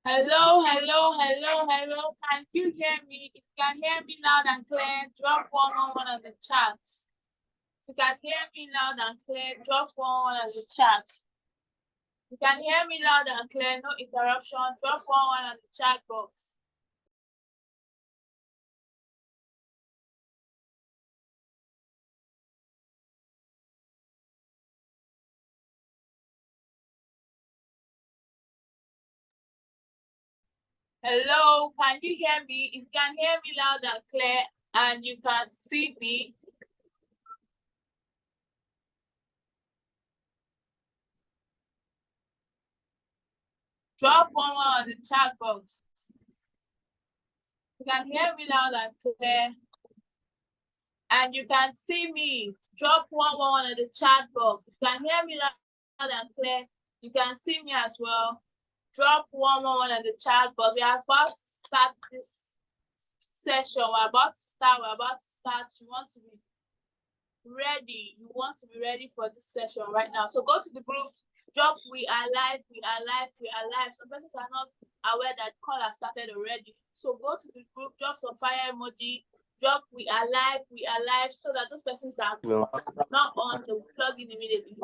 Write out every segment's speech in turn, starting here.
Hello, hello, hello, hello. Can you hear me? If you can hear me loud and clear, drop one on the chat. If you can hear me loud and clear, drop one on the chat. If you can hear me loud and clear, no interruption, drop one on the chat box. Hello, can you hear me? If you can hear me loud and clear and you can see me, drop one on the chat box. If you can hear me loud and clear and you can see me, drop one on the chat box. If you can hear me loud and clear, you can see me as well. Drop one on the chat box. We are about to start this session. We're about to start. You want to be ready. You want to be ready for this session right now. So go to the group, drop we are live. Some persons are not aware that call has started already. So go to the group, drop some fire emoji, drop we are live, so that those persons that are not on, they will plug in immediately.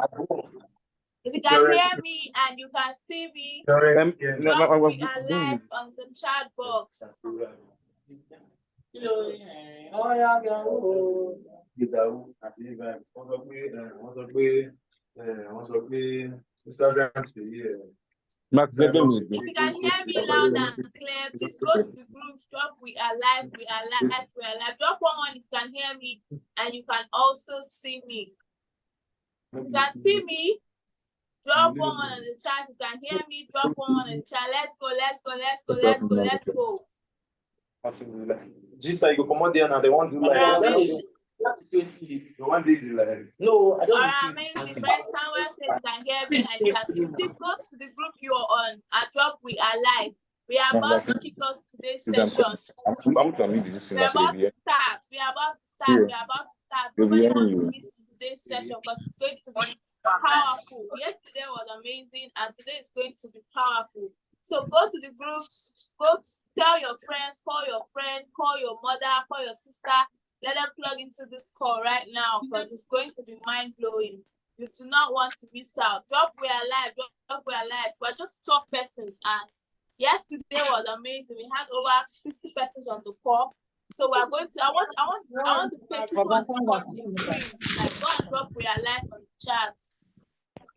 If you can hear me and you can see me, drop we are live on the chat box. If you can hear me loud and clear, please go to the group, drop we are live. Drop one if you can hear me and you can also see me. If you can see me, drop one on the chat. You can hear me, drop one on the chat. Let's go. Gista, you go come out there now. They want to do like. No, I don't. Amazing. Brent Samuel said you can hear me and you can see. Please go to the group you are on and drop we are live. We are about to kick off today's session. We are about to start. Nobody wants to miss today's session because it's going to be powerful. Yesterday was amazing and today is going to be powerful. So go to the groups, tell your friends, call your friend, call your mother, call your sister. Let them plug into this call right now because it's going to be mind-blowing. You do not want to miss out. Drop we are live. We're just 12 persons and yesterday was amazing. We had over 60 persons on the call. So we're going to I want the people on the spot to increase. Like go and drop we are live on the chat.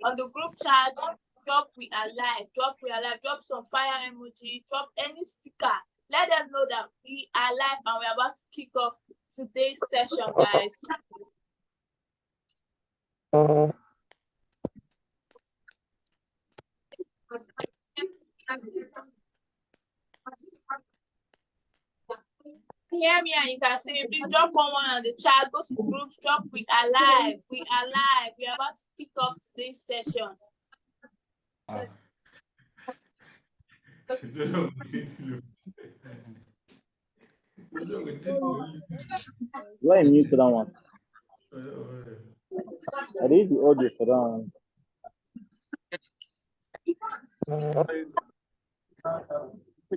On the group chat, drop we are live, drop some fire emoji, drop any sticker. Let them know that we are live and we're about to kick off today's session, guys. Hear me and you can see me. Please drop one on the chat. Go to the groups, drop we are live. We are about to kick off today's session. Why mute that one? I need the audio for that one. Pick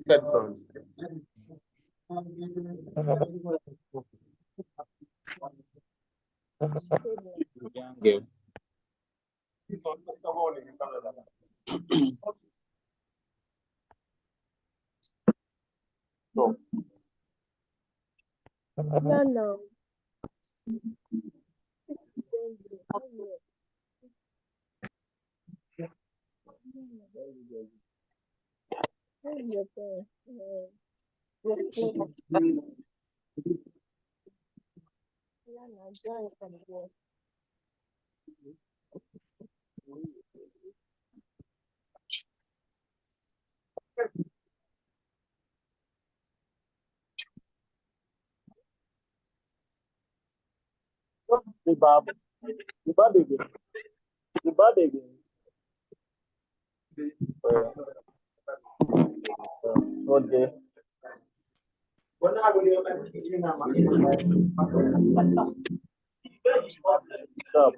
that sound. Okay. So. No. The bad again. The bad again. Okay. Stop.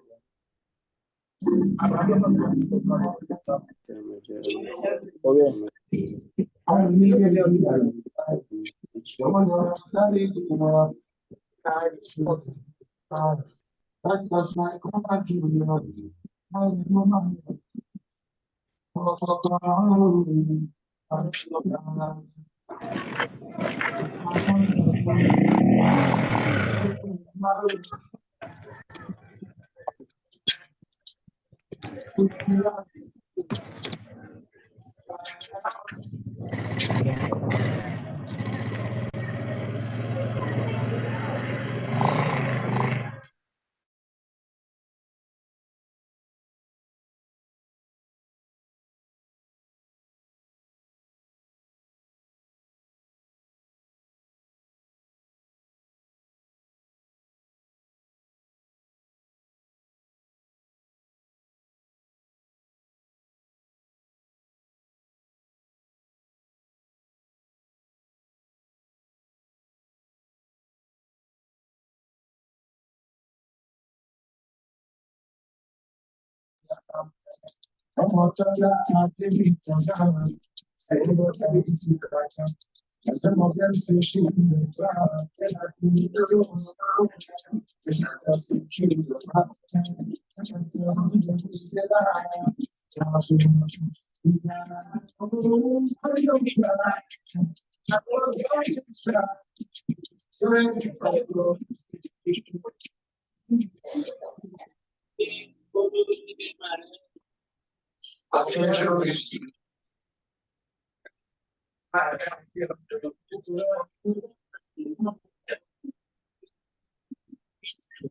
Some of them say she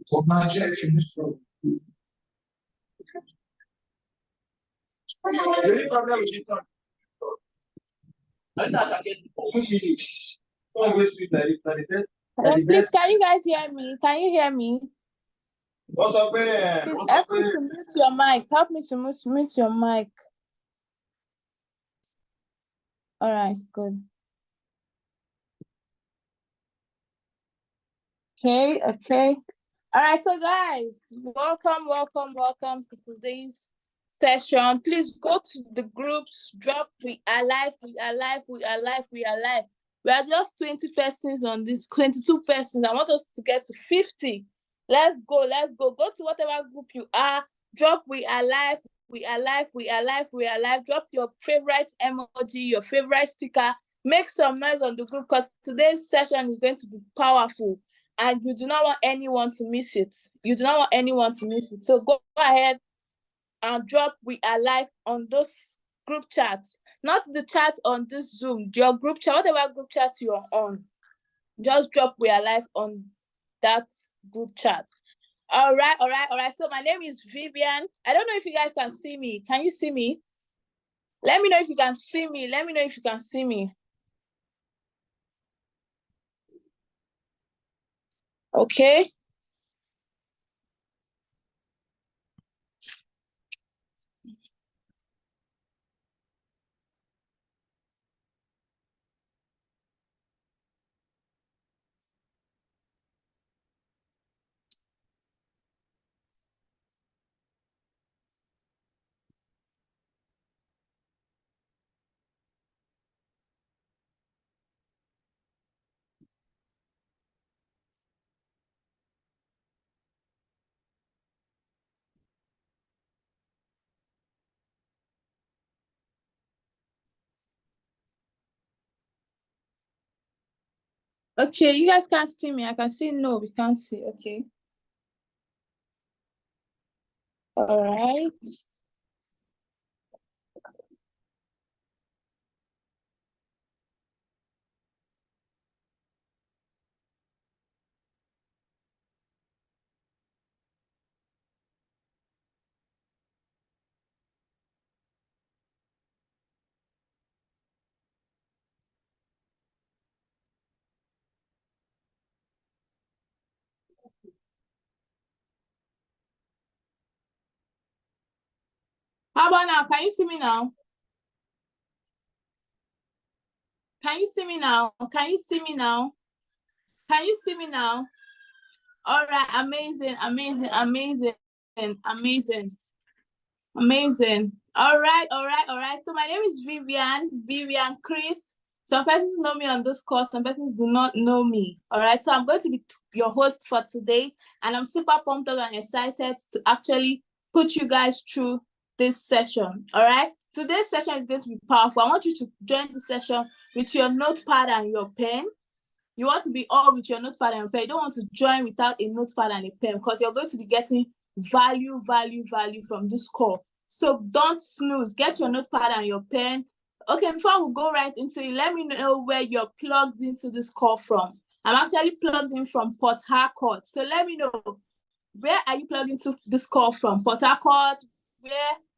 for magic in this room. Please, can you guys hear me? Can you hear me? What's up, man? Please help me to mute your mic. Help me to mute your mic. All right, good. Okay. All right, so guys, welcome to today's session. Please go to the groups, drop we are live. We are just 20 persons on this, 22 persons. I want us to get to 50. Let's go. Go to whatever group you are, drop we are live. Drop your favorite emoji, your favorite sticker. Make some noise on the group because today's session is going to be powerful. And you do not want anyone to miss it. So go ahead and drop we are live on those group chats. Not the chat on this Zoom, your group chat, whatever group chat you're on. Just drop we are live on that group chat. All right. So my name is Vivian. I don't know if you guys can see me. Can you see me? Let me know if you can see me. Okay. Okay, you guys can't see me. I can see no, we can't see. Okay. All right. How about now? Can you see me now? Can you see me now? Can you see me now? Can you see me now? All right, amazing, amazing, amazing, amazing, amazing. All right, all right, all right. So my name is Vivian Chris. Some persons know me on this course, some persons do not know me. All right, so I'm going to be your host for today, and I'm super pumped up and excited to actually put you guys through this session. All right, today's session is going to be powerful. I want you to join the session with your notepad and your pen. You want to be all with your notepad and pen. You don't want to join without a notepad and a pen because you're going to be getting value from this call. So don't snooze. Get your notepad and your pen. Okay, before we go right into it, let me know where you're plugged into this call from. I'm actually plugged in from Port Harcourt. So let me know, where are you plugged into this call from? Port Harcourt? Where?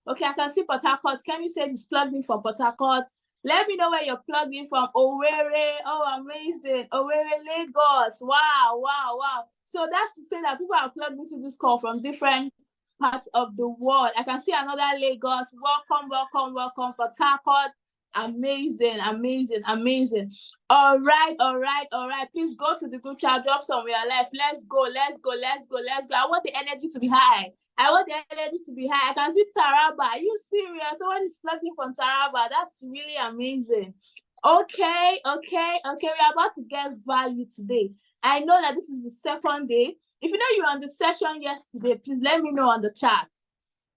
Okay, I can see Port Harcourt. Kenny said he's plugged in from Port Harcourt. Let me know where you're plugged in from. Owerri. Oh, amazing. Owerri, Lagos. Wow, wow, wow. So that's to say that people are plugged into this call from different parts of the world. I can see another Lagos. Welcome, welcome, welcome. Port Harcourt. Amazing, amazing, amazing. All right, all right, all right. Please go to the group chat, drop some on your left. Let's go, let's go, let's go, let's go. I want the energy to be high. I want the energy to be high. I can see Taraba. Are you serious? Someone is plugging from Taraba. That's really amazing. Okay, okay, okay. We're about to get value today. I know that this is the second day. If you know you were on the session yesterday, please let me know on the chat.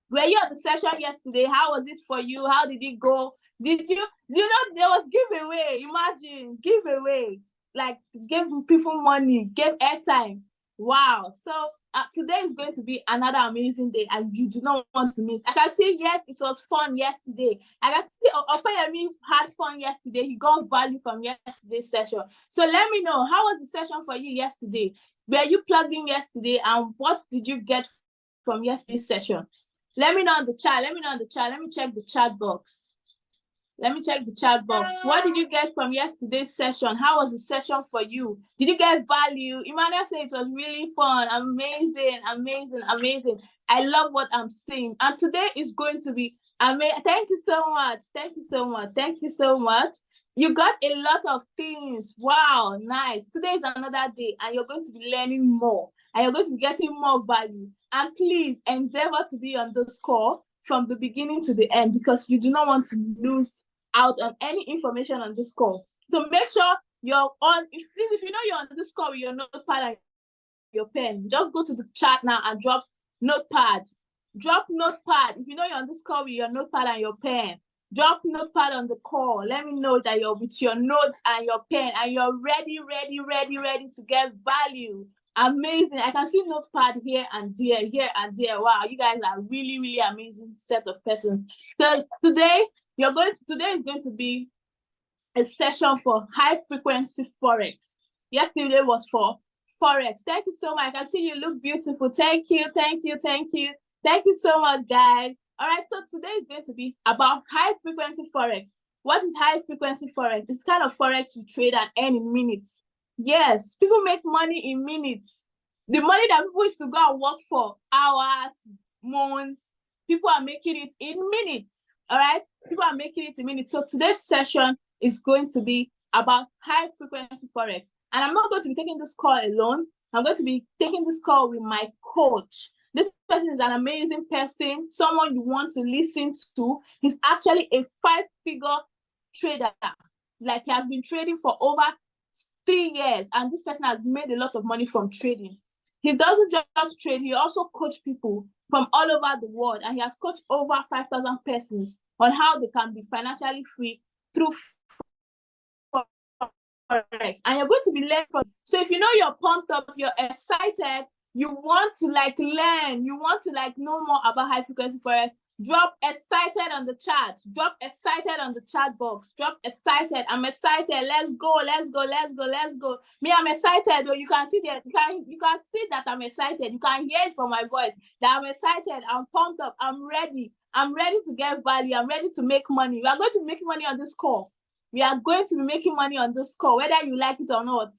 Were you at the session yesterday? How was it for you? How did it go? Did you know there was giveaway? Imagine giveaway, like give people money, give airtime. Wow. So today is going to be another amazing day, and you do not want to miss. I can see, yes, it was fun yesterday. I can see Opeyemi had fun yesterday. He got value from yesterday's session. So let me know, how was the session for you yesterday? Were you plugged in yesterday, and what did you get from yesterday's session? Let me know on the chat. Let me know on the chat. Let me check the chat box. Let me check the chat box. What did you get from yesterday's session? How was the session for you? Did you get value? Emmanuel said it was really fun. Amazing, amazing, amazing. I love what I'm seeing. And today is going to be amazing. Thank you so much. Thank you so much. Thank you so much. You got a lot of things. Wow, nice. Today is another day, and you're going to be learning more, and you're going to be getting more value. And please endeavor to be on this call from the beginning to the end, because you do not want to lose out on any information on this call. So make sure you're on. If you know you're on this call with your notepad and your pen, just go to the chat now and drop notepad. Drop notepad. If you know you're on this call with your notepad and your pen, drop notepad on the call. Let me know that you're with your notes and your pen and you're ready to get value. Amazing. I can see notepad here and there. Wow, you guys are really amazing set of persons. So today is going to be a session for high frequency forex. Yesterday was for forex. Thank you so much. I can see you look beautiful. Thank you so much, guys. All right, so today is going to be about high frequency forex. What is high frequency forex? It's kind of forex you trade and earn in minutes. Yes, people make money in minutes. The money that people used to go and work for hours, months, people are making it in minutes. All right, people are making it in minutes. So today's session is going to be about high frequency forex. And I'm not going to be taking this call alone. I'm going to be taking this call with my coach. This person is an amazing person, someone you want to listen to. He's actually a 5-figure trader. Like, he has been trading for over 3 years, and this person has made a lot of money from trading. He doesn't just trade, he also coaches people from all over the world, and he has coached over 5,000 persons on how they can be financially free through forex, and you're going to be learning from. So if you know you're pumped up, you're excited, you want to like learn, you want to like know more about high frequency forex, drop excited on the chat. Drop excited on the chat box. Drop excited. I'm excited. Let's go. Let's go. Let's go. Let's go. Me, I'm excited. Though you can see that you can see that I'm excited. You can hear it from my voice that I'm excited. I'm pumped up. I'm ready. I'm ready to get value. I'm ready to make money. We are going to make money on this call. We are going to be making money on this call, whether you like it or not.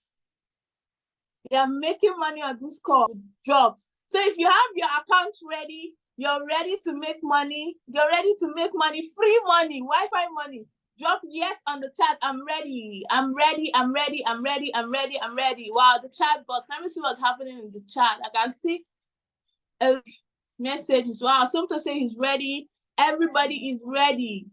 We are making money on this call. Dropped. So if you have your accounts ready, you're ready to make money. You're ready to make money. Free money, Wi-Fi money. Drop yes on the chat. I'm ready. I'm ready. I'm ready. I'm ready. I'm ready. I'm ready. Wow, the chat box. Let me see what's happening in the chat. I can see messages. Wow, something say he's ready. Everybody is ready.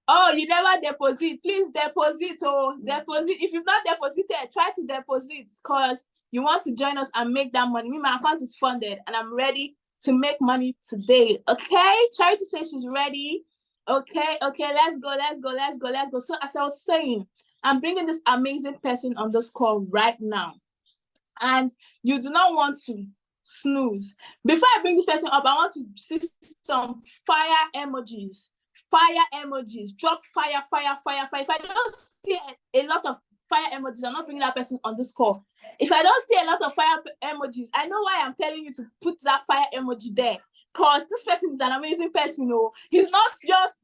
Oh, you never deposit. Please deposit. Oh, deposit. If you've not deposited, try to deposit because you want to join us and make that money. Me, my account is funded and I'm ready to make money today. Okay? Charity says she's ready. Okay, let's go, let's go, let's go, let's go. So as I was saying, I'm bringing this amazing person on this call right now. And you do not want to snooze. Before I bring this person up, I want to see some fire emojis. Fire emojis. Drop fire, fire, fire, fire. If I don't see a lot of fire emojis, I'm not bringing that person on this call. If I don't see a lot of fire emojis, I know why I'm telling you to put that fire emoji there. Because this person is an amazing person. Oh, he's not just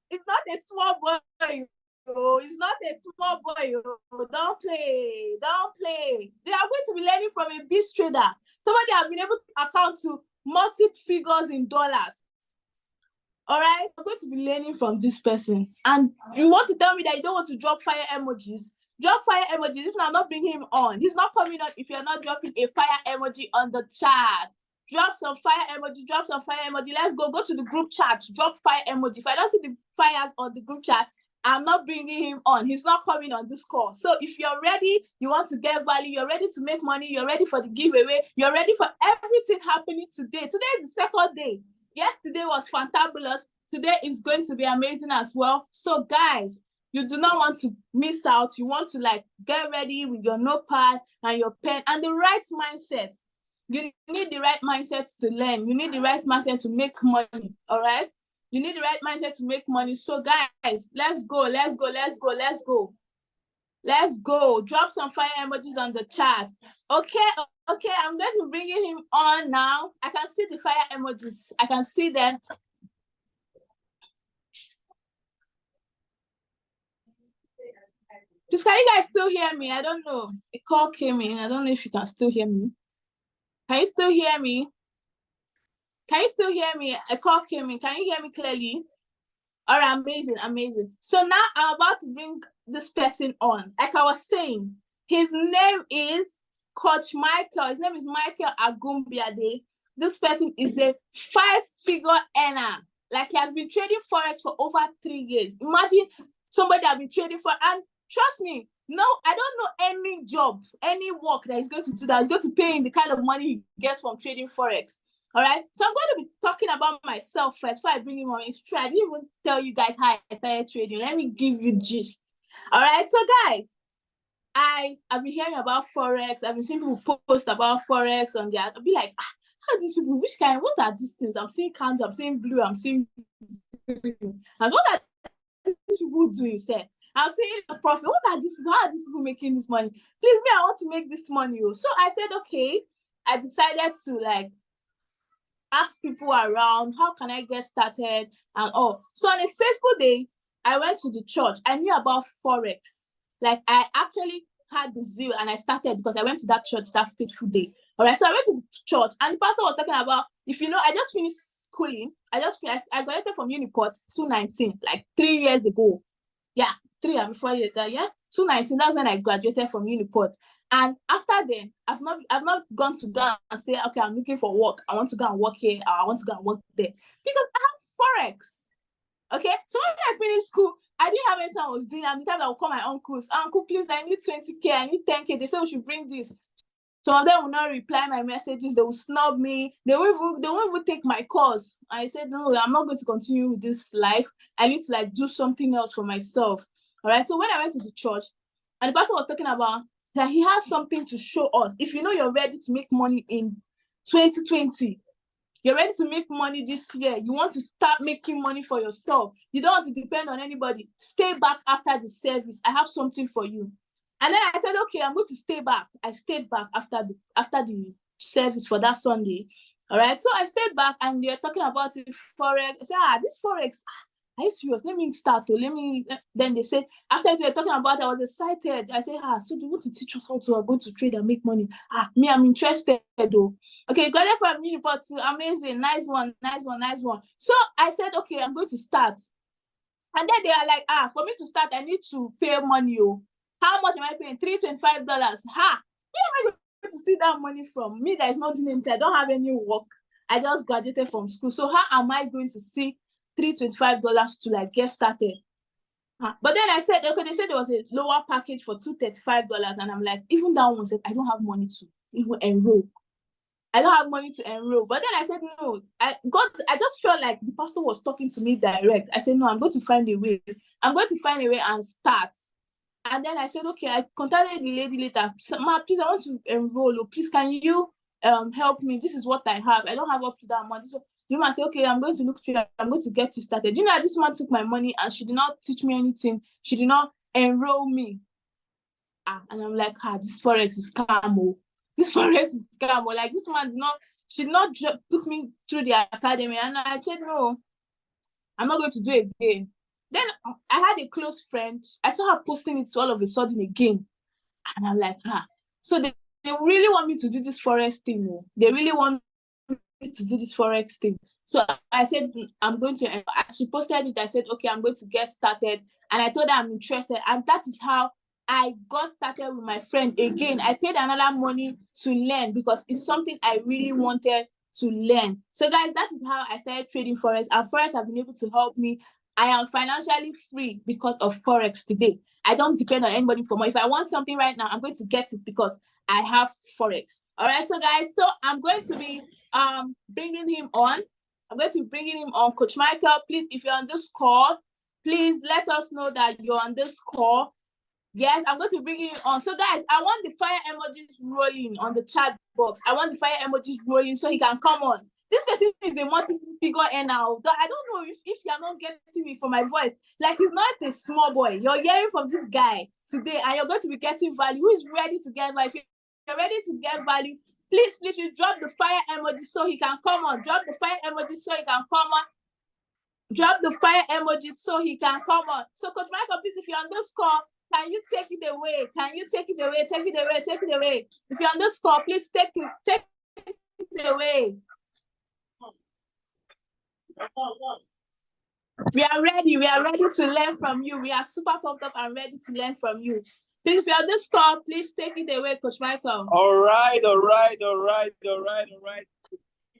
he's not a small boy. Oh, he's not a small boy. Oh, don't play. Don't play. They are going to be learning from a beast trader. Somebody has been able to account to multiple figures in dollars. All right, I'm going to be learning from this person. And you want to tell me that you don't want to drop fire emojis? Drop fire emojis. If I'm not bringing him on, he's not coming on if you're not dropping a fire emoji on the chat. Drop some fire emoji, drop some fire emoji. Let's go to the group chat. Drop fire emoji. If I don't see the fires on the group chat, I'm not bringing him on. He's not coming on this call. So if you're ready, you want to get value, you're ready to make money, you're ready for the giveaway, you're ready for everything happening today. Today is the second day. Yesterday was fantabulous. Today is going to be amazing as well. So guys, you do not want to miss out. You want to like get ready with your notepad and your pen and the right mindset. You need the right mindset to learn. You need the right mindset to make money. All right. You need the right mindset to make money. So guys, let's go. Let's go. Let's go. Let's go. Let's go. Drop some fire emojis on the chat. Okay. I'm going to bring him on now. I can see the fire emojis. I can see them. Please, can you guys still hear me? I don't know. A call came in. I don't know if you can still hear me. Can you still hear me? Can you still hear me? A call came in. Can you hear me clearly? All right, amazing. So now I'm about to bring this person on. Like I was saying, his name is Coach Michael. His name is Michael Agumbiade. This person is a 5-figure earner. Like he has been trading Forex for over 3 years. Imagine somebody that has been trading for, and trust me, no, I don't know any job, any work that he's going to do that is going to pay him the kind of money he gets from trading Forex. All right, so I'm going to be talking about myself first before I bring him on. It's true, I didn't even tell you guys how I started trading. Let me give you gist. All right, so guys, I've been hearing about Forex. I've been seeing people post about Forex on there. I'll be like, how are these people? Which kind? What are these things? I'm seeing candle, I'm seeing blue, I'm seeing green. And what are these people doing? Say, I'm seeing the profit. What are these people? How are these people making this money? Please, me, I want to make this money. So I said, okay. I decided to like ask people around, how can I get started and all. So on a fateful day, I went to the church. I knew about Forex. Like I actually had the zeal and I started because I went to that church that fateful day. All right, so I went to the church and the pastor was talking about, if you know, I just finished schooling. I graduated from Uniport 2019, like 3 years ago. Yeah, 3 years before that, yeah. 2019, that's when I graduated from Uniport. And after then, I've not gone to go and say, okay, I'm looking for work. I want to go and work here, or I want to go and work there. Because I have Forex. Okay, so when I finished school, I didn't have anything I was doing. I'm the time that I would call my uncles. Uncle, please, I need 20K, I need 10K. They said we should bring this. Some of them will not reply my messages. They will snub me. They won't even take my calls. I said, no, I'm not going to continue with this life. I need to like do something else for myself. All right. So when I went to the church, And the pastor was talking about that he has something to show us. If you know you're ready to make money in 2020, you're ready to make money this year, you want to start making money for yourself, you don't want to depend on anybody, stay back after the service. I have something for you. And then I said, okay, I'm going to stay back. I stayed back after the service for that Sunday. All right. So I stayed back and they're talking about the Forex. I said, this Forex, are you serious? Let me start. Then they said, after they were talking about it, I was excited. I said, so they want to teach us how to go to trade and make money. Me, I'm interested though. Okay, got it from me, but amazing. Nice one. So I said, okay, I'm going to start. And then they are like, for me to start, I need to pay money. How much am I paying? $325. Where am I going to see that money from? Me, that is not doing anything. I don't have any work. I just graduated from school. So how am I going to see $325 to like get started? But then I said, okay, they said there was a lower package for $235. And I'm like, even that one said, I don't have money to even enroll. I don't have money to enroll. But then I said, no, I just felt like the pastor was talking to me direct. I said, no, I'm going to find a way. I'm going to find a way and start. And then I said, okay, I contacted the lady later. Ma, please, I want to enroll. Please, can you help me? This is what I have. I don't have up to that amount. So the woman said, okay, I'm going to look to you. I'm going to get you started. You know, this woman took my money and she did not teach me anything. She did not enroll me. And I'm like, this Forex is scam. This Forex is scam. Like, this woman she did not put me through the academy. And I said, no, I'm not going to do it again. Then I had a close friend. I saw her posting it all of a sudden again. And I'm like, so they really want me to do this Forex thing. They really want me to do this Forex thing. So I said, I'm going to, as she posted it, I said, okay, I'm going to get started. And I told her I'm interested. And that is how I got started with my friend again. I paid another money to learn because it's something I really wanted to learn. So guys, that is how I started trading Forex. And Forex have been able to help me. I am financially free because of Forex today. I don't depend on anybody for more. If I want something right now, I'm going to get it because I have Forex. All right, so guys, so I'm going to be bringing him on. I'm going to be bringing him on. Coach Michael, please, if you're on this call, please let us know that you're on this call. Yes, I'm going to bring him on. So guys, I want the fire emojis rolling on the chat box. I want the fire emojis rolling so he can come on. This person is a multi-figure earner. I don't know if you're not getting me from my voice. Like, he's not a small boy. You're hearing from this guy today, and you're going to be getting value. Who is ready to get value? If you're ready to get value, please, you drop the fire emoji so he can come on. Drop the fire emoji so he can come on. Drop the fire emoji so he can come on. So, Coach Michael, please, if you're on this call, can you take it away? Can you take it away? Take it away. Take it away. If you're on this call, please take it away. We are ready to learn from you. We are super pumped up and ready to learn from you. Please, if you're on this call, please take it away, Coach Michael. All right. Good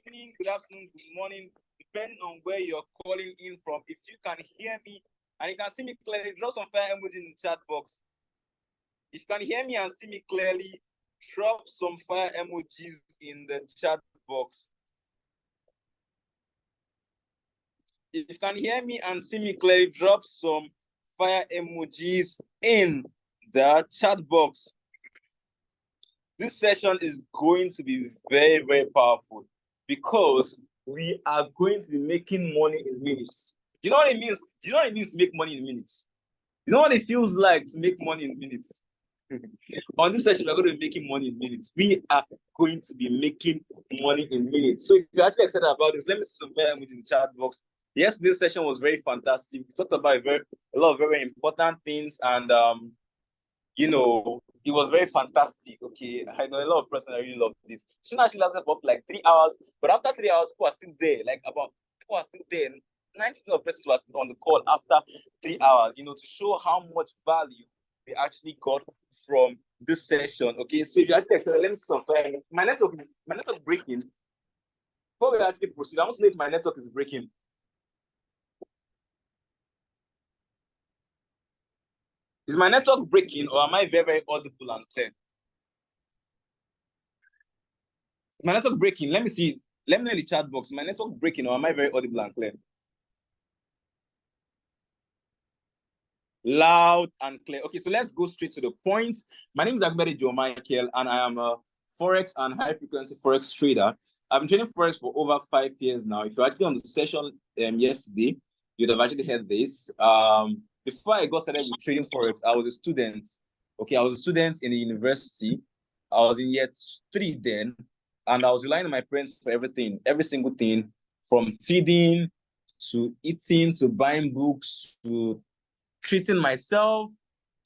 evening, good afternoon, good morning, depending on where you're calling in from. If you can hear me and you can see me clearly, drop some fire emoji in the chat box. If you can hear me and see me clearly, drop some fire emojis in the chat box. If you can hear me and see me clearly, drop some fire emojis in the chat box. This session is going to be very, very powerful because we are going to be making money in minutes. Do you know what it means? Do you know what it means to make money in minutes? You know what it feels like to make money in minutes? On this session, we're going to be making money in minutes. We are going to be making money in minutes. So if you're actually excited about this, let me see some fire emojis in the chat box. Yesterday's session was very fantastic. We talked about a lot of very important things, and you know, it was very fantastic. Okay, I know a lot of persons really loved this. She actually lasted for like 3 hours, but after 3 hours, people are still there. People are still there. 90% of persons were still on the call after 3 hours. You know, to show how much value they actually got from this session. Okay, so if you actually excited, let me see some fire. My network breaking. Before we actually proceed, I want to know if my network is breaking. Is my network breaking, or am I very, very audible and clear? Is my network breaking? Let me see. Let me know in the chat box. Is my network breaking, or am I very audible and clear? Loud and clear. Okay, so let's go straight to the point. My name is Agbede Joe Michael, and I am a Forex and high frequency Forex trader. I've been trading Forex for over 5 years now. If you're actually on the session yesterday, you'd have actually heard this. Before I got started with trading Forex, I was a student. Okay, I was a student in the university. I was in year 3 then, and I was relying on my parents for everything, every single thing, from feeding to eating to buying books to treating myself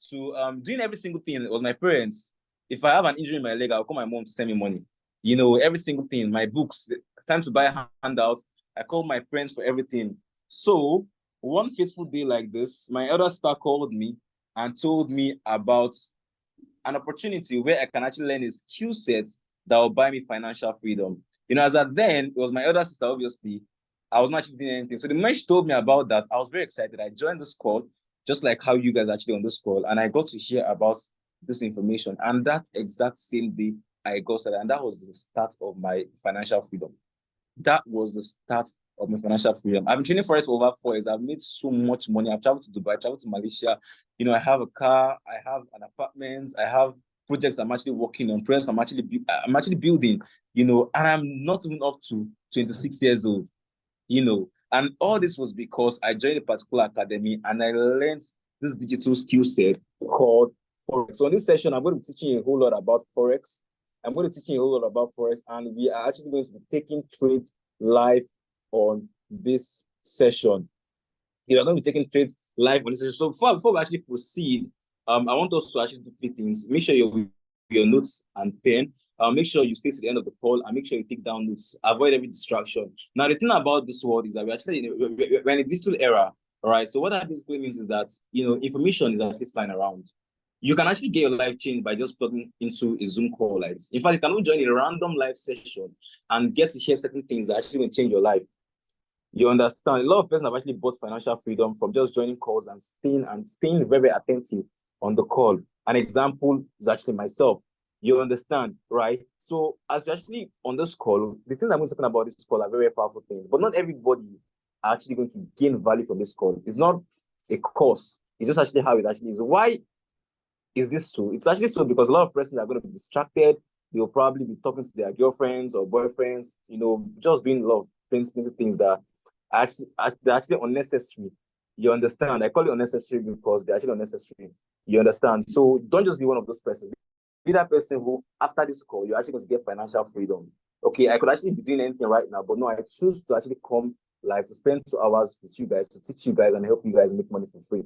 to doing every single thing. It was my parents. If I have an injury in my leg, I'll call my mom to send me money. You know, every single thing, my books, time to buy handouts. I call my parents for everything. So one fateful day like this, my elder sister called me and told me about an opportunity where I can actually learn a skill set that will buy me financial freedom. You know, as at then, it was my elder sister, obviously. I was not actually doing anything. So the moment she told me about that, I was very excited. I joined this call, just like how you guys are actually on this call, and I got to hear about this information. And that exact same day, I got started, and that was the start of my financial freedom. That was the start of my financial freedom. I've been training for it for over 4 years. I've made so much money. I've traveled to Dubai, I've traveled to Malaysia. You know, I have a car, I have an apartment, I have projects I'm actually working on, projects I'm actually building, you know, and I'm not even up to 26 years old, you know. And all this was because I joined a particular academy and I learned this digital skill set called Forex. So in this session, I'm going to be teaching you a whole lot about Forex. I'm going to teach you a whole lot about Forex, and we are actually going to be taking trades live on this session. We are going to be taking trades live on this session. So before we actually proceed, I want us to actually do 3 things. Make sure you're your notes and pen. Make sure you stay to the end of the call and make sure you take down notes. Avoid every distraction. Now, the thing about this world is that we're in a digital era, all right? So what that basically means is that, you know, information is actually flying around. You can actually get your life changed by just plugging into a Zoom call like this. In fact, you can even join a random live session and get to hear certain things that actually will change your life. You understand? A lot of persons have actually bought financial freedom from just joining calls and staying very, very attentive on the call. An example is actually myself. You understand, right? So as you're actually on this call, the things I'm going to talk about this call are very, very powerful things, but not everybody are actually going to gain value from this call. It's not a course. It's just actually how it actually is. Why is this so? It's actually so because a lot of persons are going to be distracted. They'll probably be talking to their girlfriends or boyfriends, you know, just doing a lot of things that they're actually unnecessary. You understand? I call it unnecessary because they're actually unnecessary. You understand? So don't just be one of those persons. Be that person who, after this call, you're actually going to get financial freedom. Okay, I could actually be doing anything right now, but no, I choose to actually come live to spend 2 hours with you guys, to teach you guys and help you guys make money for free.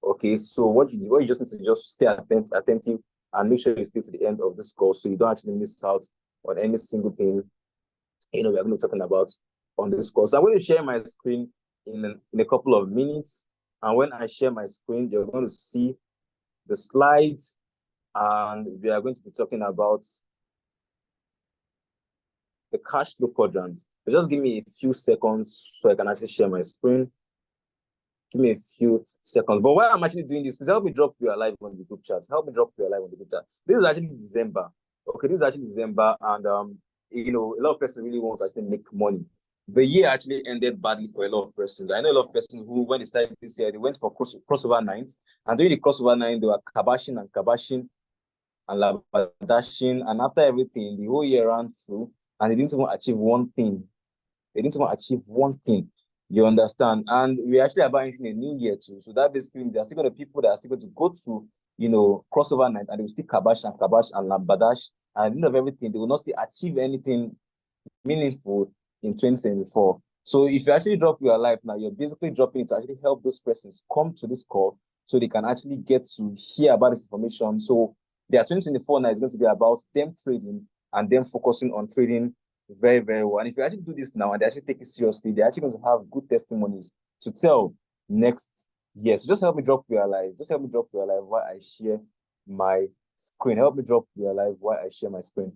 Okay, so what you just need to just stay attentive and make sure you stay to the end of this course so you don't actually miss out on any single thing, you know, we're going to be talking about on this course. So I'm going to share my screen in a couple of minutes. And when I share my screen, you're going to see the slides, and we are going to be talking about the cash flow quadrant. Just give me a few seconds so I can actually share my screen. Give me a few seconds. But while I'm actually doing this, please help me drop your live on the group chat. Help me drop your live on the group chat. This is actually December. Okay, this is actually December, and you know, a lot of persons really want to actually make money. The year actually ended badly for a lot of persons. I know a lot of persons who, when they started this year, they went for crossover nights, and during the crossover night, they were kabashing and labadashing, and after everything, the whole year ran through, and they didn't even achieve one thing. They didn't even achieve one thing. You understand? And we actually are about entering a new year too. So that basically means there are still going to be people that are still going to go through, you know, crossover night, and they will still kabash and lambadash. And at the end of everything, they will not still achieve anything meaningful in 2024. So if you actually drop your life now, you're basically dropping it to actually help those persons come to this call so they can actually get to hear about this information. So their 2024 now is going to be about them trading and them focusing on trading very, very well. And if you actually do this now and they actually take it seriously, they're actually going to have good testimonies to tell next year. So just help me drop your life. Just help me drop your life while I share my screen. Help me drop your life while I share my screen.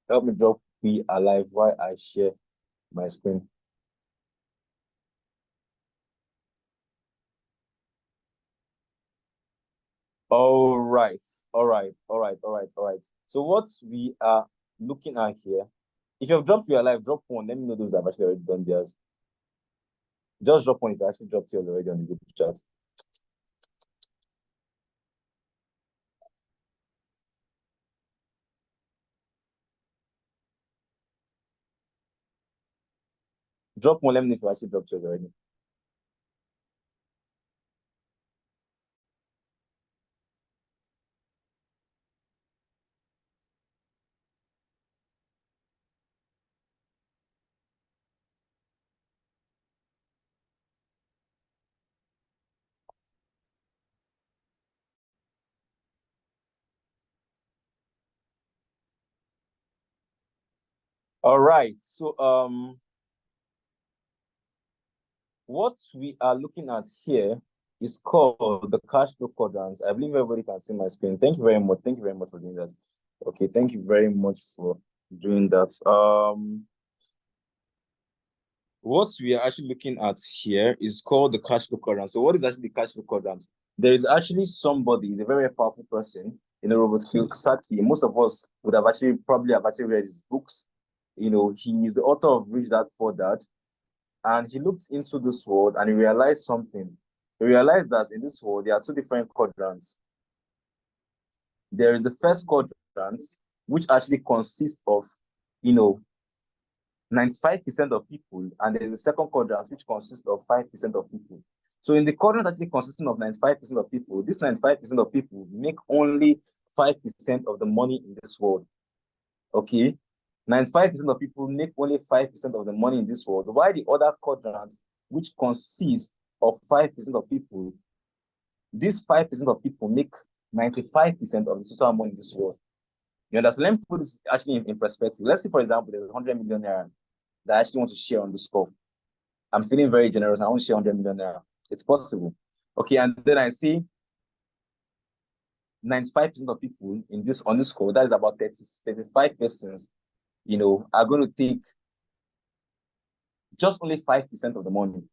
Help me drop be alive while I share my screen. All right. So what we are looking at here, if you have dropped your life, drop one. Let me know those that have actually already done theirs. Just drop one if you actually dropped yours already on the group chat. Drop one, let me know if you actually dropped yours already. All right. So what we are looking at here is called the cash flow quadrant. I believe everybody can see my screen. Thank you very much. Thank you very much for doing that. Okay, thank you very much for doing that. What we are actually looking at here is called the cash flow quadrant. So what is actually the cash flow quadrant? There is actually somebody, he's a very powerful person, Robert Kiyosaki. Most of us would have probably read his books. He is the author of Rich Dad Poor Dad. And he looked into this world and he realized something. He realized that in this world, there are two different quadrants. There is the first quadrant, which actually consists of, 95% of people, and there's the second quadrant, which consists of 5% of people. So in the quadrant actually consisting of 95% of people, this 95% of people make only 5% of the money in this world. Okay? 95% of people make only 5% of the money in this world. While the other quadrant, which consists of 5% of people, these 5% of people make 95% of the total money in this world. You understand? Let me put this actually in perspective. Let's say, for example, there's 100 million naira that I actually want to share on the score. I'm feeling very generous. I want to share 100 million naira. It's possible. Okay, and then I see 95% of people on this score, that is about 35 persons, are going to take just only 5% of the money.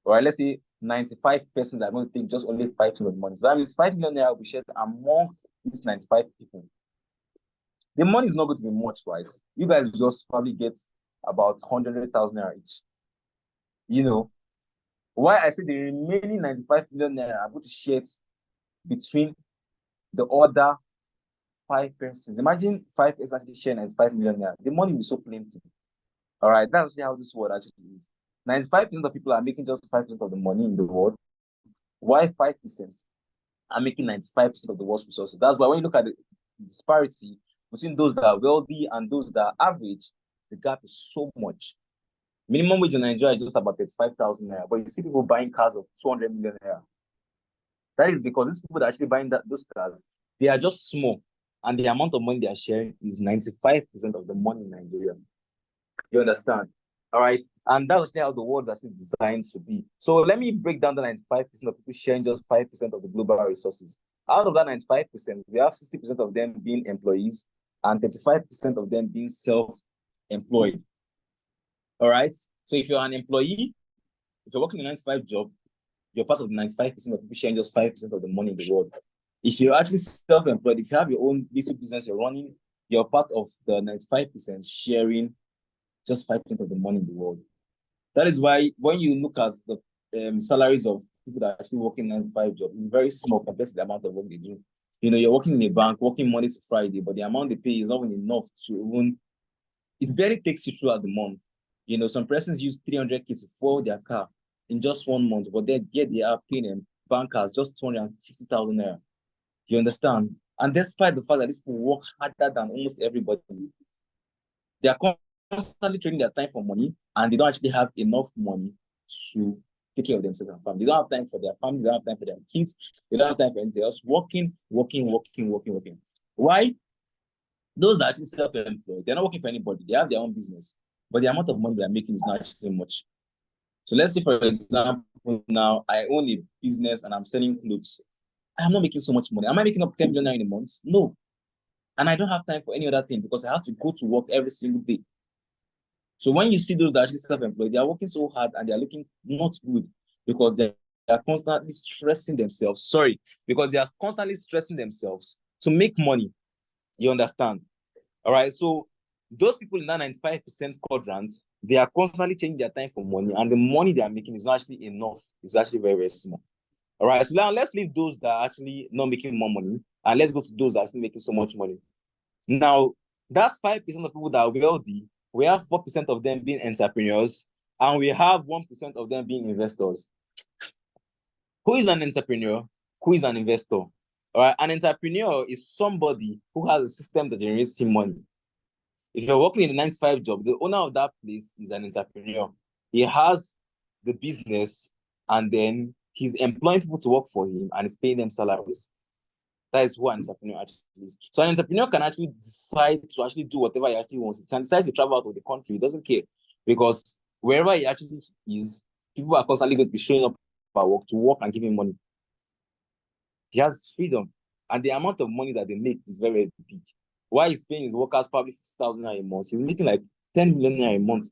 All right, let's say 95 persons are going to take just only 5% of the money. So that means 5 million naira will be shared among these 95 people. The money is not going to be much, right? You guys will just probably get about 100,000 naira each. Why I say the remaining 95 million naira are going to share it between the other 5 persons. Imagine 5 persons actually share 95 million naira. The money will be so plenty. All right, that's actually how this world actually is. 95% of people are making just 5% of the money in the world. Why 5% are making 95% of the world's resources? That's why when you look at the disparity between those that are wealthy and those that are average, the gap is so much. Minimum wage in Nigeria is just about 35,000 naira, but you see people buying cars of 200 million naira. That is because these people that are actually buying those cars, they are just small, and the amount of money they are sharing is 95% of the money in Nigeria. You understand? All right. And that's actually how the world is actually designed to be. So let me break down the 95% of people sharing just 5% of the global resources. Out of that 95%, we have 60% of them being employees and 35% of them being self-employed. All right. So if you're an employee, if you're working a 9-to-5 job, you're part of the 95% of people sharing just 5% of the money in the world. If you're actually self-employed, if you have your own little business you're running, you're part of the 95% sharing just 5% of the money in the world. That is why when you look at the salaries of people that are actually working 9-to-5 jobs, it's very small compared to the amount of work they do. You're working in a bank, working Monday to Friday, but the amount they pay is not even enough to even, it barely takes you throughout the month. Some persons use 300K to fuel their car in just 1 month, but then they are paying them bankers just 250,000 naira. You understand? And despite the fact that these people work harder than almost everybody, they are constantly trading their time for money, and they don't actually have enough money to take care of themselves and family. They don't have time for their family, they don't have time for their kids, they don't have time for anything else. Working. Why? Those that are actually self-employed, they're not working for anybody, they have their own business, but the amount of money they're making is not actually much. So let's say, for example, now I own a business and I'm selling clothes. I'm not making so much money. Am I making up 10 million in a month? No. And I don't have time for any other thing because I have to go to work every single day. So when you see those that are actually self-employed, they are working so hard and they are looking not good because they are constantly stressing themselves. Because they are constantly stressing themselves to make money. You understand? All right. So those people in that 95% quadrant, they are constantly changing their time for money, and the money they are making is not actually enough. It's actually very, very small. All right, so now let's leave those that are actually not making more money, and let's go to those that are actually making so much money. Now, that's 5% of people that are wealthy. We have 4% of them being entrepreneurs, and we have 1% of them being investors. Who is an entrepreneur? Who is an investor? All right, an entrepreneur is somebody who has a system that generates him money. If you're working in a 9 to 5 job, the owner of that place is an entrepreneur. He has the business, and then he's employing people to work for him and he's paying them salaries. That is who an entrepreneur actually is. So an entrepreneur can actually decide to actually do whatever he actually wants. He can decide to travel out of the country. He doesn't care, because wherever he actually is, people are constantly going to be showing up at work to work and give him money. He has freedom, and the amount of money that they make is very, very big. Why he's paying his workers probably 50,000 a month, he's making like 10 million a month,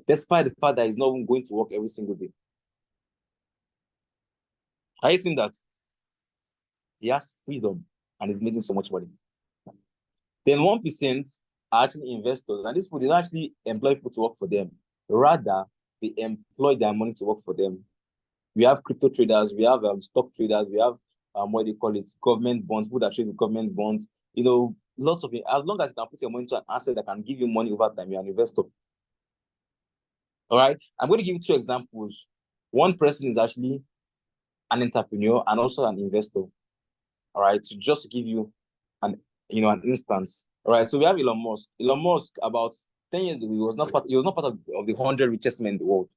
despite the fact that he's not even going to work every single day. Are you seeing that? He has freedom and he's making so much money. Then 1% are actually investors, and these people, they don't actually employ people to work for them. Rather, they employ their money to work for them. We have crypto traders, we have stock traders, we have what they call it, government bonds, people that trade with government bonds. You know, lots of it. As long as you can put your money into an asset that can give you money over time, you're an investor. All right. I'm going to give you 2 examples. One person is actually an entrepreneur and also an investor. All right. So just to give you an instance. All right. So we have Elon Musk. Elon Musk, about 10 years ago, he was not part of the 100 richest men in the world.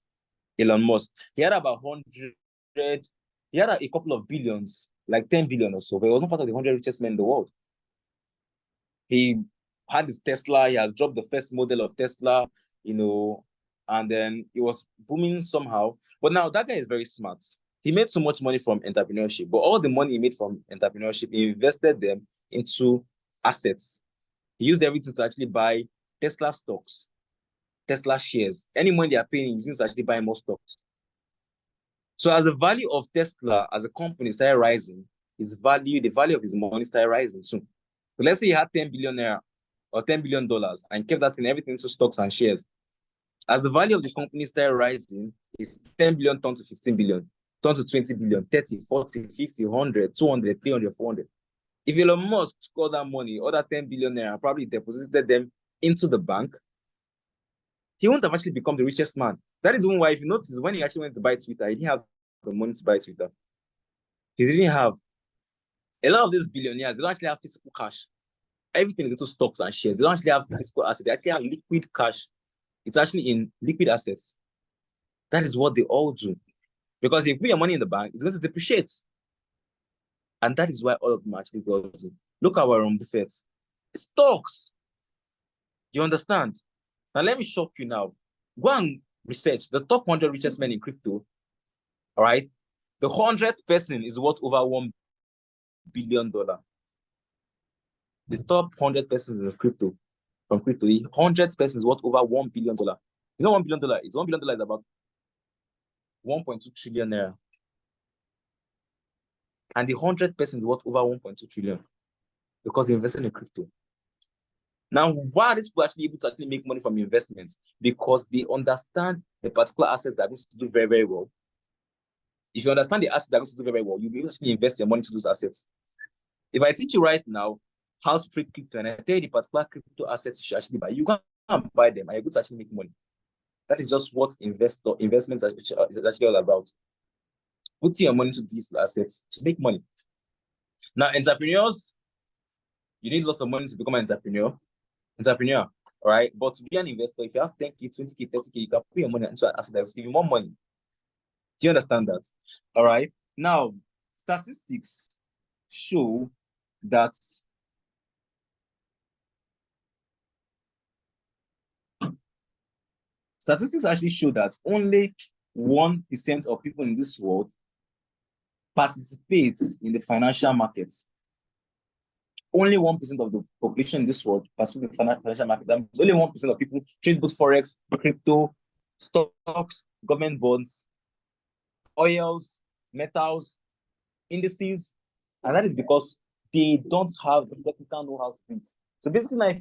Elon Musk. He had about 100, he had a couple of billions, like 10 billion or so, but he was not part of the 100 richest men in the world. He had his Tesla, he has dropped the first model of Tesla, and then it was booming somehow. But now that guy is very smart. He made so much money from entrepreneurship, but all the money he made from entrepreneurship, he invested them into assets. He used everything to actually buy Tesla stocks, Tesla shares. Any money they are paying, he's using to actually buy more stocks. So as the value of Tesla as a company started rising, the value of his money started rising soon. So let's say you had 10 billion naira or $10 billion and kept that in everything to stocks and shares. As the value of the company started rising, it's 10 billion turned to 15 billion, turned to 20 billion, 30, 40, 50, 100, 200, 300, 400. If Elon Musk took all that money, all that 10 billion naira, probably deposited them into the bank, he wouldn't have actually become the richest man. That is why, if you notice, when he actually went to buy Twitter, he didn't have the money to buy Twitter. He didn't have. A lot of these billionaires, they don't actually have physical cash. Everything is into stocks and shares. They don't actually have physical assets. They actually have liquid cash. It's actually in liquid assets. That is what they all do. Because if you put your money in the bank, it's going to depreciate. And that is why all of them actually go to. Look at Warren Buffett. Stocks. You understand? Now, let me shock you now. Go and research the top 100 richest men in crypto. All right? The 100th person is worth over $1 billion. The top 100 persons in crypto, from crypto, the 100th person is worth over $1 billion. You know $1 billion is? $1 billion is about 1.2 trillion naira. And the 100th person is worth over 1.2 trillion because they invested in crypto. Now, why are these people actually able to actually make money from investments? Because they understand the particular assets that are going to do very, very well. If you understand the assets that are going to do very, very well, you'll be able to actually invest your money to those assets. If I teach you right now how to trade crypto and I tell you the particular crypto assets you should actually buy, you can buy them and you're going to actually make money. That is just what investments is actually all about. Putting your money to these assets to make money. Now, entrepreneurs, you need lots of money to become an entrepreneur, all right? But to be an investor, if you have 10K, 20K, 30K, you can put your money into an asset that's give you more money. Do you understand that? All right. Now, statistics show that only 1% of people in this world participate in the financial markets. Only 1% of the population in this world participates in the financial market. That means only 1% of people trade both forex, crypto, stocks, government bonds, oils, metals, indices, and that is because they don't have the technical know-how to do it. So basically, now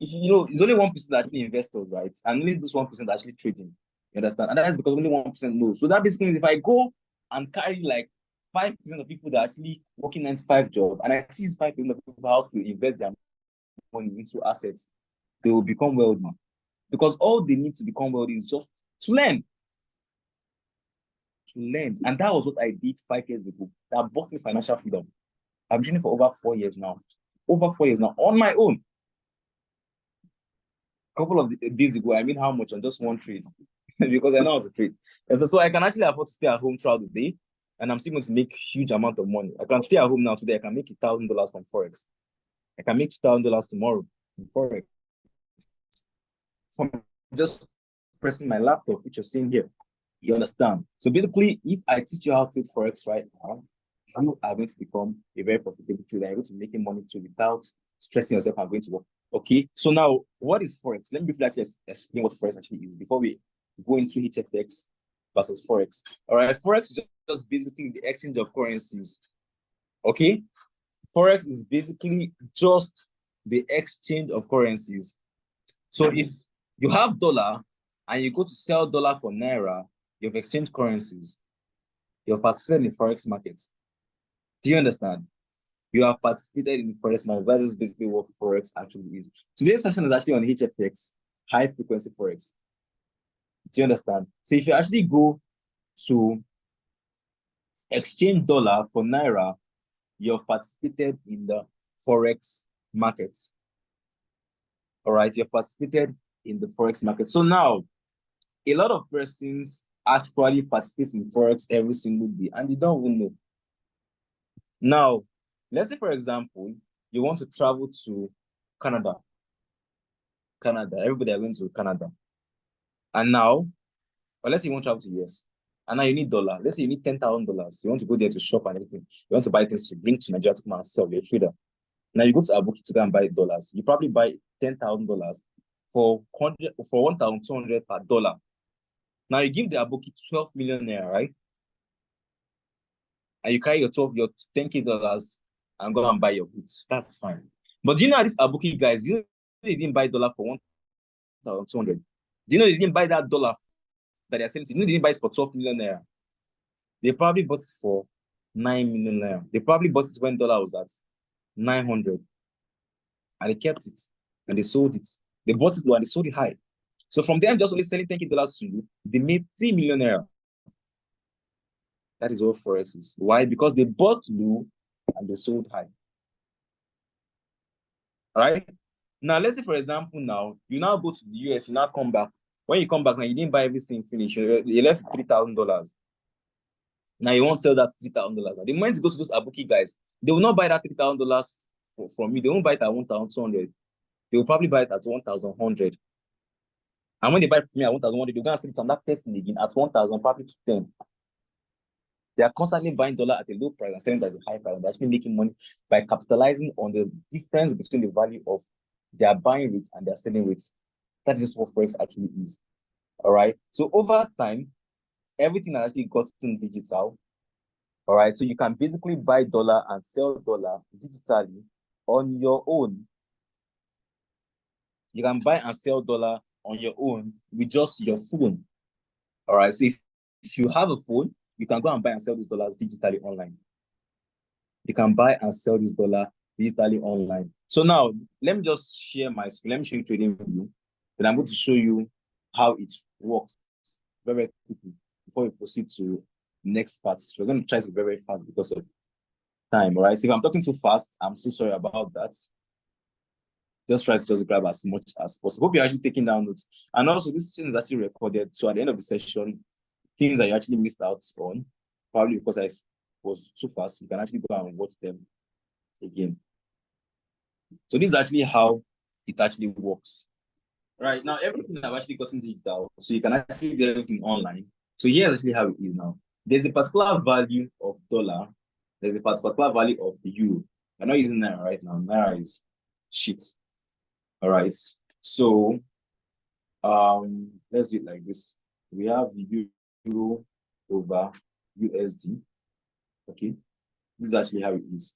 if you know, it's only 1% that actually investors, right? And only this 1% actually trading. You understand? And that's because only 1% knows. So that basically means if I go and carry like 5% of people that are actually working 9 to 5 job, and I teach 5% of people how to invest their money into assets, they will become wealthy. Because all they need to become wealthy is just to learn. To learn. And that was what I did 5 years ago. That bought me financial freedom. I've been training for over 4 years now. Over 4 years now on my own. A couple of days ago, I mean how much on just one trade because I know how to trade. And so I can actually afford to stay at home throughout the day, and I'm still going to make huge amount of money. I can stay at home now today. I can make $1,000 from Forex. I can make $2,000 tomorrow from Forex. From just pressing my laptop, which you're seeing here. You understand? So basically, if I teach you how to trade Forex right now, you are going to become a very profitable trader. You're going to be making money too without stressing yourself and going to work. Okay, so now what is Forex? Let me briefly actually explain what Forex actually is before we go into HFX versus Forex. All right, Forex is just basically the exchange of currencies. Okay, Forex is basically just the exchange of currencies. So if you have dollar and you go to sell dollar for naira, you've exchanged currencies. You've participated in the Forex markets. Do you understand? You have participated in the Forex market. That is basically what Forex actually is. Today's session is actually on HFX, high frequency Forex. Do you understand? So if you actually go to exchange dollar for naira, you have participated in the Forex markets. All right, you have participated in the Forex market. So now, a lot of persons actually participate in Forex every single day, and they don't even know. Now, let's say, for example, you want to travel to Canada. Everybody are going to Canada. And now, or let's say you want to travel to US. And now you need dollar. Let's say you need $10,000. You want to go there to shop and everything. You want to buy things to bring to Nigeria to come and sell. You're a trader. Now you go to Abuki to go and buy dollars. You probably buy $10,000 for 1,200 per dollar. Now you give the Abuki 12 million naira, right? And you carry your 10K dollars and go and buy your goods. That's fine. But do you know this Abuki guys, you know they didn't buy dollar for 1,200. Do you know they didn't buy that dollar that they're selling to? You know they didn't buy it for 12 million naira. They probably bought it for 9 million naira. They probably bought it when dollar was at 900. And they kept it and they sold it. They bought it low and they sold it high. So from them just only selling $10K to you, they made 3 million naira. That is what Forex is. Why? Because they bought low and they sold high. All right. Now, let's say, for example, now you now go to the US, you now come back. When you come back, now you didn't buy everything finished. You left $3,000. Now you won't sell that $3,000. The moment you go to those Abuki guys, they will not buy that $3,000 from you. They won't buy it at 1,200. They will probably buy it at 1,100. And when they buy it from me at 1,100, they're going to sell it to that person again at 1,000, probably to 10. They are constantly buying dollar at a low price and selling it at a high price. They're actually making money by capitalizing on the difference between the value of their buying rate and their selling rate. That is what Forex actually is. All right. So over time, everything has actually gotten digital. All right. So you can basically buy dollar and sell dollar digitally on your own. You can buy and sell dollar on your own with just your phone. All right. So if you have a phone, you can go and buy and sell these dollars digitally online. You can buy and sell this dollar digitally online. So now, let me just share my screen. Let me show you trading view. Then I'm going to show you how it works very quickly before we proceed to next part. So we're going to try to be very fast because of time, all right? So if I'm talking too fast, I'm so sorry about that. Just try to just grab as much as possible. Hope you're actually taking down notes. And also, this session is actually recorded. So at the end of the session, things that you actually missed out on, probably because I was too fast, you can actually go and watch them again. So this is actually how it actually works. Right now, everything I've actually gotten digital, so you can actually do everything online. So here's actually how it is now. There's a particular value of dollar. There's a particular value of the euro. I'm not using Naira right now. Naira is shit. All right. So let's do it like this. We have euro over USD. Okay. This is actually how it is.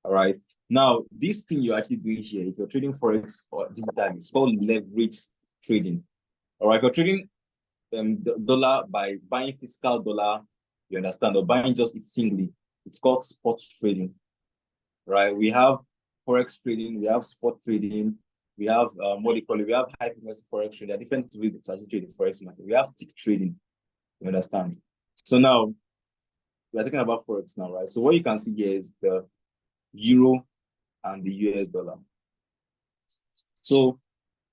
All right. Now, this thing you're actually doing here, if you're trading forex or digital, it's called leverage trading. All right. If you're trading the dollar by buying physical dollar, you understand, or buying just it singly, it's called spot trading. Right. We have forex trading, we have spot trading, we have what do you call it? We have high frequency forex trading. There are different ways to actually trade the forex market. We have tick trading. You understand? So now we're talking about forex now, right? So what you can see here is the euro and the US dollar. So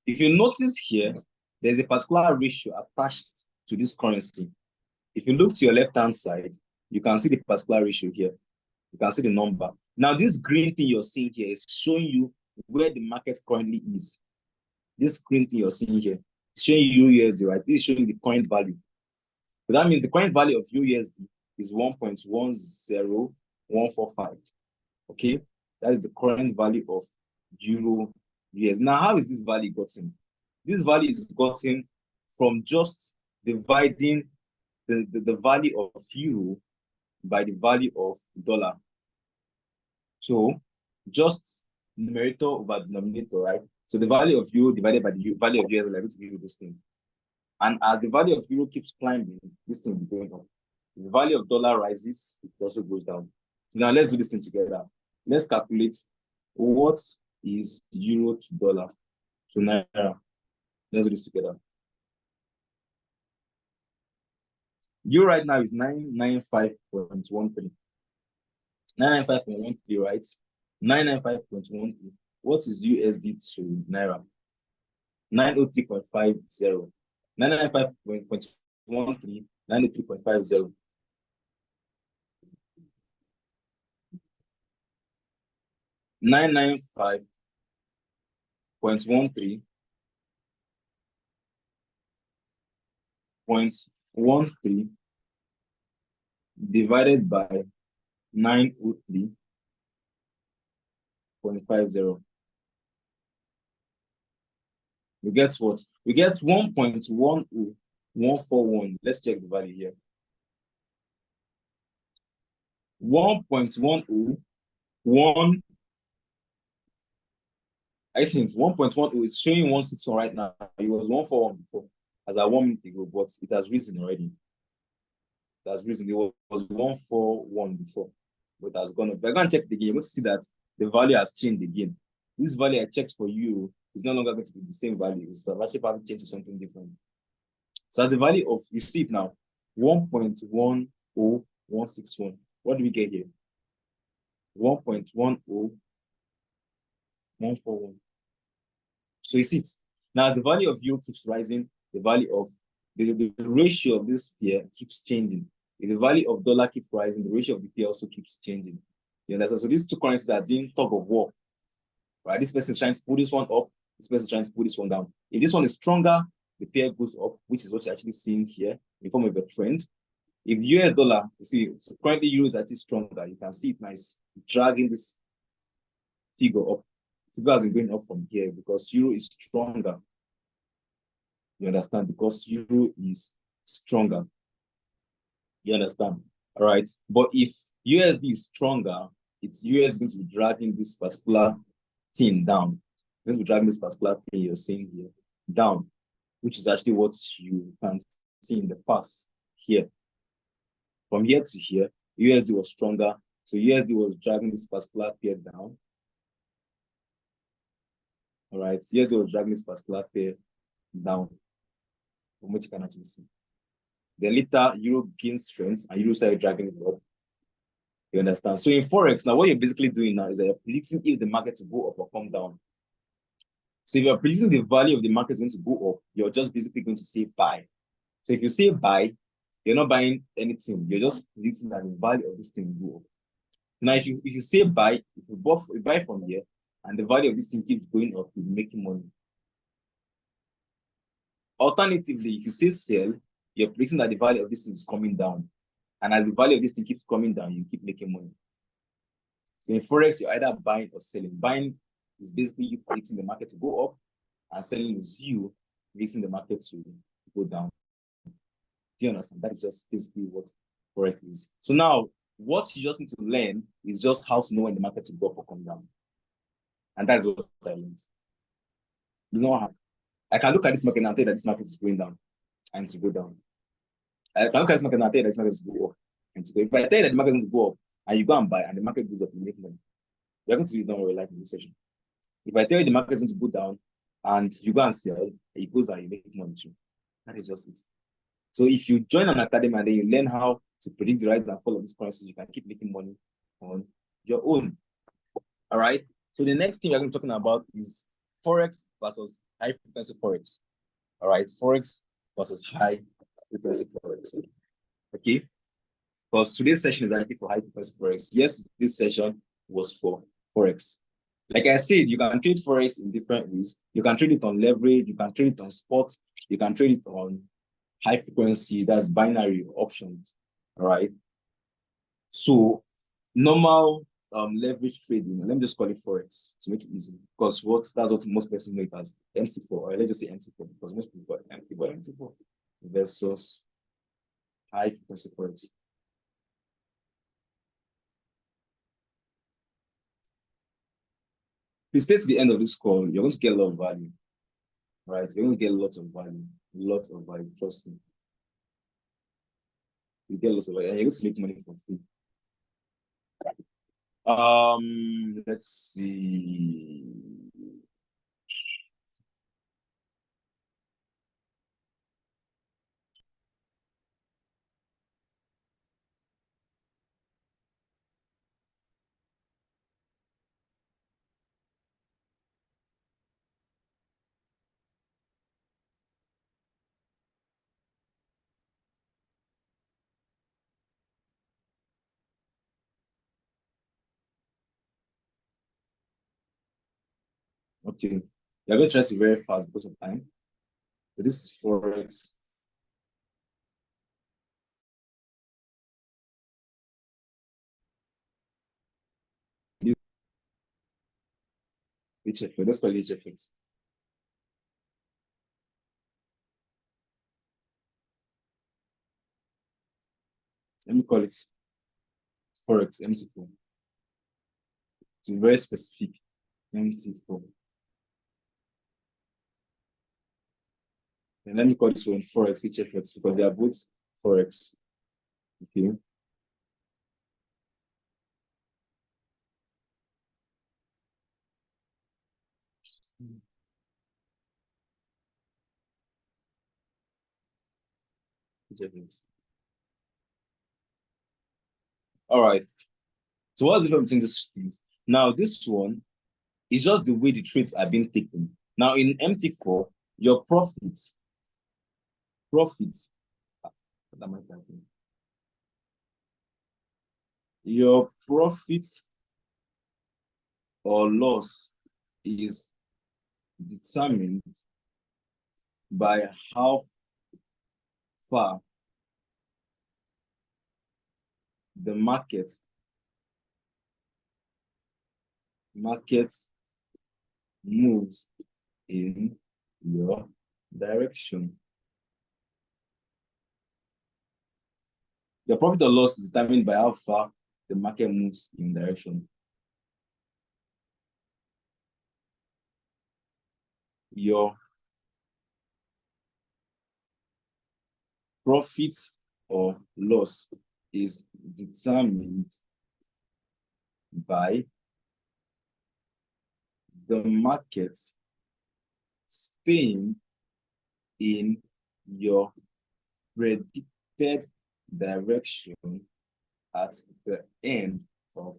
if you notice here, there's a particular ratio attached to this currency. If you look to your left-hand side, you can see the particular ratio here. You can see the number. Now, this green thing you're seeing here is showing you where the market currently is. This green thing you're seeing here is showing you USD, right? This is showing the current value. So that means the current value of USD is 1.10145. Okay? That is the current value of Euro USD. Now, how is this value gotten? This value is gotten from just dividing the value of euro by the value of dollar. So just numerator over denominator, right? So the value of euro divided by the value of US dollar will give you this thing. And as the value of euro keeps climbing, this thing will be going up. If the value of dollar rises, it also goes down. So now let's do this thing together. Let's calculate what is euro to dollar to naira. Let's do this together. Euro right now is 995.13. 995.13, right? 995.13. What is USD to naira? 903.50. 995.13, 903.50. 995.13 0.13 divided by 903.50. We get what? We get 1.10141. Let's check the value here. 1.101. I think 1.10 is showing 161 right now. It was 141 before, as at 1 minute ago, but it has risen already. It has risen. It was 141 before, but it has gone up. If I go and check the again, you're going to see that the value has changed again. This value I checked for you is no longer going to be the same value. It's actually probably changed to something different. So as the value of, you see it now, 1.10161. What do we get here? 1.10141. So you see it. Now, as the value of euro keeps rising, the value of the ratio of this pair keeps changing. If the value of dollar keeps rising, the ratio of the pair also keeps changing. You understand? So these two currencies are doing tug of war. Right? This person is trying to pull this one up, this person is trying to pull this one down. If this one is stronger, the pair goes up, which is what you're actually seeing here in form of a trend. If the US dollar, you see, so currently euro is actually stronger. You can see it nice, dragging this figure up. Figure has been going up from here because euro is stronger. You understand? Because euro is stronger. You understand? All right. But if USD is stronger, it's US going to be dragging this particular thing down. It's going to be dragging this particular thing you're seeing here down, which is actually what you can see in the past here. From here to here, USD was stronger. So USD was dragging this particular pair down. All right. USD was dragging this particular pair down, from which you can actually see. Then later, euro gained strength and euro started dragging it up. You understand? So in Forex, now what you're basically doing now is that you're predicting if the market to go up or come down. So if you're predicting the value of the market is going to go up, you're just basically going to say buy. So if you say buy, you're not buying anything. You're just predicting that the value of this thing will go up. Now, if you say buy, if you buy from here and the value of this thing keeps going up, you'll be making money. Alternatively, if you say sell, you're predicting that the value of this thing is coming down. And as the value of this thing keeps coming down, you keep making money. So in Forex, you're either buying or selling. Buying is basically you predicting the market to go up, and selling is you predicting the market to go down. Do you understand? That is just basically what Forex is. So now, What you just need to learn is just how to know when the market will go up or come down. And that's what I learned. It's not hard. I can look at this market and tell that this market is going down and to go down. I can look at this market and tell you that this market is going up and to go. If I tell you that the market is going to go up and you go and buy and the market goes up, you make money. You're going to be done with your life in this session. If I tell you the market is going to go down and you go and sell, it goes down, you make money too. That is just it. So if you join an academy and then you learn how to predict the rise and fall of these currencies, you can keep making money on your own. All right. So the next thing we're going to be talking about is Forex versus high frequency Forex. All right. Forex versus high frequency Forex. Okay. Because today's session is actually for high frequency Forex. Yes, this session was for Forex. Like I said, you can trade Forex in different ways. You can trade it on leverage, you can trade it on spot, you can trade it on high frequency, that's binary options. All right. So normal leverage trading, let me just call it Forex to make it easy, because that's what most persons know it as MT4, or let's just say MT4, because most people call it MT4 versus high frequency Forex. If you stay to the end of this call, you're going to get a lot of value, right? You're going to get lots of value, trust me. You get lots of value, and you're going to make money for free. Let's see. Okay, you're going to try to be very fast because of time. So this is Forex. HFX. Let's call it HFX. Let me call it Forex MT4. To be very specific, MT4. And let me call this one Forex HFX because they are both Forex. Okay. HFX. All right. So what's the difference between these things? Now, this one is just the way the trades are being taken. Now, in MT4, your profits, what am I typing? Your profits or loss is determined by how far the market moves in your direction. Your profit or loss is determined by how far the market moves in direction. Your profit or loss is determined by the market staying in your predicted direction at the end of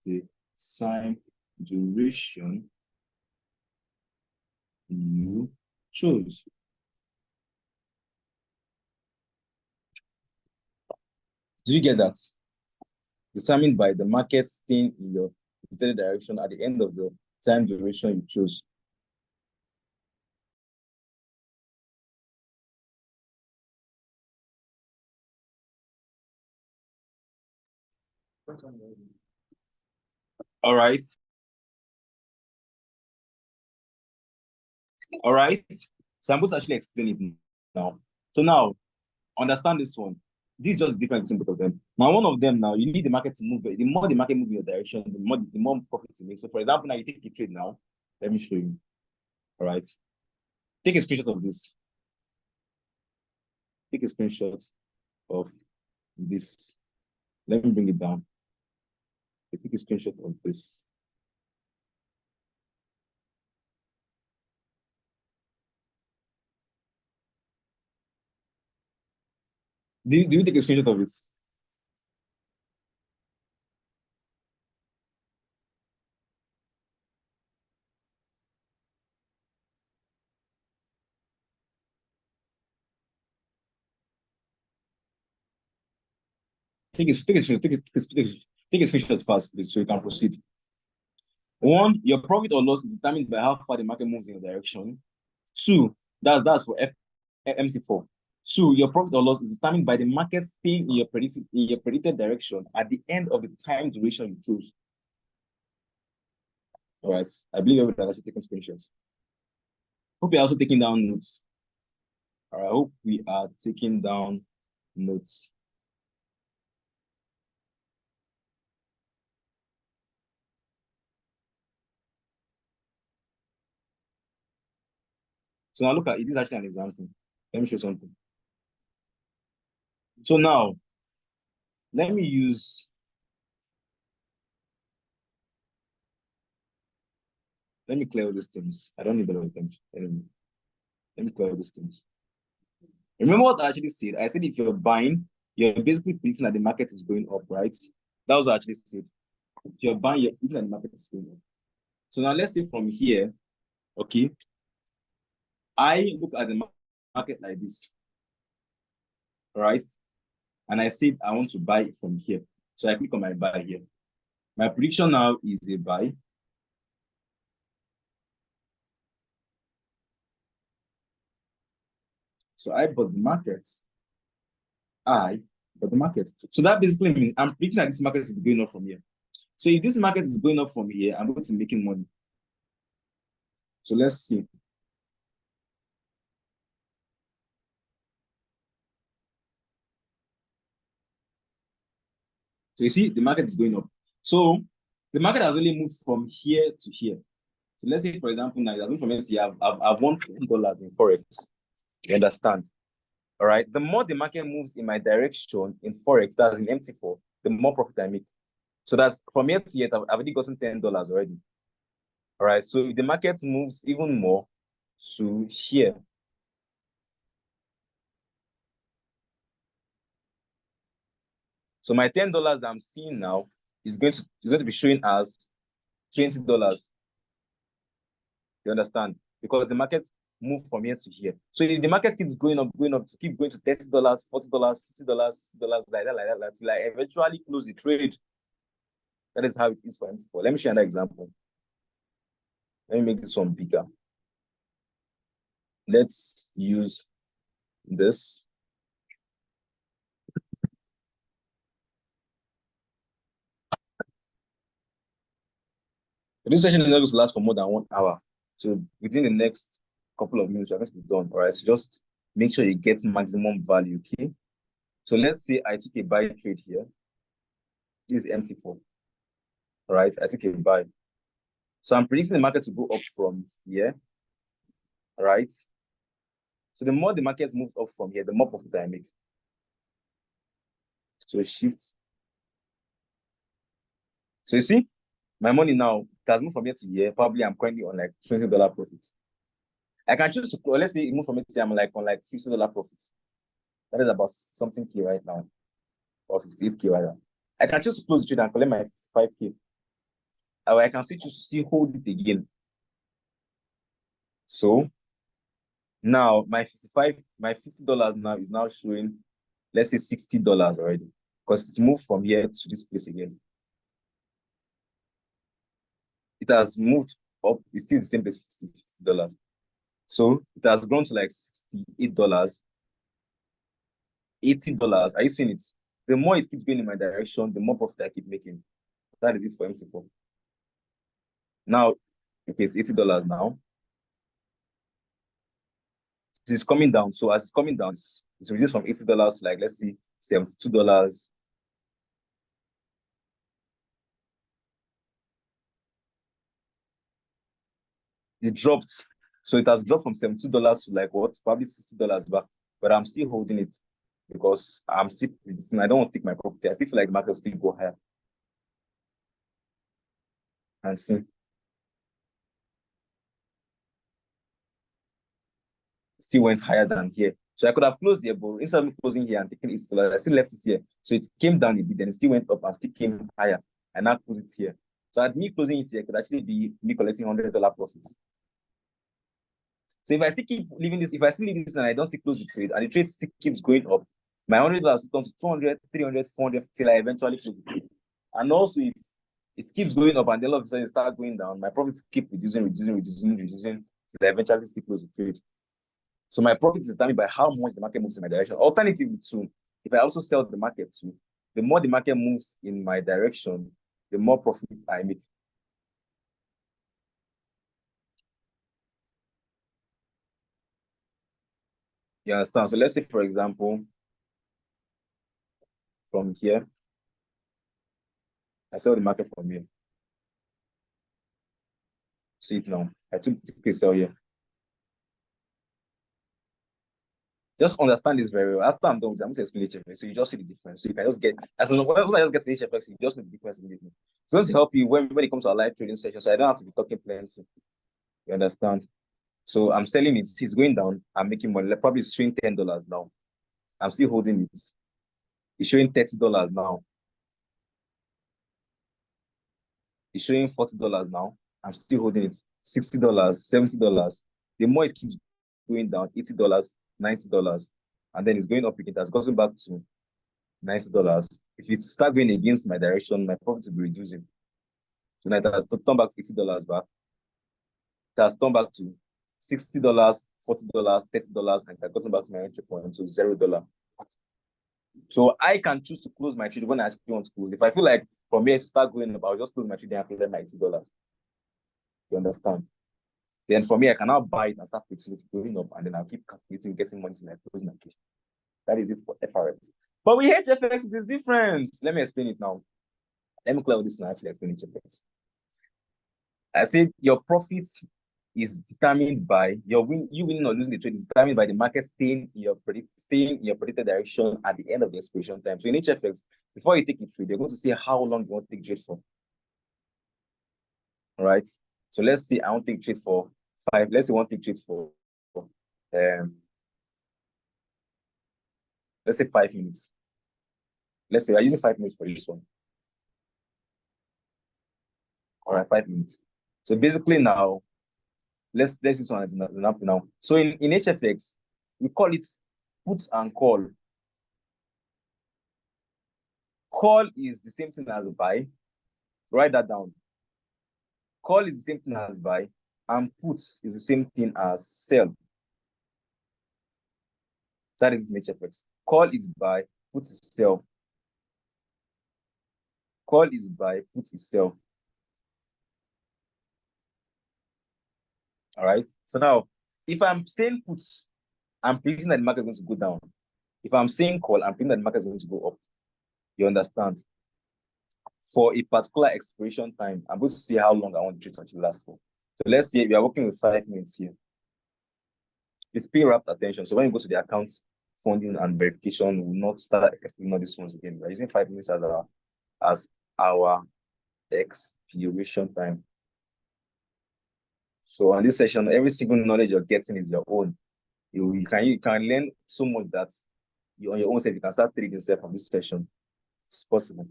the time duration you chose. Do you get that? Determined by the market staying in your intended direction at the end of the time duration you chose. All right. All right. So I'm going to actually explain it now. So now, understand this one. This is just the difference between both of them. Now, one of them now, you need the market to move. The more the market moves in your direction, the more profit you make. So, for example, now you take a trade now. Let me show you. All right. Take a screenshot of this. Take a screenshot of this. Let me bring it down. Take a screenshot of this. Do you take a screenshot of it? Take a screenshot fast, please, so you can proceed. One, your profit or loss is determined by how far the market moves in your direction. Two, that's for MT4. Two, your profit or loss is determined by the market staying in your predicted direction at the end of the time duration you choose. All right, I believe everyone has taken screenshots. Hope you're also taking down notes. All right, I hope we are taking down notes. So now look at it. This is actually an example. Let me show something. So now, let me clear all these things. I don't need a lot of attention. Let me clear all these things. Remember what I actually said? I said if you're buying, you're basically predicting that the market is going up, right? That was what I actually said. If you're buying, you're predicting that the market is going up. So now let's say from here, okay, I look at the market like this, right? And I said I want to buy it from here. So I click on my buy here. My prediction now is a buy. So I bought the market. So that basically means I'm predicting that this market will be going up from here. So if this market is going up from here, I'm going to be making money. So let's see. So you see, the market is going up. So the market has only moved from here to here. So let's say, for example, now it has moved from here to here. I've won $10 in Forex. You understand? All right. The more the market moves in my direction in Forex, that's in MT4, the more profit I make. So that's from here to here, I've already gotten $10 already. All right. So if the market moves even more to here, so my $10 that I'm seeing now is going to be showing as $20. You understand? Because the market moved from here to here. So if the market keeps going up, to keep going to $30, $40, $50, like that, till I eventually close the trade. That is how it is for MT4. Let me show you another example. Let me make this one bigger. Let's use this. This session is not going to last for more than 1 hour. So within the next couple of minutes, you're going to be done. All right. So just make sure you get maximum value. Okay. So let's say I took a buy trade here. This is MT4. All right. I took a buy. So I'm predicting the market to go up from here. All right. So the more the market moves up from here, the more profit I make. So shift. So you see, my money now it has moved from here to here. Probably I'm currently on like $20 profits. I can choose to, let's say it moved from here to here, I'm like on like $50 profits. That is about something K right now, or 58K right now. I can choose to close the trade and collect my 55K. Or I can still choose to still hold it again. So now my $50 now is now showing, let's say $60 already, because it's moved from here to this place again. It has moved up, it's still the same place, $50. So it has grown to like $68, $80. Are you seeing it? The more it keeps going in my direction, the more profit I keep making. That is it for MT4. Now, okay, it's $80 now. It is coming down. So as it's coming down, it's reduced from $80 to like, let's see, $72. It dropped. So it has dropped from $72 to like what? Probably $60 back. But I'm still holding it because I'm still predicting. I don't want to take my property. I still feel like the market will still go higher. And see. Still went higher than here. So I could have closed here, but instead of me closing here and taking $80, I still left it here. So it came down a bit, then it still went up and still came higher. And now put it here. So at me closing it here could actually be me collecting $100 profits. So if I still keep leaving this, if I still leave this and I don't still close the trade, and the trade still keeps going up, my $100 will turn to 200, 300, 400 till I eventually close the trade. And also, if it keeps going up and then all of a sudden start going down, my profits keep reducing till I eventually still close the trade. So my profit is determined by how much the market moves in my direction. Alternatively, too, if I also sell the market too, the more the market moves in my direction, the more profit I make. You understand? So let's say, for example, from here, I sell the market from here. See it now. I took a sell here. Just understand this very well. After I'm done with it, I'm going to explain HFX. So you just see the difference. So you can just get, as soon as I just get to HFX, you just know the difference immediately. It's going to help you when it comes to a live trading session. So I don't have to be talking plenty. You understand? So I'm selling it. It's going down. I'm making money. Probably it's showing $10 now. I'm still holding it. It's showing $30 now. It's showing $40 now. I'm still holding it. $60, $70. The more it keeps going down, $80, $90. And then it's going up again. That's gotten back to $90. If it start going against my direction, my profit will be reducing. So now it has turned back to $80 back. It has turned back to $60, $40, $30, and it has gotten back to my entry point, so $0. So I can choose to close my trade when I actually want to close. If I feel like from here to start going up, I'll just close my trade and close my $80. You understand? Then for me, I can now buy it and start fixing it going up, and then I'll keep calculating, getting money till I close my trade. That is it for FRX. But with HFX, it is different. Let me explain it now. Let me clear this and actually explain HFX. I said your profit is determined by you winning or losing the trade is determined by the market staying in your predicted direction at the end of the expiration time. So in HFX, before you take a trade, you're going to see how long you want to take trade for. All right. So let's say I want to take trade for 5. Let's say I want to take trade for let's say 5 minutes. Let's say I'm using 5 minutes for this one. All right, 5 minutes. So basically now, let's use this one as an example now. So in HFX, we call it put and call. Call is the same thing as buy. Write that down. Call is the same thing as buy, and put is the same thing as sell. That is HFX. Call is buy, put is sell. Call is buy, put is sell. All right. So now, if I'm saying put, I'm predicting that the market is going to go down. If I'm saying call, I'm predicting that the market is going to go up. You understand? For a particular expiration time, I'm going to see how long I want the trade to actually last for. So let's say we are working with 5 minutes here. It's pre-wrapped attention. So when you go to the account funding and verification, we will not start explaining all these ones again. We're using 5 minutes as our expiration time. So on this session, every single knowledge you're getting is your own. You can learn so much that you on your own self, you can start trading yourself from this session. It's possible.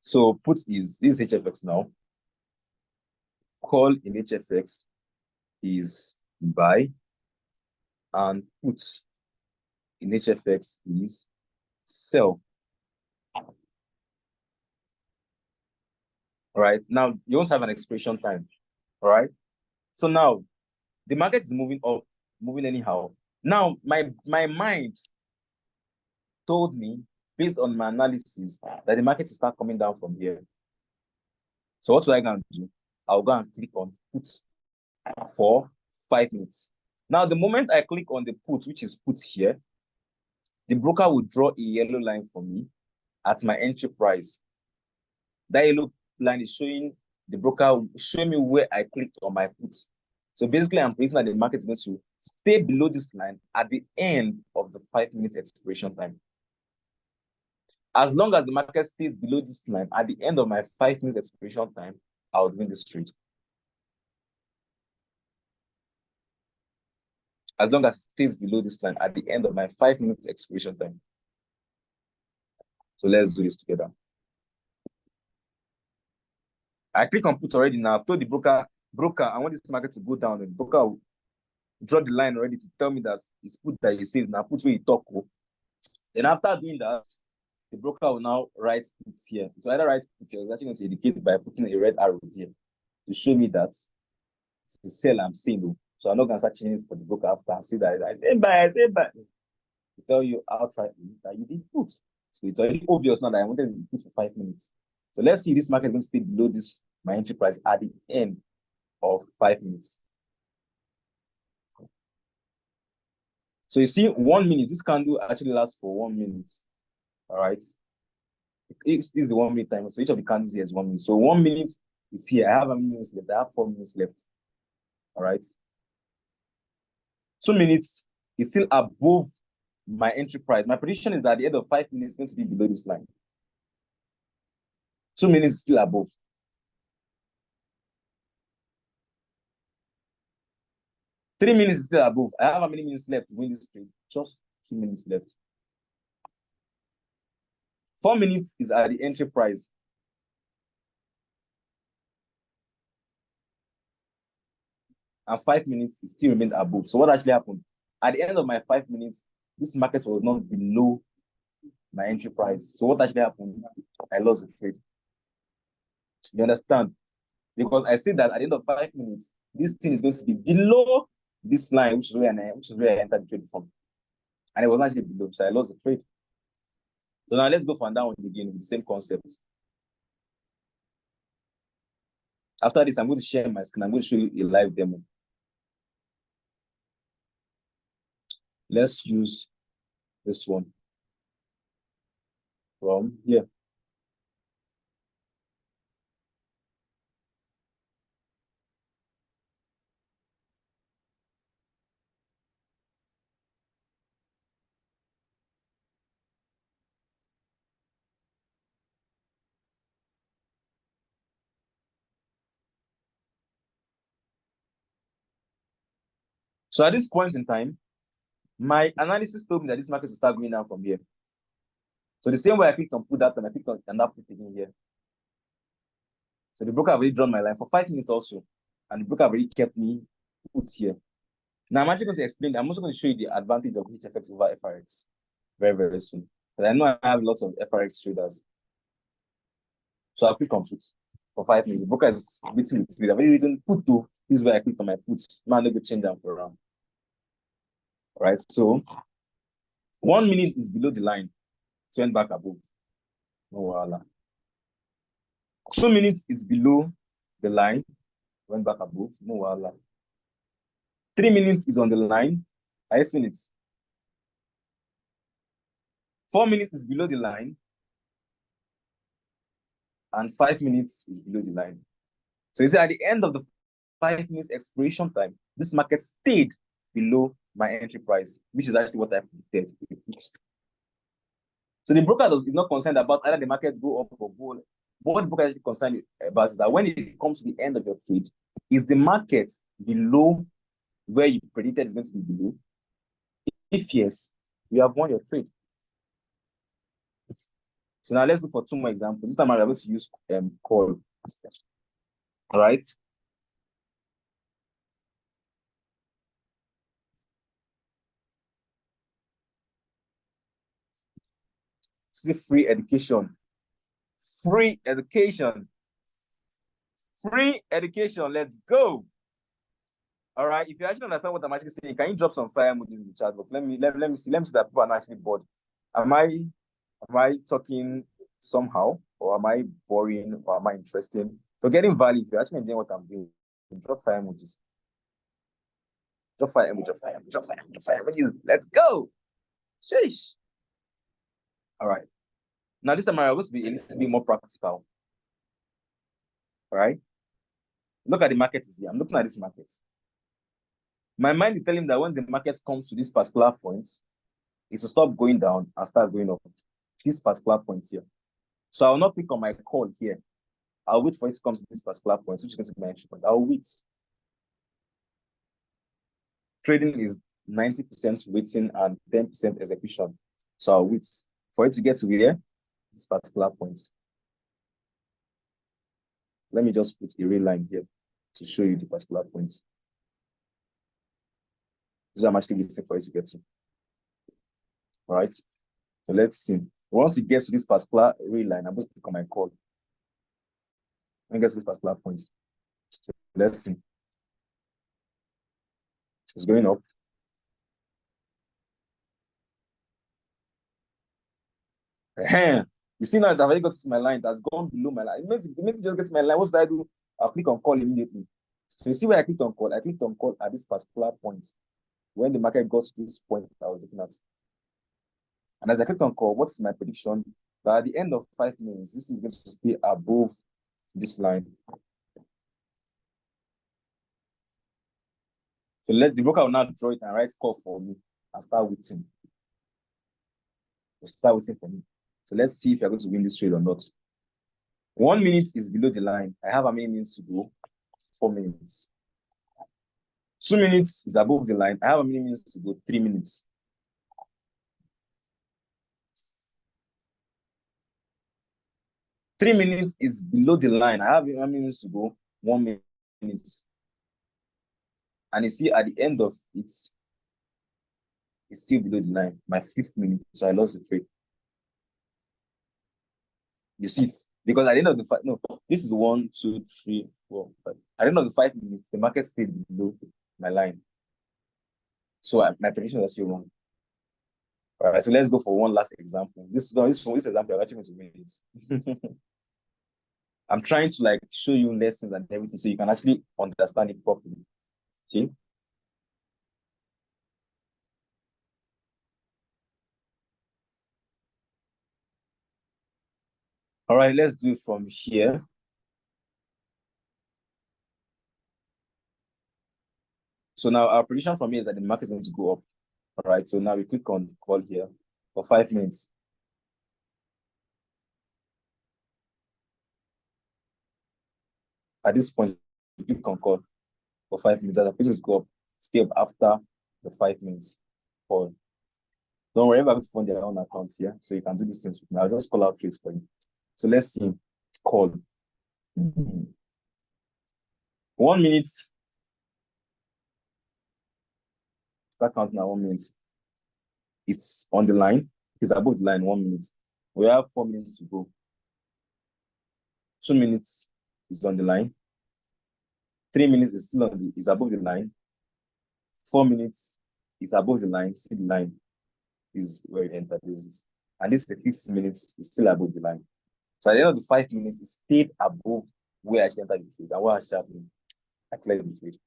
So put is HFX now. Call in HFX is buy, and put in HFX is sell. All right. Now you also have an expiration time. All right. So now the market is moving up, moving anyhow. Now my mind told me, based on my analysis, that the market will start coming down from here. So what I going to do? I'll go and click on put for 5 minutes. Now, the moment I click on the put, which is put here, the broker will draw a yellow line for me at my entry price. That yellow line is showing the broker, showing me where I clicked on my puts. So basically, I'm predicting that the market is going to stay below this line at the end of the 5 minutes expiration time. As long as the market stays below this line at the end of my 5 minutes expiration time, I would win this trade. As long as it stays below this line at the end of my 5 minutes expiration time. So let's do this together. I click on put already now. I've told the broker, I want this market to go down. The broker will draw the line already to tell me that it's put that you saved. Now put where you talk. Then after doing that, the broker will now write put here. So either write put here, it's actually going to indicate by putting a red arrow here to show me that it's the sell I'm seeing. So I'm not going to start changing it for the broker after I see that I say buy. To tell you outrightly that you did put. So it's already obvious now that I wanted to put for 5 minutes. So let's see this market is going to stay below this my entry price at the end of 5 minutes. So you see 1 minute, this candle actually lasts for 1 minute. All right. This is the 1 minute time. So each of the candles here is 1 minute. So 1 minute is here. I have how many minutes left? I have 4 minutes left. All right. 2 minutes is still above my entry price. My prediction is that at the end of 5 minutes, it's going to be below this line. 2 minutes is still above. 3 minutes is still above. I have how many minutes left to win this trade? Just 2 minutes left. 4 minutes is at the entry price. And 5 minutes is still remained above. So what actually happened? At the end of my 5 minutes, this market was not below my entry price. So what actually happened? I lost the trade. You understand? Because I said that at the end of 5 minutes, this thing is going to be below this line, which is where I entered the trade from. And it was actually below, so I lost the trade. So now let's go for that one again with the same concept. After this, I'm going to share my screen. I'm going to show you a live demo. Let's use this one from here. So at this point in time, my analysis told me that this market will start going down from here. So the same way I clicked on put that, and I clicked on and that put again here. So the broker already drawn my line for 5 minutes also. And the broker already kept me put here. Now I'm actually going to explain. I'm also going to show you the advantage of HFX over FRX very, very soon. But I know I have lots of FRX traders. So I'll click on put for 5 minutes. The broker is beating with me. I've already written put to. This is where I click on my puts. Now I'm going to change them for around. All right. So 1 minute is below the line. It went back above. No voila. 2 minutes is below the line. Went back above. No voila. 3 minutes is on the line. I seen it. 4 minutes is below the line. And 5 minutes is below the line. So you see, at the end of the 5 minutes expiration time, this market stayed below my entry price, which is actually what I predicted. So the broker is not concerned about either the market go up or go. But what the broker is actually concerned about is that when it comes to the end of your trade, is the market below where you predicted is going to be below? If yes, you have won your trade. So now let's look for 2 more examples. This time I'm going to use call. All right. This is free education. Free education. Free education. Let's go. All right. If you actually understand what I'm actually saying, can you drop some fire emojis in the chat box? Let me see that people are not actually bored. Am I talking somehow, or am I boring, or am I interesting? If you're getting value, if you're actually enjoying what I'm doing, drop fire emojis. Drop fire emoji, drop fire emoji. Let's go. Sheesh. All right. Now this time I'm supposed to be a little bit more practical. All right. Look at the market is here. I'm looking at this market. My mind is telling me that when the market comes to this particular point, it will stop going down and start going up. This particular point here. So I will not pick on my call here. I'll wait for it to come to this particular point, which is going to be my entry point. I'll wait. Trading is 90% waiting and 10% execution. So I'll wait for it to get to here, this particular point. Let me just put a real line here to show you the particular point. This is I'm actually waiting for it to get to. All right. So let's see. Once it gets to this particular real line, I'm going to click on my call. When it gets to this particular point. So let's see. It's going up. You see now that I've already got to my line, that's gone below my line. It meant to just get to my line. What did I do? I'll click on call immediately. So you see where I clicked on call? I clicked on call at this particular point. When the market got to this point I was looking at. And as I click on call, what's my prediction? That at the end of 5 minutes, this is going to stay above this line. So let the broker will now draw it and write call for me and start waiting. Start waiting for me. So let's see if you're going to win this trade or not. 1 minute is below the line. I have how many minutes to go? 4 minutes. 2 minutes is above the line. I have how many minutes to go? 3 minutes. 3 minutes is below the line. I have how many minutes to go? 1 minute. And you see at the end of it, it's still below the line. My 5th minute. So I lost the trade. You see it? Because at the end of the this is 1, 2, 3, 4, 5. At the end of the 5 minutes, the market stayed below my line. So my prediction was actually wrong. All right, so let's go for one last example. This example, I'm actually going to win it. I'm trying to like show you lessons and everything so you can actually understand it properly. Okay. All right, let's do it from here. So now our prediction from here is that the market is going to go up. All right, so now we click on call here for 5 minutes. At this point, you click on call for 5 minutes. As the prices go up, stay up after the 5 minutes call. Don't worry about to fund their own account here, so you can do these things with me. I'll just call out trades for you. So let's see. Call. 1 minute. Start counting at 1 minute. It's on the line. It's above the line, 1 minute. We have 4 minutes to go. 2 minutes is on the line. 3 minutes is still is above the line. 4 minutes is above the line. See the line is where it entered. And this is the 5th minute is still above the line. So at the end of the 5 minutes, it stayed above where I actually entered the trade. And what actually happened? I cleared the trade.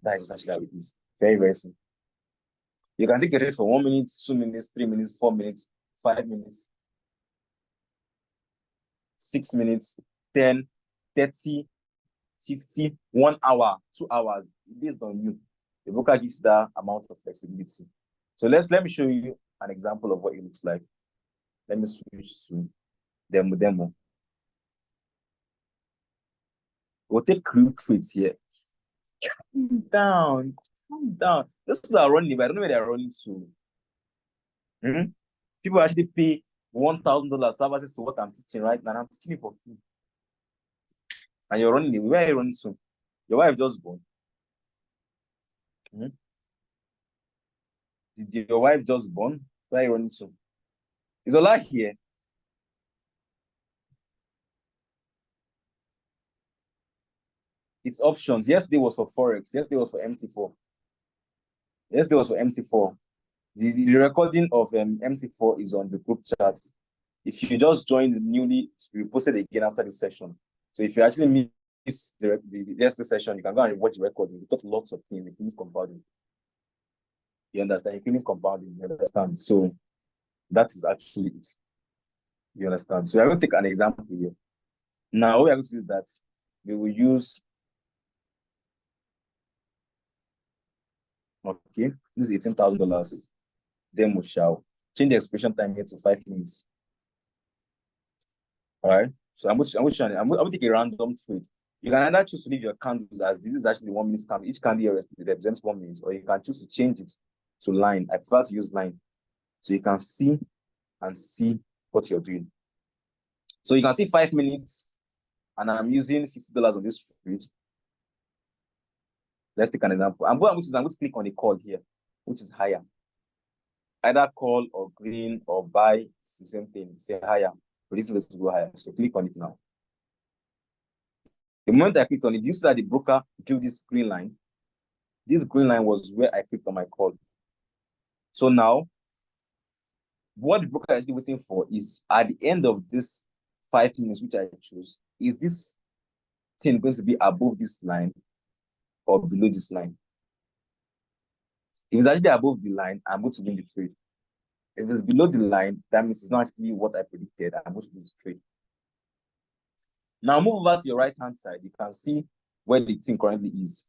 That is actually how it is. Very, very simple. You can take a trade for 1 minute, 2 minutes, 3 minutes, 4 minutes, 5 minutes, 6 minutes, 10, 30, 50, 1 hour, 2 hours. Based on you. The broker gives that amount of flexibility. So let me show you an example of what it looks like. Let me switch to demo. We'll take real trades here. Calm down. Those people are running, but I don't know where they're running to. People actually pay $1,000 services to what I'm teaching right now. I'm teaching it for free. And you're running away. Where are you running to? Your wife just born. Did your wife just born? Where are you running to? Is Ola here? It's options. Yesterday was for Forex. Yesterday was for MT4. Yesterday was for MT4. The recording of MT4 is on the group chat. If you just joined newly, we posted again after this session. So if you actually miss the yesterday session, you can go and watch the recording. We got lots of things, including compounding. You understand? Including compounding, you understand? So That is actually it. You understand? So we are going to take an example here. Now, what we are going to do is that we will use, okay, this is $18,000. Then we shall change the expiration time here to 5 minutes. All right. So I'm going to take a random trade. You can either choose to leave your candles as this is actually 1 minute candle. Each candle here represents 1 minute, or you can choose to change it to line. I prefer to use line, so you can see what you're doing. So you can see 5 minutes, and I'm using $50 on this trade. Let's take an example. I'm going to click on the call here, which is higher. Either call or green or buy, it's the same thing. Say higher. But this is to go higher. So click on it now. The moment I clicked on it, you see that the broker drew this green line. This green line was where I clicked on my call. So now, what the broker is actually waiting for is at the end of this 5 minutes, which I choose, is this thing going to be above this line or below this line? If it's actually above the line, I'm going to win the trade. If it's below the line, that means it's not actually what I predicted. I'm going to lose the trade. Now move over to your right-hand side. You can see where the thing currently is.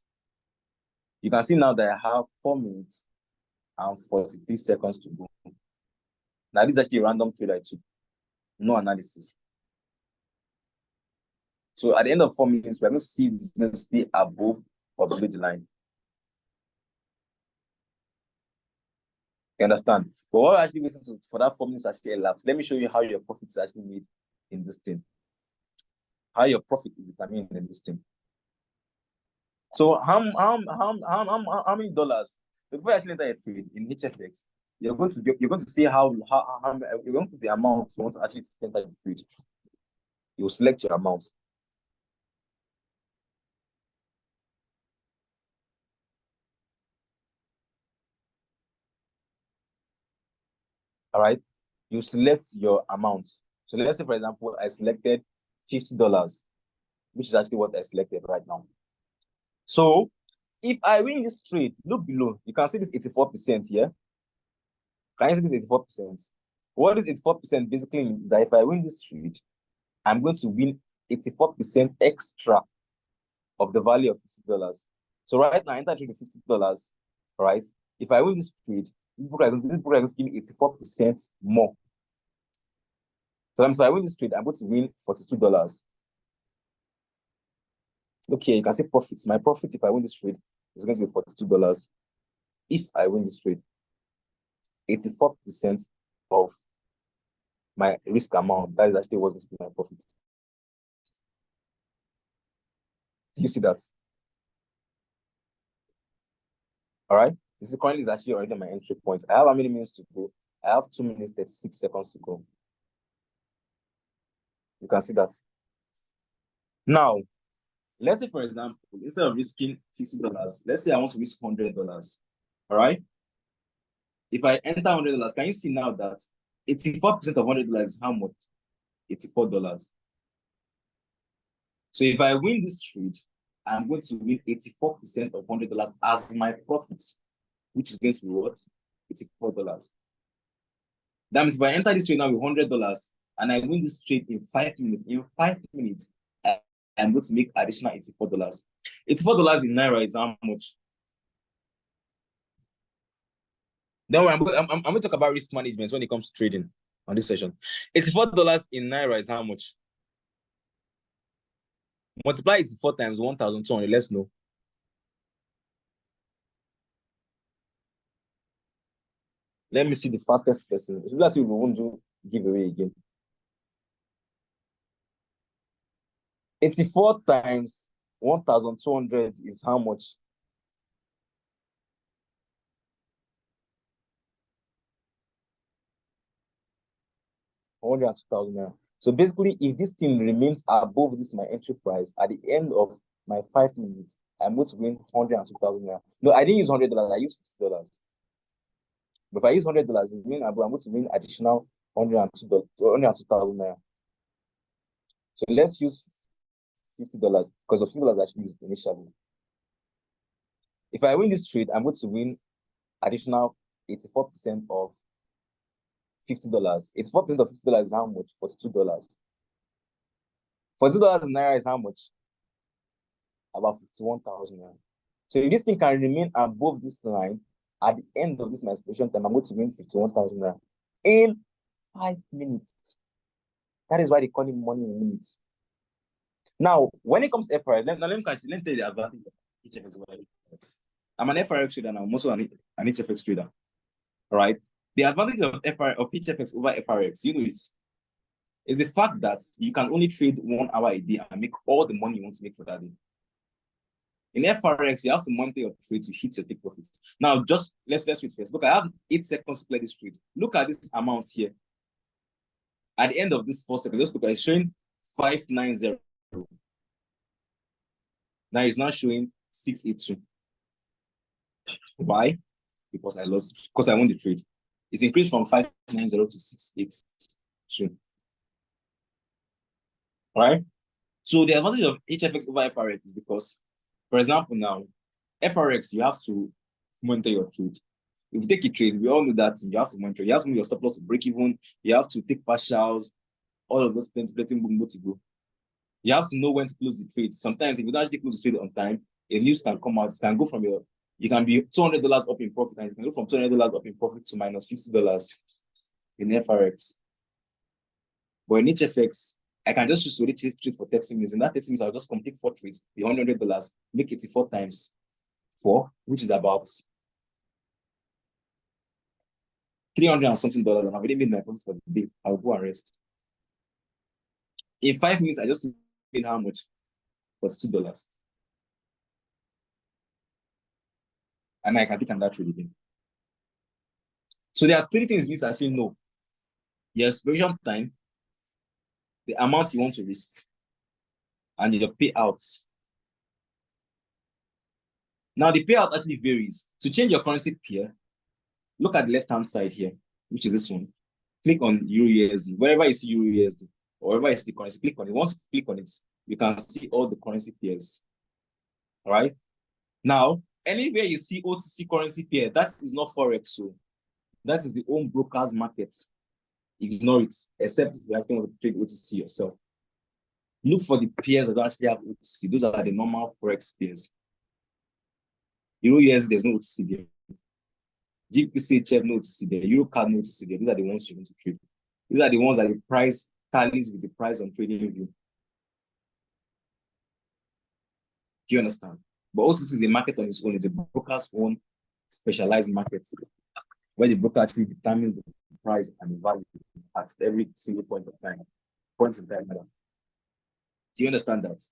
You can see now that I have 4 minutes and 43 seconds to go. Now this is actually a random trade I took. No analysis. So at the end of 4 minutes, we're going to see if it's going to stay above or below the line. You understand? But what we're actually waiting for that 4 minutes to actually elapse, let me show you how your profit is actually made in this thing. How your profit is determined in this thing. So how many dollars before you actually enter a trade in HFX, you're going to see how you're going to put the amount you want to actually enter the trade. You select your amount. All right, you select your amount. So let's say, for example, I selected $50, which is actually what I selected right now. So if I win this trade, look below. You can see this 84% here. Can you see this 84%? What this 84% basically means is that if I win this trade, I'm going to win 84% extra of the value of $50. So right now, I enter trade with $50, right? If I win this trade, this broker is going to give me 84% more. So if I win this trade, I'm going to win $42. Look here, you can see profits. My profit, if I win this trade, is going to be $42. If I win this trade, 84% of my risk amount, that is actually what's going to be my profit. Do you see that? All right. This currently is actually already my entry point. I have how many minutes to go? I have 2 minutes, 36 seconds to go. You can see that. Now, let's say, for example, instead of risking $50, let's say I want to risk $100. All right. If I enter $100, can you see now that 84% of $100 is how much? $84. So if I win this trade, I'm going to win 84% of $100 as my profit, which is going to be what? $84. That means if I enter this trade now with $100 and I win this trade in 5 minutes, I'm going to make additional $84. $84 in Naira is how much? Then I'm going to talk about risk management when it comes to trading on this session. $84 in Naira is how much? Multiply 84 times 1,200, let's know. Let me see the fastest person. Let's see if we won't do giveaway again. 84 times 1,200 is how much? $102,000. So basically, if this thing remains above this my entry price at the end of my 5 minutes, I'm going to win $102,000. No, I didn't use $100. I used $50. But if I use $100, I'm going to win additional $102,000. So let's use $50 because of $50 I actually used initially. If I win this trade, I'm going to win additional 84% of $50. 84% of $50 is how much? $42. $42 in Naira is how much? About 51,000 Naira. So if this thing can remain above this line, at the end of this my expression time, I'm going to win 51,000 Naira in 5 minutes. That is why they call it money in minutes. Now, when it comes to FRX, let me tell you the advantage of HFX over FRX. I'm an FRX trader and I'm also an HFX trader. All right. The advantage of HFX over FRX, is the fact that you can only trade 1 hour a day and make all the money you want to make for that day. In FRX, you have to monitor your trade to hit your take profits. Now, just let's wait first. Look, I have 8 seconds to play this trade. Look at this amount here. At the end of this 4 seconds, just look at it's showing 590. Now it's not showing 682. Why? Because I won the trade. It's increased from 590 to 682. Right? So the advantage of HFX over FRX is because, for example, now, FRX, you have to monitor your trade. If you take a trade, we all know that you have to monitor. You have to move your stop loss to break even. You have to take partials, all of those things, go. You have to know when to close the trade. Sometimes if you don't actually close the trade on time, a news can come out. It can go from you can be $200 up in profit, and you can go from $200 up in profit to minus $50 in FRX. But in HFX, I can just choose to trade for 30 minutes. In that 30 minutes, I'll just complete 4 trades, the $100, make 84 times 4, which is about $300 and something, and I've already made my profit for the day. I'll go and rest. In 5 minutes, I just made how much? $2. And I can take another trade again. So there are 3 things you need to actually know: your expiration time, the amount you want to risk, and your payouts. Now, the payout actually varies. To change your currency pair, look at the left-hand side here, which is this one. Click on Euro USD. Wherever you see Euro USD, or wherever you see the currency, click on it. Once you click on it, you can see all the currency pairs. All right? Now, anywhere you see OTC currency pair, that is not Forex. So that is the own broker's market. Ignore it, except if you have to trade OTC yourself. Look for the pairs that don't actually have OTC. Those are the normal Forex pairs. Euro USD, there's no OTC there. GBP no OTC there. Euro card no OTC there. These are the ones you want to trade. These are the ones that the price tallies with the price on TradingView. Do you understand? But OTC is a market on its own. It's a broker's own specialized market where the broker actually determines the price and the value at every single point in time. Do you understand that?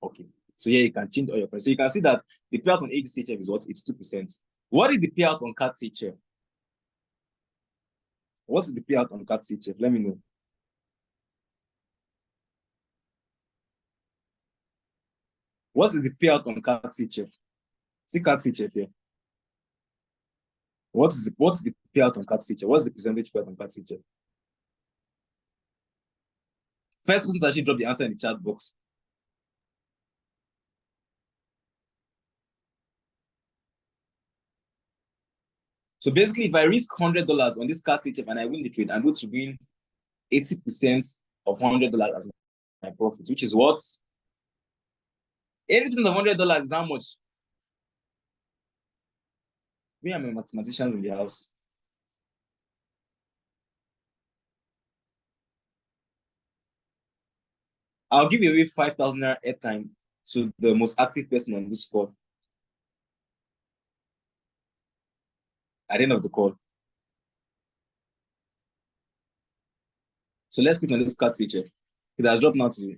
Okay. So here you can change all your price. So you can see that the payout on ADCHF is what? It's 2%. What is the payout on CAT-CHF? What is the payout on CAT-CHF? Let me know. What is the payout on CAT-CHF? See CAT-CHF here. What's the payout on CAT-CHF? What's the percentage payout on CAT-CHF? First person to actually drop the answer in the chat box. So basically, if I risk $100 on this CAT-CHF and I win the trade, I'm going to win 80% of $100 as my profit, which is what? 80% of $100 is how much? We are my mathematicians in the house. I'll give away 5,000 airtime to the most active person on this call at the end of the call. So let's click on this CAT-CHF. It has dropped now to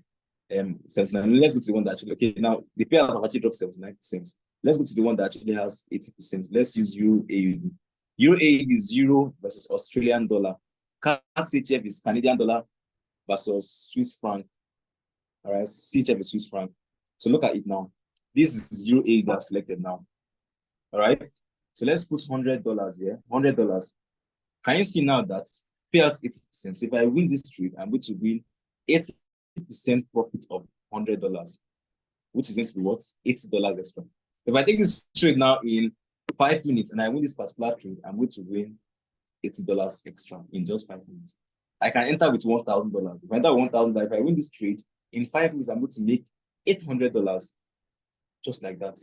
79. Let's go to the one that actually, okay, now the payout have actually dropped 79%. Let's go to the one that actually has 80%. Let's use Euro AUD. Euro AUD is Euro versus Australian dollar. CAT-CHF is Canadian dollar versus Swiss franc. All right, CHF is Swiss franc. So look at it now. This is Euro AUD I've selected now. All right. So let's put $100 here. $100. Can you see now that payouts 80%? So if I win this trade, I'm going to win 80% profit of $100, which is going to be what? $80 extra. If I take this trade now in 5 minutes and I win this particular trade, I'm going to win $80 extra in just 5 minutes. I can enter with $1,000. If I enter with $1,000, if I win this trade, in 5 minutes, I'm going to make $800 just like that.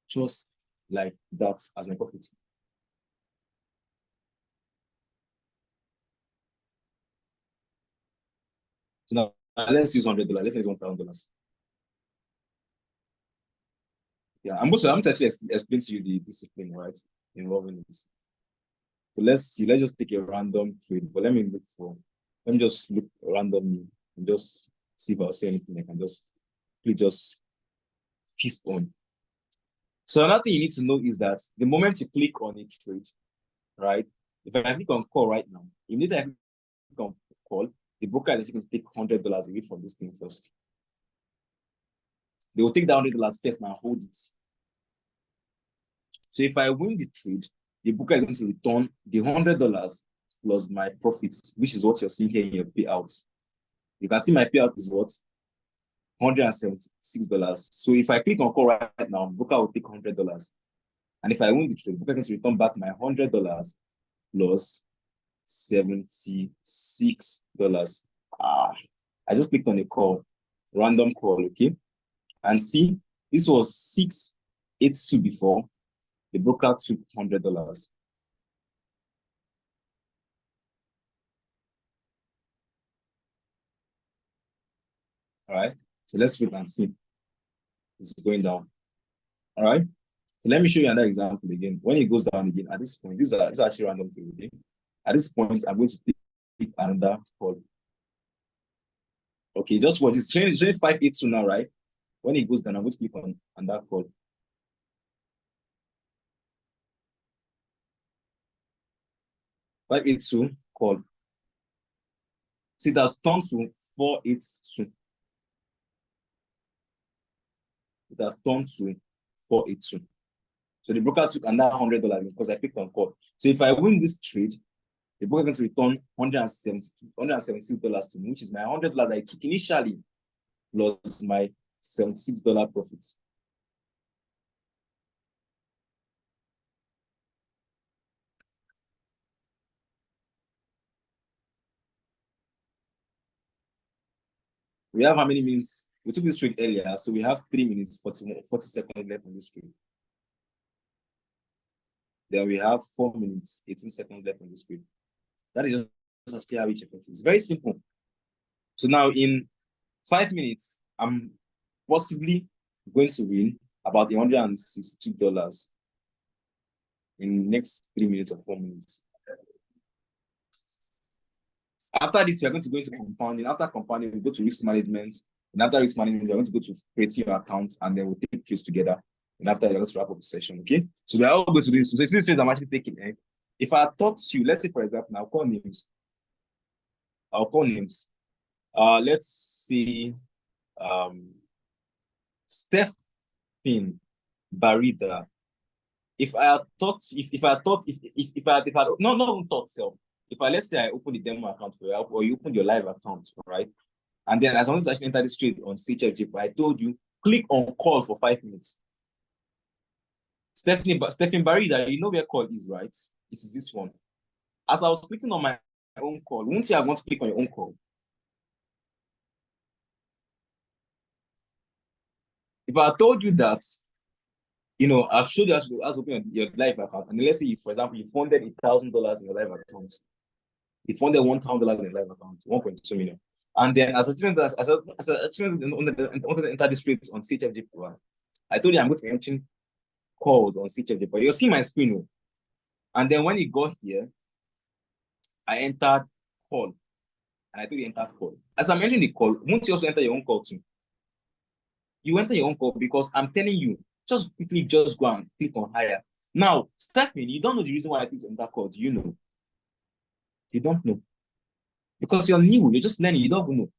Just like that as my profit. So now let's use $100. Let's use $1,000. Yeah, I'm going to actually explain to you the discipline, right, involving it. So let's see. Let's just take a random trade. But let me just look randomly and just see if I'll see anything I can just feast on. So another thing you need to know is that the moment you click on a trade, right? If I click on call right now, immediately I click on call, the broker is going to take $100 away from this thing first. They will take that $100 first and hold it. So if I win the trade, the broker is going to return the $100 plus my profits, which is what you're seeing here in your payout. You can see my payout is what? $176. So if I click on call right now, broker will take $100. And if I win the trade, broker is going to return back my $100 plus $76. I just clicked on a call, random call, okay? And see, this was 682 before. The broker took $100. All right, so let's wait and see. It's going down. All right, so let me show you another example again. When it goes down again, at this point, this is actually random thing again. At this point, I'm going to take another call. Okay, just watch. It's showing 582 now, right? When it goes down, I'm going to click on that call. $582 call. See, that's turned to 482. It has turned to 482. So the broker took another $100 because I picked on call. So if I win this trade, the broker is going to return $176 to me, which is my $100 I took initially plus my $76 profit. We have how many minutes? We took this trade earlier, so we have 3 minutes, 40 seconds left on this trade. Then we have 4 minutes, 18 seconds left on this trade. That is just actually how each effect is. It's very simple. So now in 5 minutes, I'm possibly going to win about $162 in the next 3 minutes or 4 minutes. After this, we are going to go into compounding. After compounding, we go to risk management. And after risk management, we're going to go to creating your account, and then we'll take trades together. And after that, we're going to wrap up the session, okay? So we're all going to do this. So this trades I'm actually taking. If I taught you, let's say, for example, I'll call names. Let's see, Stephen Barida. If I thought, let's say I open the demo account for you, or you open your live account, right? And then as long as I actually enter this trade on CHFG, I told you, click on call for 5 minutes. Stephen Barida, you know where call is, right? This is this one. As I was clicking on my own call, won't you have want to click on your own call? If I told you that, I've showed you as to open your live account, and let's say, for example, you funded $1,000 in your live account. You funded $1,000 in your live account, 1.2 million. And then as I wanted to enter this trade on CHFG Pro, I told you I'm going to be entering calls on CHFG Pro. You'll see my screen. And then when you got here, I entered call. And I told you enter call. As I'm entering the call, won't you also enter your own call too? You enter your own call because I'm telling you, just quickly just go and click on higher. Now, Stephanie, you don't know the reason why I clicked on that call. Do you know? You don't know. Because you're new, you're just learning, you don't know.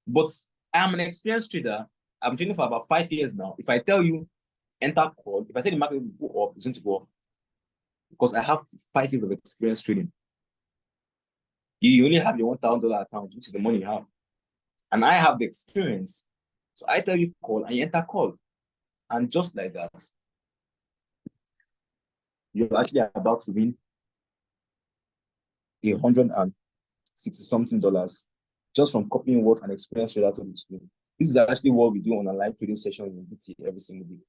But I'm an experienced trader. I'm trading for about 5 years now. If I tell you enter call, if I tell the market will go up, it's going to go up. Because I have 5 years of experience trading. You only have your $1,000 account, which is the money you have. And I have the experience. So I tell you call and you enter call. And just like that, you're actually about to win $160-something just from copying what an experienced trader told you to do. This is actually what we do on a live trading session in BT every single day.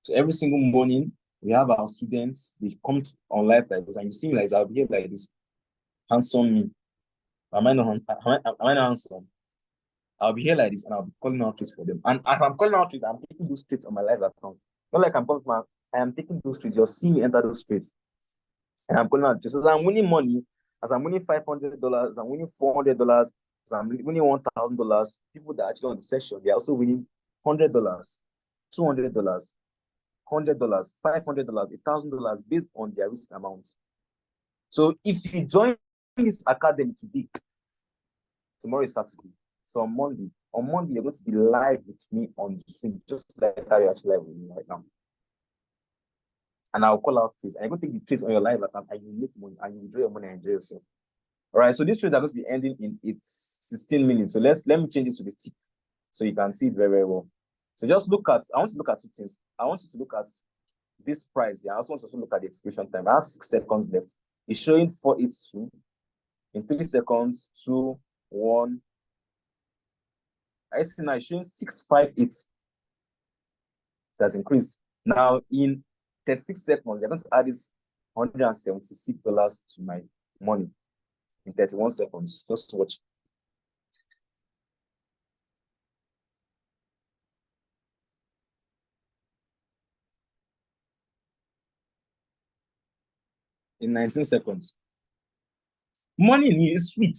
So every single morning, we have our students, they come on live like this, and you see me like I'll be here like this, handsome me. Am I not handsome? I'll be here like this, and I'll be calling out trades for them. And as I'm calling out trades, I'm taking those trades on my live account. Not like I am taking those trades. You'll see me enter those trades. And I'm calling out trades. So as I'm winning money, as I'm winning $500, as I'm winning $400, as I'm winning $1,000, people that are actually on the session, they're also winning $100, $200, $100, $500, $1,000 based on their risk amount. So if you join this academy today, tomorrow is Saturday. So on Monday, you're going to be live with me on the scene, just like how you're actually live with me right now. And I'll call out trades. And you're going to take the trades on your live account, and you make money, and you withdraw your money and enjoy yourself. All right. So these trades are going to be ending in 16 minutes. So let me change it to the tip so you can see it very, very well. So just I want to look at two things. I want you to look at this price. Yeah, I also want to look at the execution time. I have 6 seconds left. It's showing 482. In 3 seconds, 2, 1. I see now it's showing 658. It has increased. Now in 36 seconds, they're going to add this $176 to my money. In 31 seconds. Just watch. In 19 seconds. Money in me is sweet.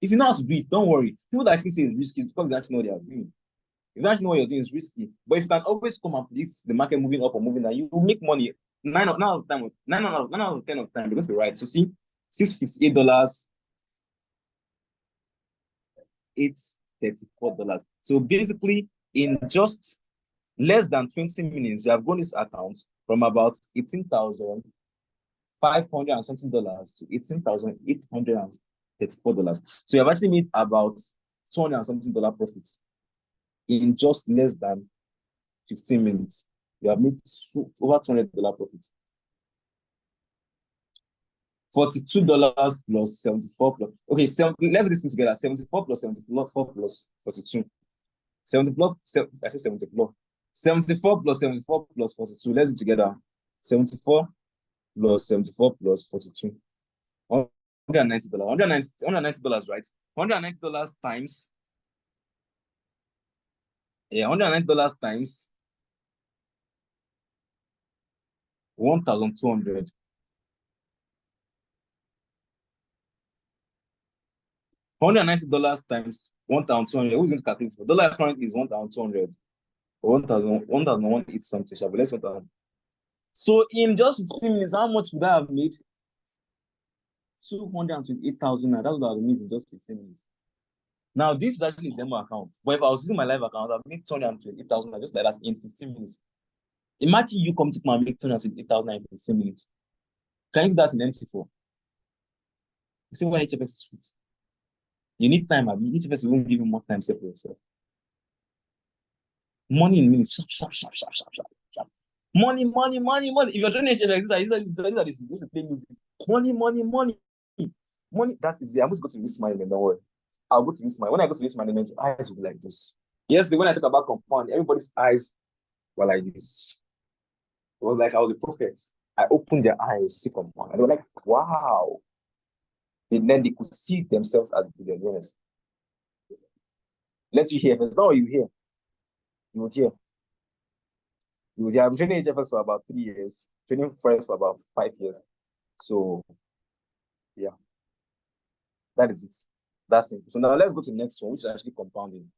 If you know how to do it, don't worry. People that actually say it's risky, it's because they actually know what they are doing. If you actually know what you're doing, it's risky. But if you can always come and predict the market moving up or moving down, you will make money. 9 out of 10 of the time, you're going to be right. So see, $658, $834. So basically, in just less than 20 minutes, you have grown this account from about 18,500 and something dollars to $18,834. So you have actually made about $200 and something profits in just less than 15 minutes. You have made over $200 profits. $42 plus 74 plus. Okay, let's listen together. 74 plus 74 plus 42. 74. I said 74. 74 plus 74 plus 42. Let's do it together. 74 plus 74 plus 42. $190. $190, right? $190 times. Yeah, $190 times 1,200. $190 times 1,200. Who's going to calculate for? Dollar current is 1,200. 1,008 something. Shall we? Let's not down. So in just 15 minutes, how much would I have made? 228,000. That's what I would made in just 15 minutes. Now, this is actually a demo account. But if I was using my live account, I've made 228,000 just like that in 15 minutes. Imagine you come to and make 228,000 in 15 minutes. Can you do that in MT4? You see why HFX is sweet. You need time, Abby. HFX won't give you more time set for yourself. Money in minutes. Sharp. Money. If you're trying to HFX, this is play music. Money. That is it. I'm going to go to risk management, don't worry. I'll go to risk management. When I go to risk management, your eyes will be like this. Yesterday, when I talk about compound, everybody's eyes were like this. It was like I was a prophet. I opened their eyes to see compound. And they were like, wow. And then they could see themselves as billionaires. Let you hear. If it's not what you hear, you would hear. I've been training HFX for about 3 years, training Forex for about 5 years. So, yeah, that is it. That's simple. So now let's go to the next one, which is actually compounding.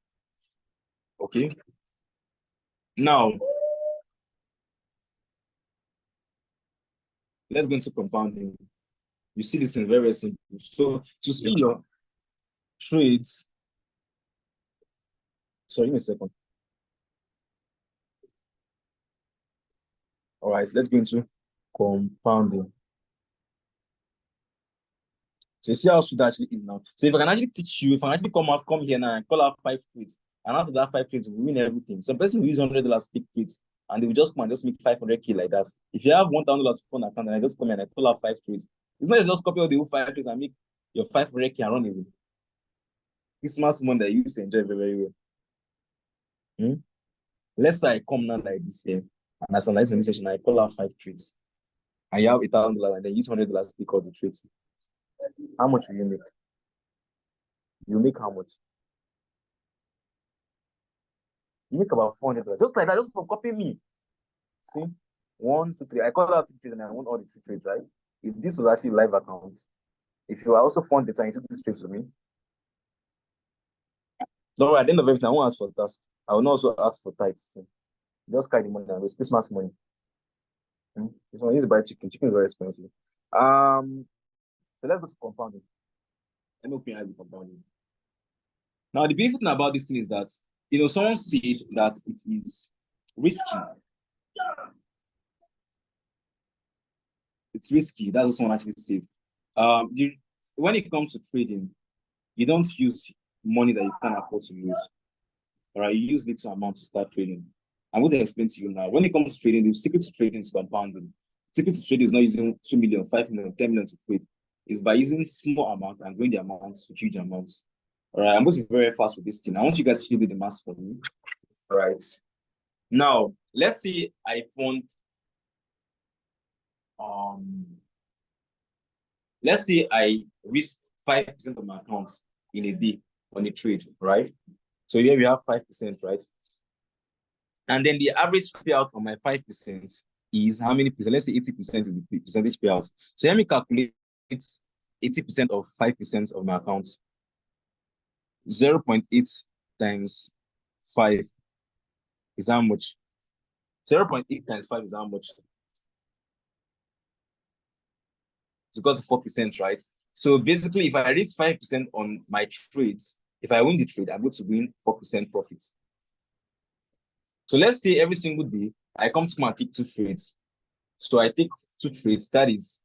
Okay. Now, let's go into compounding. You see this in very, very simple. So to see your trades, sorry, give me a second. All right, let's go into compounding. So you see how sweet that actually is now. So if I can actually teach you, if I can actually come here now and call out 5 trades, and after that 5 trades, we win everything. Some person will use $100 to pick trades. and they will just come and just make 500K like that. If you have $1,000 phone account and I just come and I pull out 5 trades, it's not just copy all the whole 5 trades and make your 500K and run away. Christmas money that you used to enjoy very, very well. Let's say I come now like this here, and as an light session, I pull out 5 trades. And you have $1,000 and then use $100 to pick out the trades. How much will you make? You make how much? You make about $400. Just like that, just for copying me. See? 1, 2, 3. I call out 3 trades and I want all the 3 trades, right? If this was actually live account, if you are also fund data and you took these trades with me, don't worry, at the end of everything, I won't ask for task. I will not also ask for tithes. So just carry the money and it's Christmas money. This one is buy chicken. Chicken is very expensive. So let's go to compounding. Let me open the compounding. Now, the beautiful thing about this thing is that, someone said that it is risky. It's risky. That's what someone actually said. When it comes to trading, you don't use money that you can't afford to lose. All right, you use little amount to start trading. I'm going to explain to you now. When it comes to trading, the secret to trading is compounding. The secret to trading is not using 2 million, 5 million, 10 million to trade. It's by using small amount and growing the amounts to huge amounts. All right, I'm going to be very fast with this thing. I want you guys to do the math for me. All right. Now, let's say I fund, let's say I risk 5% of my accounts in a day on a trade, right? So here we have 5%, right? And then the average payout on my 5% is how many percent? Let's say 80% is the percentage payout. So let me calculate 80% of 5% of my account. 0.8 times 5 is how much? 0.8 times 5 is how much? It's got to 4%, right? So basically, if I risk 5% on my trades, if I win the trade, I'm going to win 4% profit. So let's say every single day, I come to my take 2 trades. So I take 2 trades, that is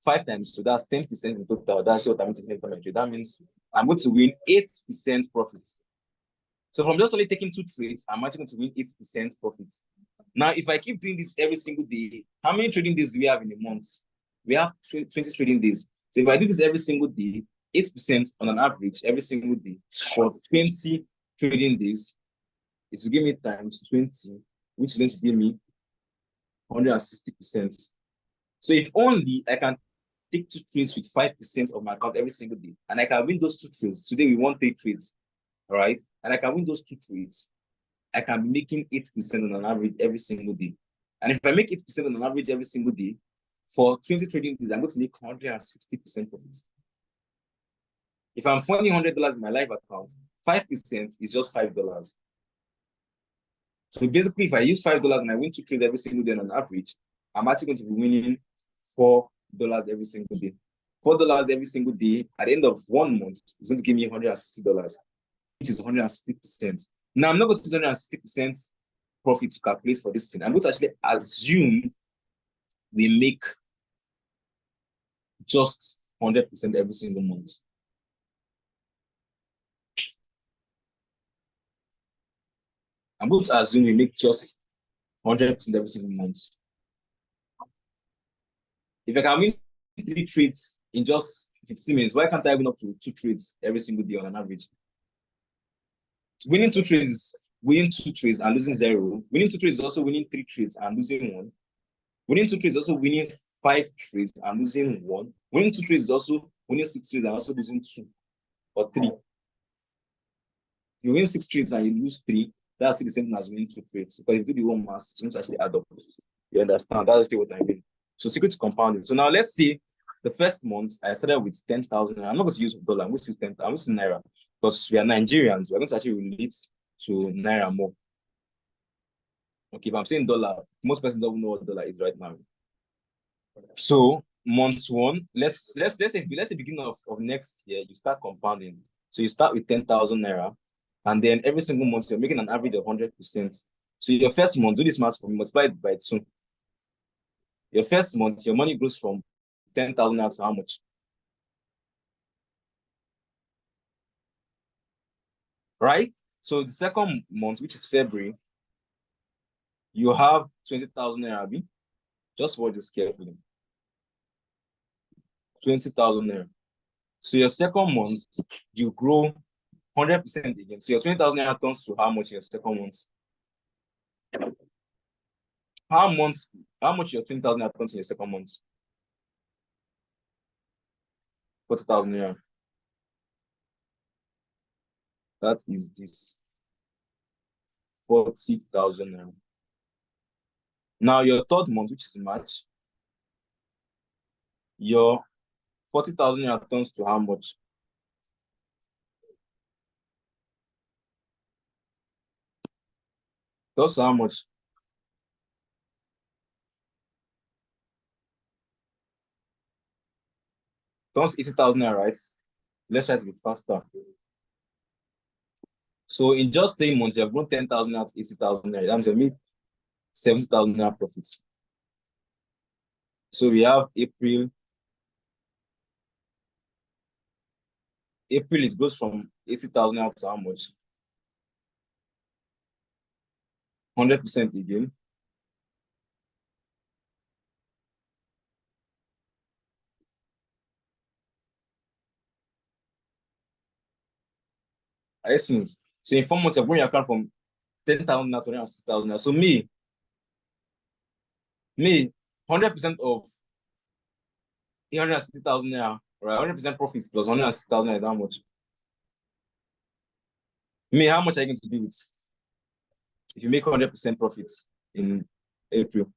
5 times 2, that's 10% in total. That's what I'm taking from my trade. That means I'm going to win 8% profit. So from just only taking 2 trades, I'm actually going to win 8% profit. Now, if I keep doing this every single day, how many trading days do we have in a month? We have 20 trading days. So if I do this every single day, 8% on an average every single day for 20 trading days, it will give me times 20, which is going to give me 160%. So if only I can take 2 trades with 5% of my account every single day, and I can win those 2 trades. Today we want 3 trades, all right? And I can win those 2 trades. I can be making 8% on an average every single day. And if I make 8% on an average every single day, for 20 trading days, I'm going to make 160% profit. If I'm funding $100 in my live account, 5% is just $5. So basically, if I use $5 and I win 2 trades every single day on an average, I'm actually going to be winning $4 every single day. $4 every single day at the end of 1 month is going to give me $160, which is 160%. Now, I'm not going to use 160% profit to calculate for this thing. I'm going to actually assume we make just 100% every single month. I'm going to assume we make just 100% every single month. If I can win 3 trades in just 15 minutes, why can't I win up to 2 trades every single day on an average? Winning 2 trades and losing 0. Winning 2 trades is also winning 3 trades and losing 1. Winning 2 trades is also winning 5 trades and losing 1. Winning 2 trades is also winning 6 trades and also losing 2 or 3. If you win 6 trades and you lose 3, that's the same thing as winning 2 trades. Because if you do the whole mass, it's going to actually add up. You understand? That's actually what I mean. So secret to compounding. So now let's see. The first month I started with 10,000. I'm not going to use dollar. I'm going to use 10,000. I'm going to use naira because we are Nigerians. We're going to actually relate to naira more. Okay, if I'm saying dollar, most persons don't know what dollar is right now. So month 1, let's say beginning of next year, you start compounding. So you start with 10,000 naira, and then every single month you're making an average of 100%. So your first month, do this math for me, multiply it by 2. Your first month, your money grows from 10,000 naira to how much? Right? So the second month, which is February, You have 20,000 naira, abi? Just watch this carefully. 20,000 naira. So your second month, you grow 100% again. So your 20,000 naira turns to how much in your second month? How much your 20,000 naira turns in your second month? 40,000 naira. That is this. 40,000 naira. Now your third month, which is March, your 40,000 naira turns to how much? Turns to how much? Turns 80,000 naira, right? Let's try to be faster. So in just 3 months, you have grown 10,000 naira to 80,000 naira. That means you made 70,000 naira profits. So we have April. April, it goes from 80,000 naira to how much? 100% again. I see. So in 4 months, you're growing your account from 10,000 naira to 160,000 naira. So me, 100% of 860,000 naira, right? 100% profits plus 160,000 naira is how much? How much are you going to be with if you make 100% profits in April?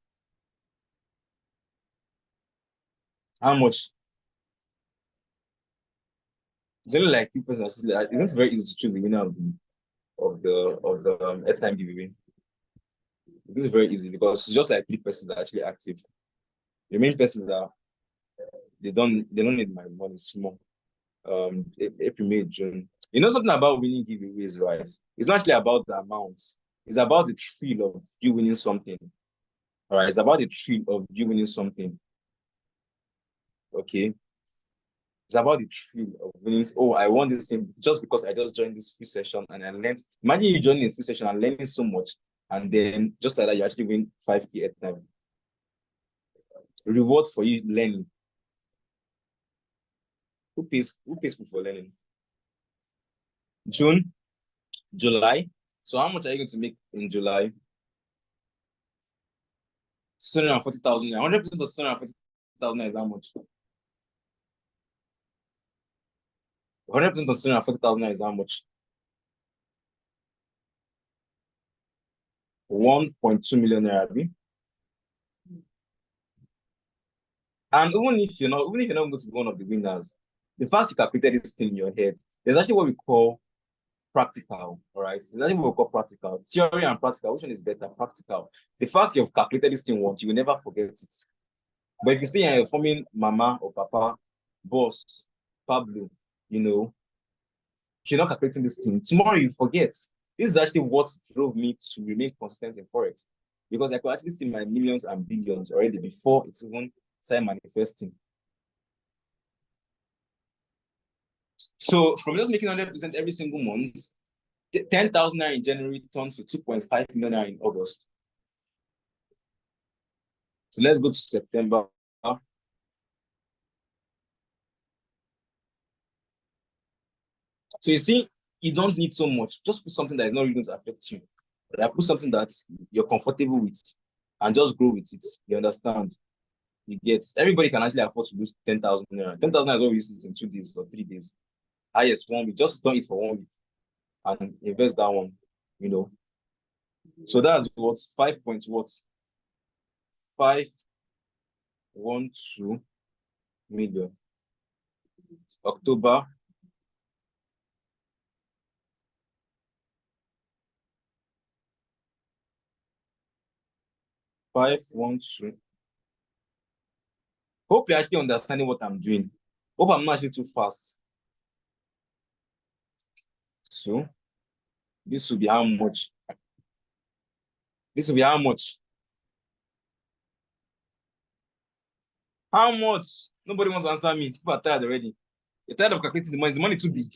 How much? It's only like 2%. Isn't it very easy to choose the winner of the airtime giveaway? This is very easy because it's just like 3 persons that are actually active. The main persons that they don't need my money small. April, May, June. You know something about winning giveaways, right? It's not actually about the amount. It's about the thrill of you winning something. All right, it's about the thrill of you winning something. Okay. It's about the thrill of winning. Oh, I won this thing just because I just joined this free session and I learned. Imagine you joining a free session and learning so much, and then just like that, you actually win 5K at time. Reward for you learning. Who pays for learning? June, July. So how much are you going to make in July? 640,000. 100% of 640,000 is how much? 100% of 640,000 is how much? 1.2 million naira. And even if you're not going to be one of the winners, the fact you calculated this thing in your head, there's actually what we call practical. All right, there's actually what we call practical. Theory and practical, which one is better? Practical. The fact you've calculated this thing once, you will never forget it. But if you stay and you're forming mama or papa, boss, Pablo, you're not calculating this thing. Tomorrow you forget. This is actually what drove me to remain consistent in Forex. Because I could actually see my millions and billions already before it's even started manifesting. So from just making 100% every single month, 10,000 naira in January turns to 2.5 million naira in August. So let's go to September. So you see, you don't need so much. Just put something that is not really going to affect you. But I put something that you're comfortable with and just grow with it. You understand? You get, everybody can actually afford to lose 10,000 naira. 10,000 naira is what we use it in 2 days or 3 days. Highest 1 week. Just don't eat for 1 week and invest that one. So that's what 5.512 million. October. Hope you're actually understanding what I'm doing. Hope I'm not actually too fast. So this will be how much? This will be how much? How much? Nobody wants to answer me. People are tired already. You're tired of calculating the money. Is the money too big?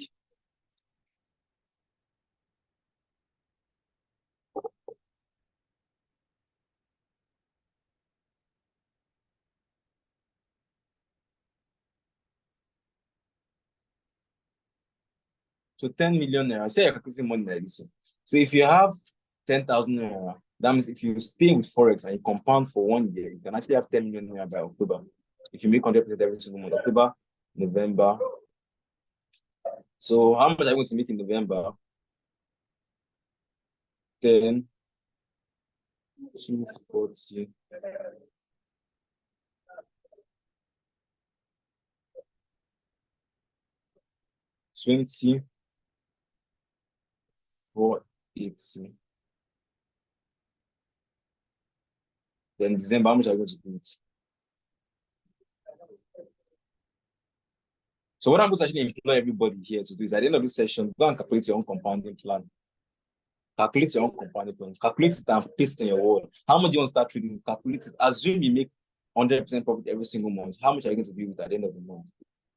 So 10 million naira. Say you're calculating money like this. So if you have 10,000 naira, that means if you stay with Forex and you compound for 1 year, you can actually have 10 million naira by October. If you make 100% every single month, October, November. So how much are you going to make in November? 10, 240. 20, 480. Then December, how much are you going to do it? So what I'm going to actually employ everybody here to do is at the end of this session, go and calculate your own compounding plan. Calculate your own compounding plan. Calculate it and paste it in your wall. How much do you want to start trading? Calculate it. Assume you make 100% profit every single month. How much are you going to be with at the end of the month?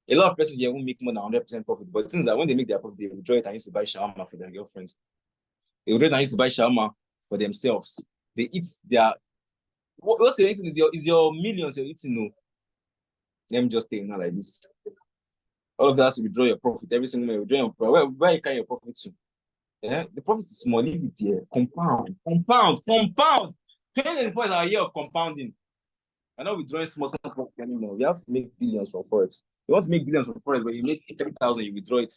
A lot of persons here won't make more than 100% profit, but it seems that when they make their profit, they withdraw it and used to buy shawarma for their girlfriends. They withdraw it and used to buy shawarma for themselves. They eat their what you're eating is your millions you're eating. No, let me just take it now like this. All of that has to withdraw your profit every single month. Withdraw your profit. Where you carry your profit to? Yeah, the profit is small. Leave it there. Compound. 2024 is our year of compounding. I'm not withdrawing small profit anymore. You have to make billions from Forex. You want to make billions from Forex, but you make 3,000, you withdraw it.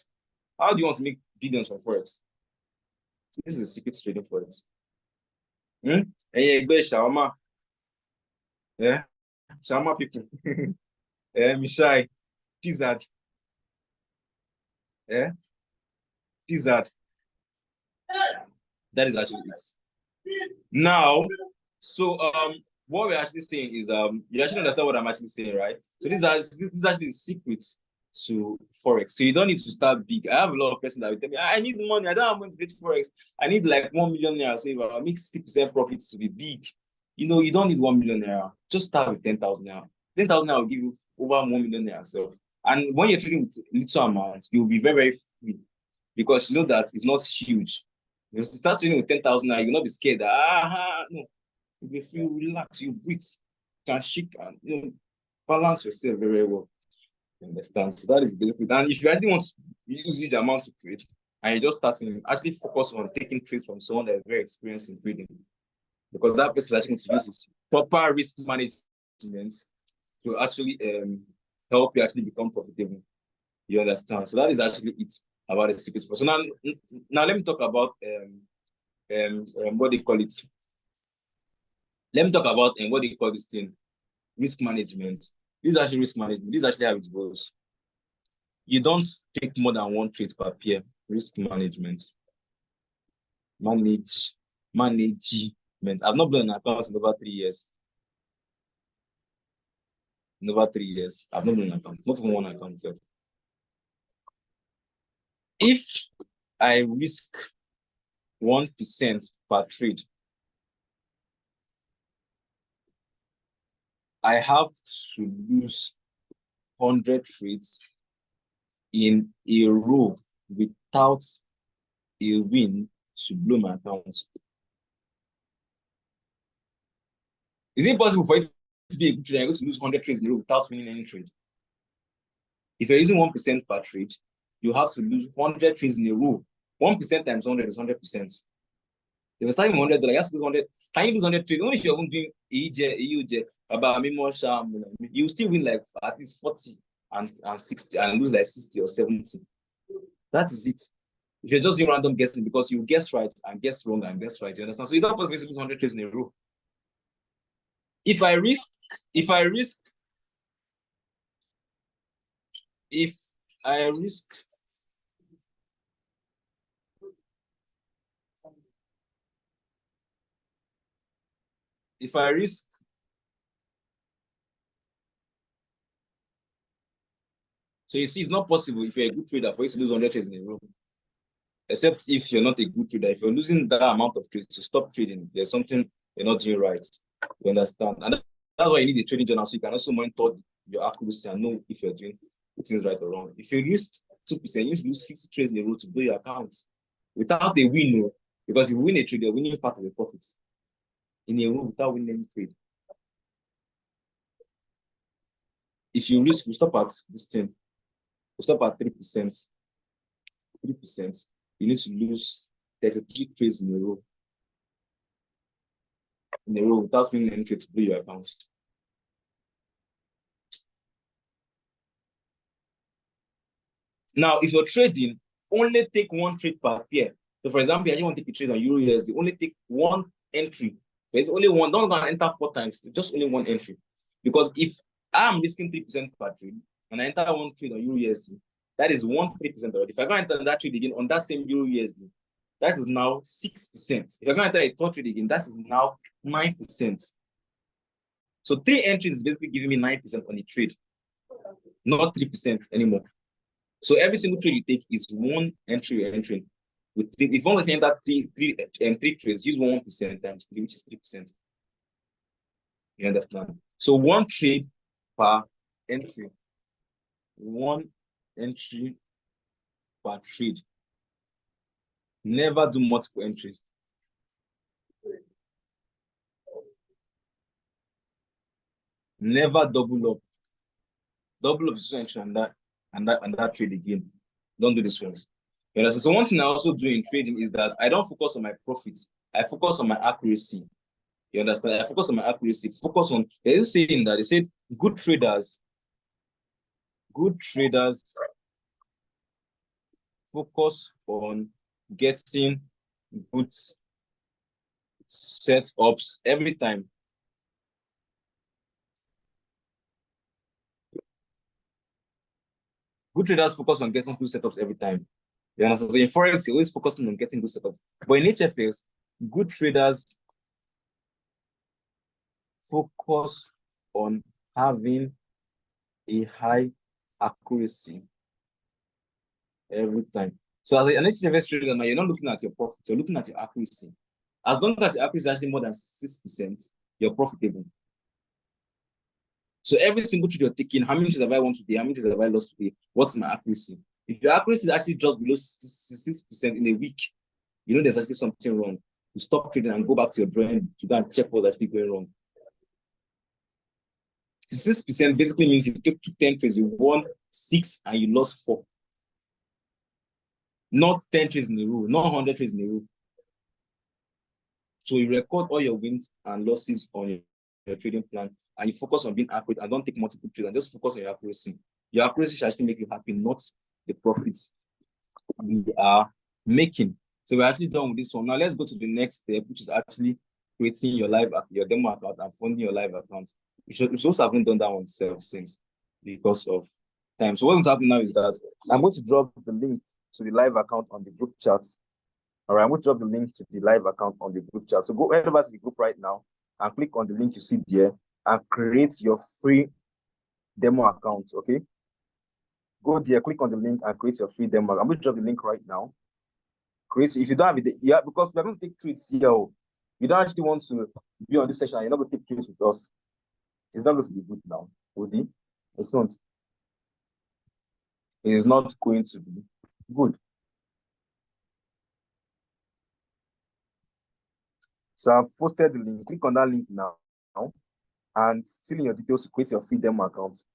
How do you want to make billions from Forex? This is a secret trading Forex. And you shawarma. Yeah, shawarma people. Mishai, pizza. Yeah, pizza. That is actually it. Now, so what we're actually saying is you actually understand what I'm actually saying, right? So this is actually the secret to Forex. So you don't need to start big. I have a lot of persons that will tell me, I need money, I don't have money to trade Forex. I need like 1 million naira. So if I make 60% profits to be big, you know, you don't need 1 million naira. Just start with 10,000 naira. 10,000 naira will give you over 1 million naira. So, and when you're trading with little amounts, you'll be very, very free because you know that it's not huge. You start trading with 10,000 naira, you'll not be scared that, no. If you relax, you breathe, you can shake and balance yourself very well. You understand? So that is basically. And if you actually want to use huge amounts to trade, and you're just starting, actually focus on taking trades from someone that is very experienced in trading, because that person is actually going to use his proper risk management to actually help you actually become profitable. You understand? So that is actually it about the secret. So now let me talk about what they call it. Let me talk about what they call this thing, risk management. This is actually risk management. This is actually how it goes. You don't take more than one trade per pair. Risk management. Management. I've not been an account in over 3 years. In over 3 years, I've not been an account, not even one account. If I risk 1% per trade, I have to lose 100 trades in a row without a win to blow my account. Is it possible for it to be a good trader and go to lose 100 trades in a row without winning any trade? If you're using 1% per trade, you have to lose 100 trades in a row. 1% times 100 is 100%. If you're starting with $100, you have to lose 100. Can you lose 100 trades? Only if you're doing EJ, about you still win like at least 40 and 60 and lose like 60 or 70. That is it. If you're just doing random guessing, because you guess right and guess wrong and guess right, you understand? So you don't possibly lose 100 trades in a row. If I risk, if I risk 'So you see, it's not possible if you're a good trader for you to lose 100 trades in a row. Except if you're not a good trader. If you're losing that amount of trades, to stop trading, there's something you're not doing right. You understand? And that's why you need a trading journal, so you can also monitor your accuracy and know if you're doing things right or wrong. If you lose 2%, you lose 50 trades in a row to blow your account without a win, because if you win a trade, you're winning part of the profits in a row without winning any trade. If you risk, we stop at this thing. We stop at 3%. 3%, you need to lose 33 trades in a row. Without winning any trade to blow your account. Now, if you're trading, only take one trade per pair. So, for example, you want to take a trade on Euro USD, only take one entry. There's only one. Don't go and enter 4 times. Just only one entry. Because if I'm risking 3% per trade and I enter one trade on Euro USD, that is 3% already. If I go enter that trade again on that same Euro USD, that is now 6%. If I go enter a third trade again, that is now 9%. So 3 entries is basically giving me 9% on the trade, not 3% anymore. So every single trade you take is 1 entry you're entering. With 3, if you want to enter three trades, use 1% times 3, which is 3%. You understand? So 1 trade per entry. 1 entry per trade. Never do multiple entries. Never double up. Double up is entry and that trade again. Don't do this ones. You understand? So one thing I also do in trading is that I don't focus on my profits. I focus on my accuracy. You understand? I focus on my accuracy. Focus on, there's a saying that they said good traders focus on getting good setups every time. Good traders focus on getting good setups every time. You understand? So in Forex, you're always focusing on getting good setups. But in HFX, good traders focus on having a high accuracy every time. So as an HFX trader now, you're not looking at your profit, you're looking at your accuracy. As long as your accuracy is actually more than 6%, you're profitable. So every single trade you're taking, how many trades have I won today? How many trades have I lost today? What's my accuracy? If your accuracy actually drops below 6% in a week, you know there's actually something wrong. You stop trading and go back to your drawing to go and check what's actually going wrong. 6% basically means you took 10 trades, you won 6 and you lost 4. Not 10 trades in a row, not 100 trades in a row. So you record all your wins and losses on your trading plan, and you focus on being accurate and don't take multiple trades and just focus on your accuracy. Your accuracy should actually make you happy, not the profits we are making. So we're actually done with this one. Now let's go to the next step, which is actually creating your demo account and funding your live account. We should also haven't done that one since because of time. So what's going to happen now is that I'm going to drop the link to the live account on the group chat. All right, I'm going to drop the link to the live account on the group chat. So go head over to the group right now and click on the link you see there and create your free demo account, okay? Go there, click on the link and create your free demo. I'm going to drop the link right now. Create, if you don't have it, yeah, because we're going to take trades here. You don't actually want to be on this session, you're not going to take trades with us. It's not going to be good now, would it? It's not. It is not going to be good. So I've posted the link. Click on that link now and fill in your details to create your free demo account.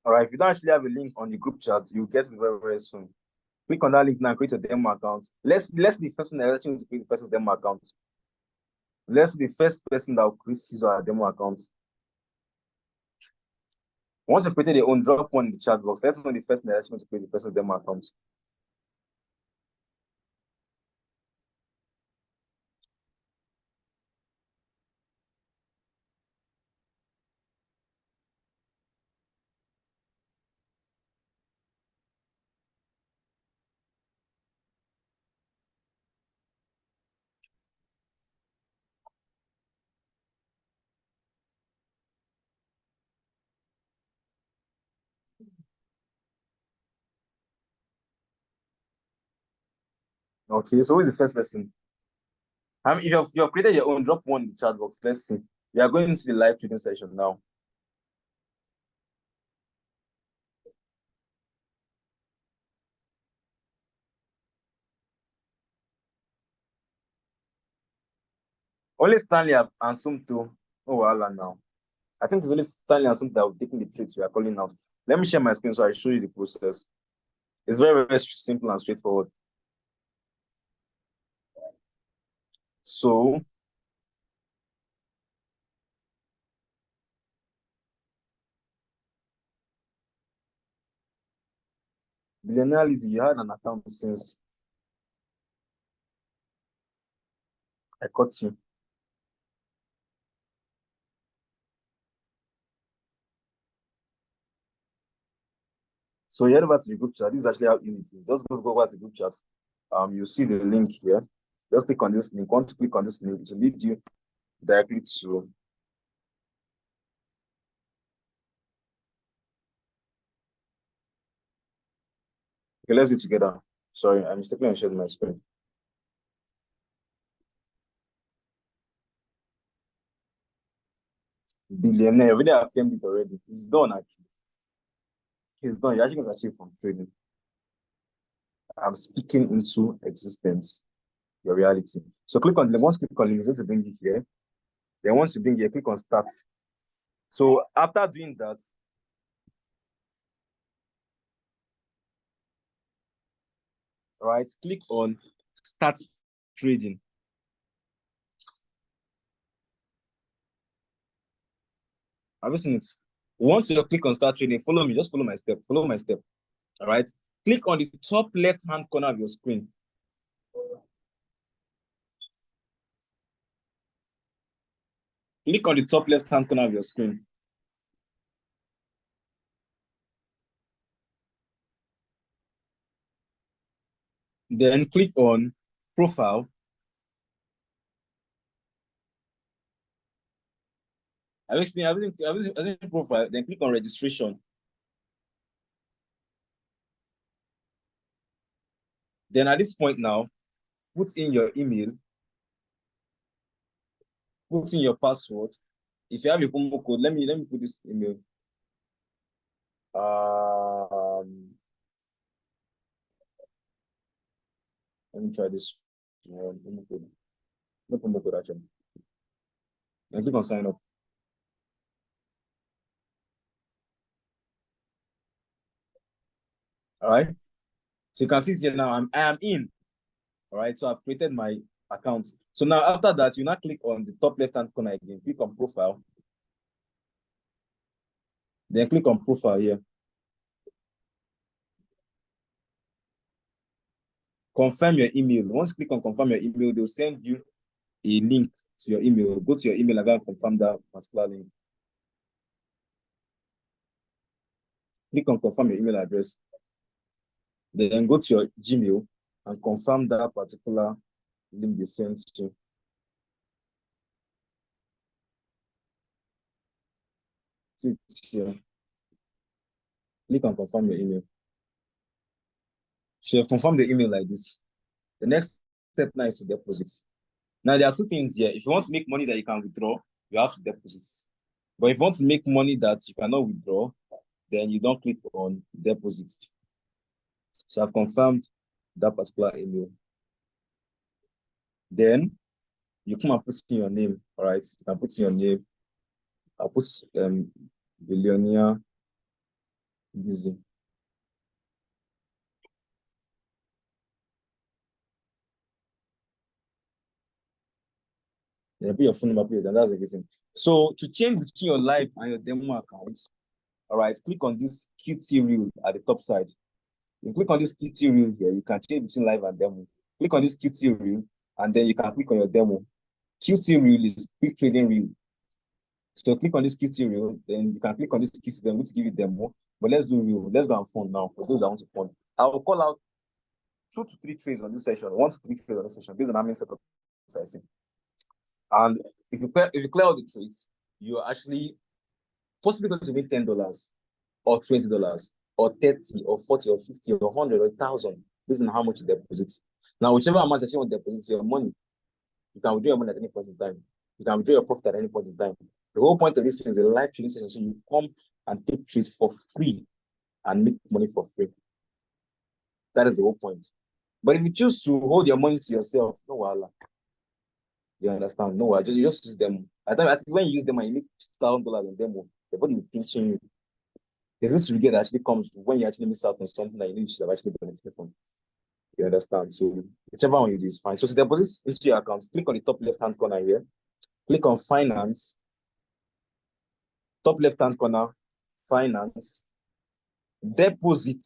All right, if you don't actually have a link on the group chat, you'll get it very, very soon. Click on that link now and create a demo account. Let's be the first person that to create the person's demo account. Let's be the first person that will create his or her demo account. Once you've created your own, drop one in the chat box. Let's know the first person that to create the person's demo account. Okay, so who is the first person? If you've created your own, drop one in the chat box. Let's see. We are going into the live trading session now. Only Stanley and Sumto. Oh, wow, now. I think it's only Stanley and Sumto that have taken the trades we are calling out. Let me share my screen so I show you the process. It's very, very simple and straightforward. So, Billionaire Lizzy, you had an account since I caught you. So you head over to the group chat. This is actually how easy it is. Just go over to the group chat. You see the link here. Just click on this link. Once you click on this link, it will lead you directly to okay, let's do it together. Sorry, I mistakenly shared my screen. Billionaire, already have filmed it already. It's done actually. It's done. You're actually going to achieve from trading. I'm speaking into existence, your reality. So click on the link. Once you click on the link, it's going to bring you here. Then once you bring here, click on start. So after doing that, right, click on start trading. Have you seen it? Once you click on start trading, follow me. Just follow my step. Follow my step. All right. Click on the top left-hand corner of your screen. Click on the top left-hand corner of your screen. Then click on profile. Have you seen profile? Then click on registration. Then at this point now, put in your email, put in your password. If you have a promo code, let me put this email. Let me try this promo code. No promo code actually. And click on sign up. All right. So you can see it here now. I am in. All right. So I've created my account. So now after that, you now click on the top left-hand corner again. Click on profile. Then click on profile here. Confirm your email. Once you click on confirm your email, they'll send you a link to your email. Go to your email and go and confirm that particular link. Click on confirm your email address. Then go to your Gmail and confirm that particular link they sent to. See here. Click on confirm your email. So you have confirmed the email like this. The next step now is to deposit. Now there are two things here. If you want to make money that you can withdraw, you have to deposit. But if you want to make money that you cannot withdraw, then you don't click on deposit. So I've confirmed that particular email. Then you come and put in your name. All right, you can put in your name. I'll put Billionaire Lizzy. Then put your phone number, and that's everything. So to change between your live and your demo accounts, all right, click on this QT reel at the top side. If you click on this QT reel here, you can change between live and demo. Click on this QT reel, and then you can click on your demo. QT reel is quick trading reel. So click on this QT reel, then you can click on this QT, then we'll give you demo. But let's do reel. Let's go and fund now for those that want to fund. I will call out 2 to 3 trades on this session, 1 to 3 trades on this session, based on how many setups I see. And if you clear all the trades, you're actually possibly going to make $10 or $20 or 30 or 40 or 50 or 100 or 1,000, based on how much you deposit. Now, whichever amount that you want to deposit your money, you can withdraw your money at any point in time. You can withdraw your profit at any point in time. The whole point of this is a live trading session, so you come and take trades for free and make money for free. That is the whole point. But if you choose to hold your money to yourself, no wahala. You understand? No, you just use them. At least when you use them and you make $2,000 on demo, the body will pinching you. There's this regret that actually comes when you actually miss out on something that you know you should have actually benefited from. You understand? So whichever one you do is fine. So to deposit into your account, click on the top left-hand corner here. Click on finance. Top left-hand corner, finance. Deposit.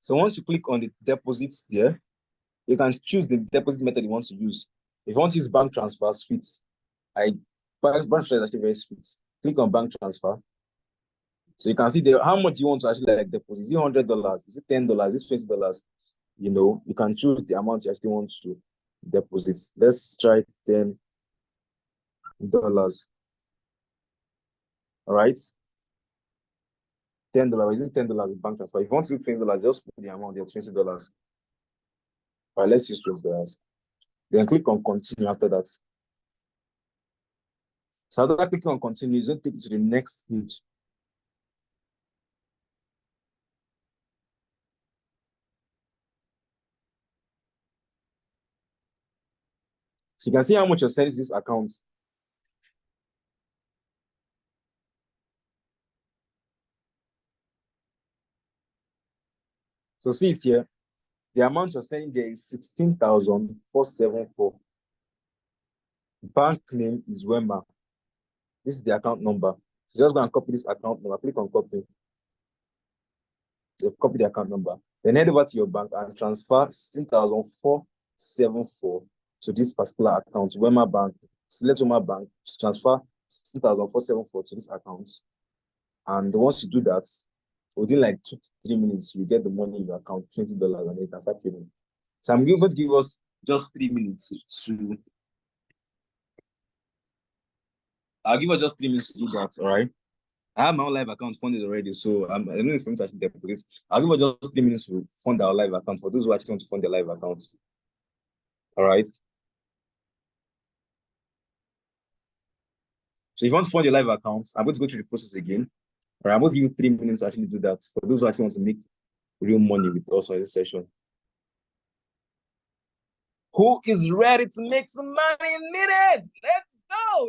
So once you click on the deposits there, you can choose the deposit method you want to use. If you want to use bank transfer, sweet. Bank transfer is actually very sweet. Click on bank transfer. So you can see there how much you want to actually like deposit. Is it $100? Is it $10? Is it $20? You know, you can choose the amount you actually want to deposit. Let's try $10. All right. $10. Is it $10 with bank transfer? If you want to do $20, just put the amount there, $20. All right, let's use $20. Then click on continue after that. So after clicking on continue, it's going to take you to the next page. So you can see how much you're sending to this account. So see it here. The amount you're sending there is 16,474. Bank name is Wema. This is the account number. So just go and copy this account number. Click on copy. So copy the account number. Then head over to your bank and transfer 16,474 to this particular account, Wema Bank. Select Wema Bank, transfer 16,474 to this account. And once you do that, within like 2 to 3 minutes, you get the money in your account, $20, and you can start trading. So I'm going to give us just 3 minutes to. I'll give us just 3 minutes to do that, all right? I have my own live account funded already, so I don't know if I'm actually deposit. I'll give us just 3 minutes to fund our live account for those who actually want to fund their live account. All right. So if you want to fund your live account, I'm going to go through the process again. All right, I'm going to give you 3 minutes to actually do that for those who actually want to make real money with us on this session. Who is ready to make some money in minutes? Let's go.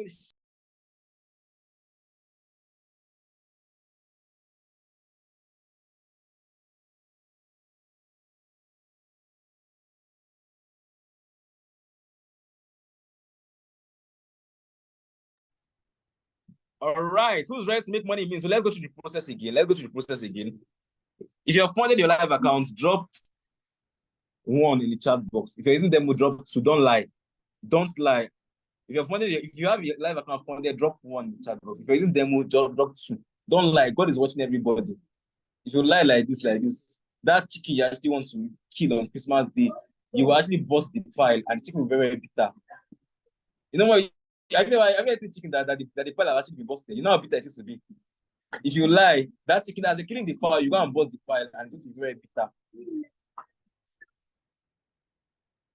All right, who's ready to make money in minutes? So let's go through the process again. If you're funded your live account, drop 1 in the chat box. If you're using demo, drop 2. Don't lie. If you have your live account funded, drop 1 in the chat box. If you're using demo, drop 2. Don't lie. God is watching everybody. If you lie like this, that chicken you actually want to kill on Christmas Day, you will actually bust the pile and the chicken will be very bitter. You know what? I've never eaten chicken that the pile will actually be busted. You know how bitter it used to be. If you lie, that chicken, as you're killing the fowl, you go and bust the pile and it will be very bitter.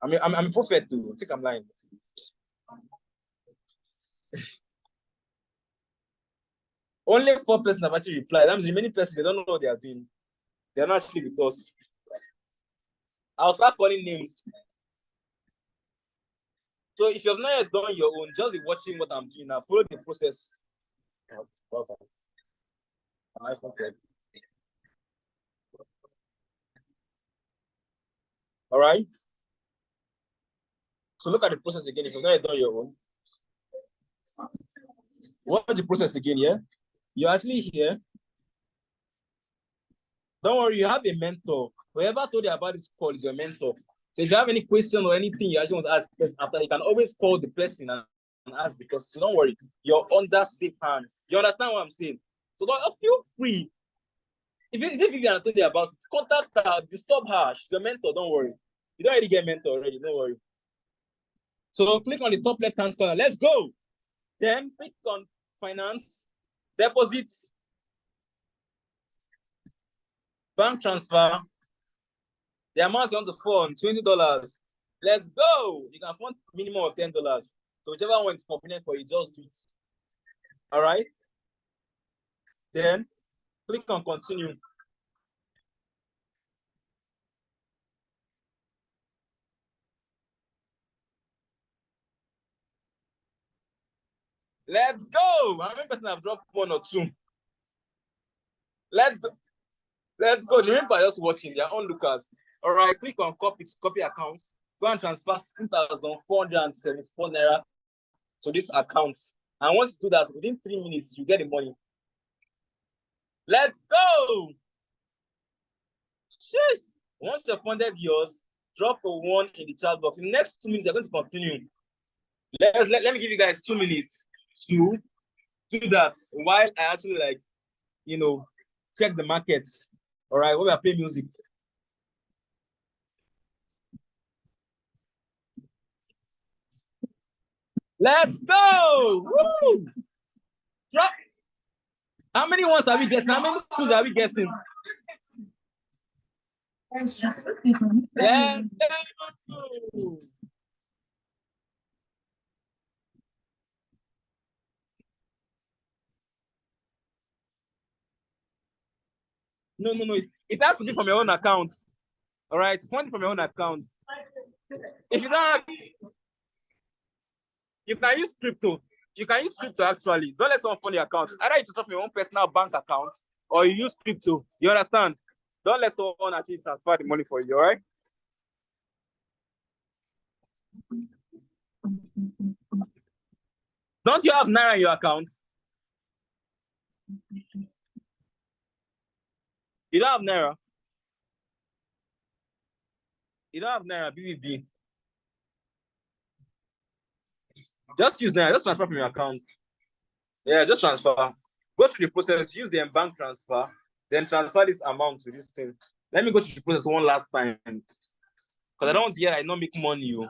I'm a prophet too. I think I'm lying. Only 4 persons have actually replied. That means the many persons, they don't know what they are doing. They're not actually with us. I'll start calling names. So if you've not yet done your own, just be watching what I'm doing now. Follow the process. All right. So look at the process again. If you've not yet done your own, watch the process again. Yeah, you're actually here. Don't worry, you have a mentor. Whoever told you about this call is your mentor. So if you have any question or anything you actually want to ask after, you can always call the person and ask the question. So don't worry, you're under safe hands. You understand what I'm saying? So don't feel free. If Vivian told you about it, contact her, disturb her. She's your mentor. Don't worry. You don't already get mentor already. Don't worry. So click on the top left-hand corner. Let's go. Then click on finance, deposits, bank transfer. The amount you want to fund, $20. Let's go. You can fund minimum of $10. So whichever one is convenient for you, just do it. All right. Then click on continue. Let's go. How many person have dropped 1 or 2? Let's go. Let's go. The remember just watching their onlookers. All right. Click on copy accounts. Go and transfer 16,474 naira to this account. And once you do that, within 3 minutes, you get the money. Let's go. Sheesh. Once you've funded yours, drop a 1 in the chat box. In the next 2 minutes, you're going to continue. Let me give you guys 2 minutes to do that while I actually check the markets. All right, while we are playing music. Let's go! Woo! Drop. How many ones are we getting? How many twos are we getting? Let's go! No. It has to be from your own account. All right, fund it from your own account. If you don't have, you can use crypto. You can use crypto actually. Don't let someone fund your account. Either you transfer from your own personal bank account or you use crypto. You understand? Don't let someone actually transfer the money for you, all right? Don't you have Naira in your account? You don't have Naira? You don't have Naira, BBB. Just use Naira. Just transfer from your account. Yeah, just transfer. Go through the process. Use the bank transfer. Then transfer this amount to this thing. Let me go through the process one last time. Because I don't want to hear I don't make money. You.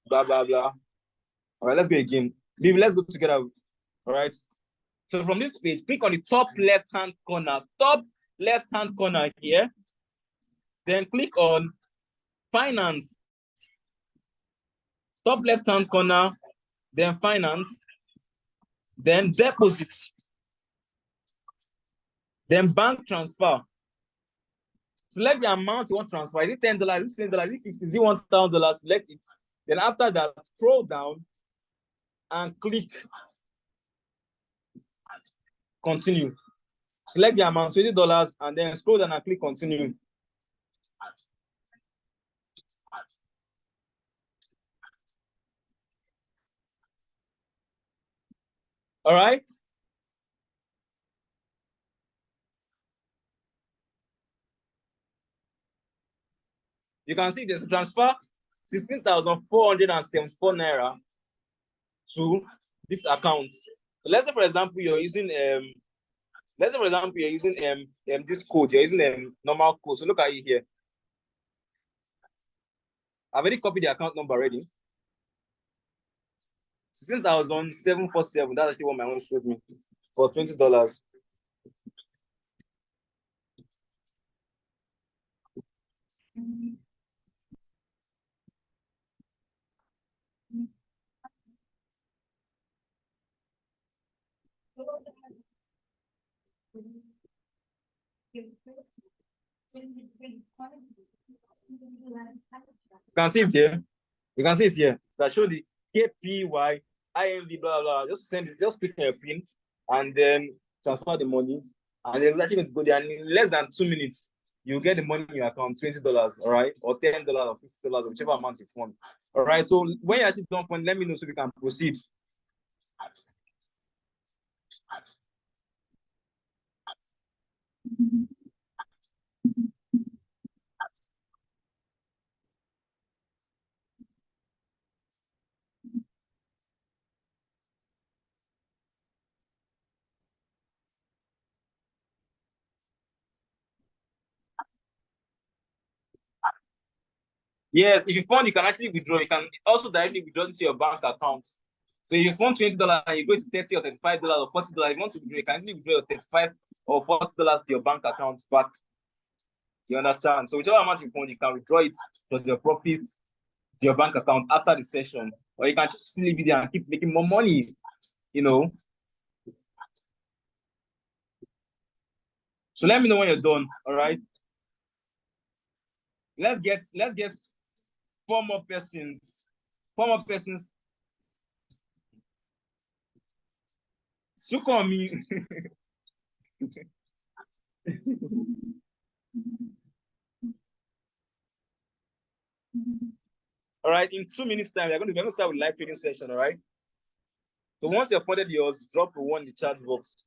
Blah, blah, blah. All right, let's go again. Baby, let's go together. All right. So from this page, click on the top left-hand corner. Top left-hand corner here. Then click on finance. Top left-hand corner. Then finance. Then deposits. Then bank transfer. Select the amount you want to transfer. Is it $10? Is it $10? Is it $50? Is it $1,000? Select it. Then after that, scroll down and click continue. Select the amount, $20, and then scroll down and click continue. All right. You can see there's a transfer 16,474 naira to this account. So let's say, for example, you're using this code. You're using normal code. So look at it here. I've already copied the account number already. 16,747. That's actually what my own showed me for $20. You can see it here. You can see it here. That show the KPY IMV blah blah. Just send it. Just click on your pin and then transfer the money. And then actually going to go there. And in less than 2 minutes, you get the money in your account, $20, all right, or $10 or $50, whichever amount you fund. All right. So when you actually don't fund, let me know so we can proceed. Yes, if you fund, you can actually withdraw. You can also directly withdraw into your bank account. So if you fund $20 and you go to $30 or $35 or $40, if you want to withdraw, you can easily withdraw your $35 or $40 to your bank account back. You understand? So whichever amount you fund, you can withdraw it to your profit to your bank account after the session. or you can just leave it there and keep making more money, you know. So let me know when you're done. All right. Let's get 4 more persons. 4 more persons. Suko on me. All right, in 2 minutes time, we're going to start with live trading session. All right. So once you've funded yours, drop a 1 in the chat box.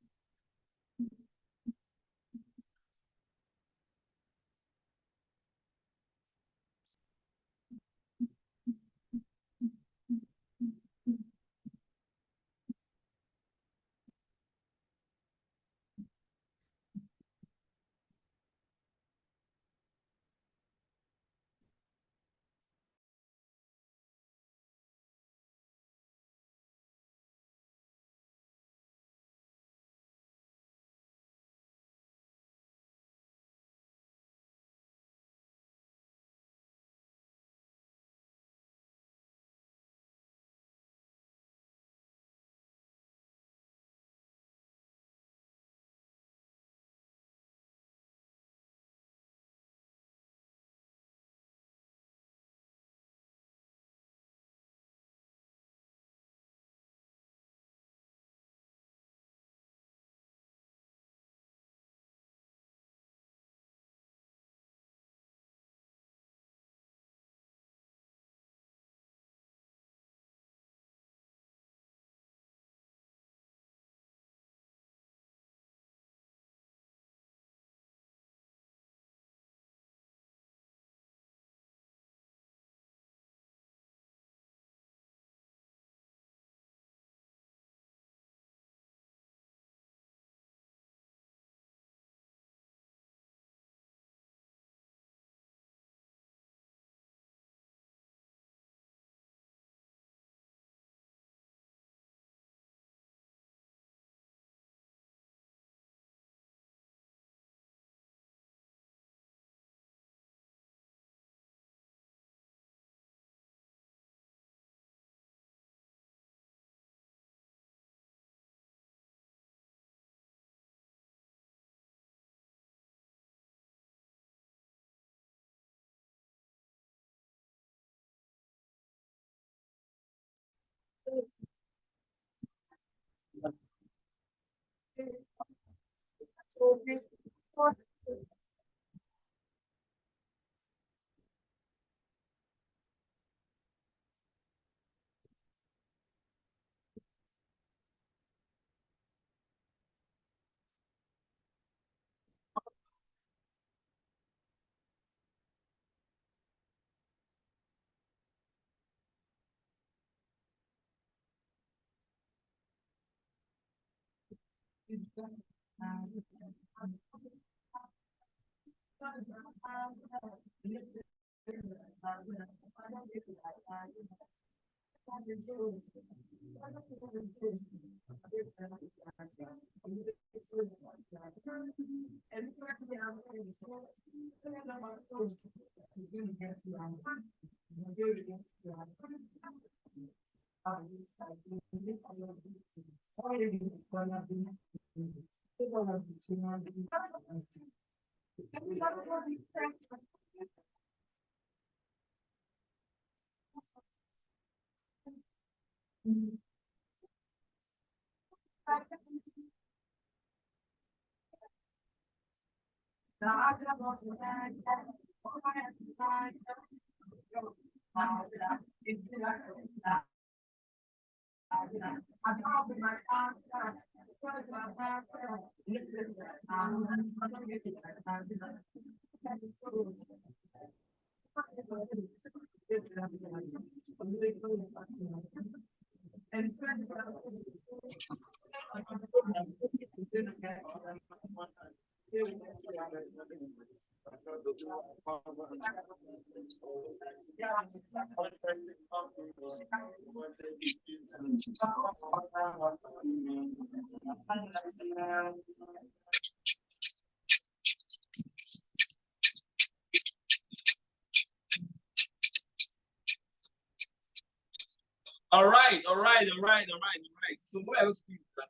All right. So what else do you do?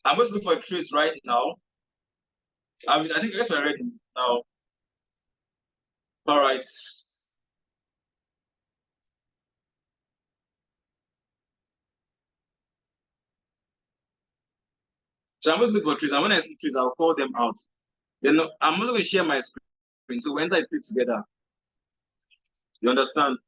I'm going to look for a trace right now. I think I guess we're ready now. All right. So I'm going to look for trees, and when I see trees, I'll call them out. Then I'm also going to share my screen, so we enter it together. You understand?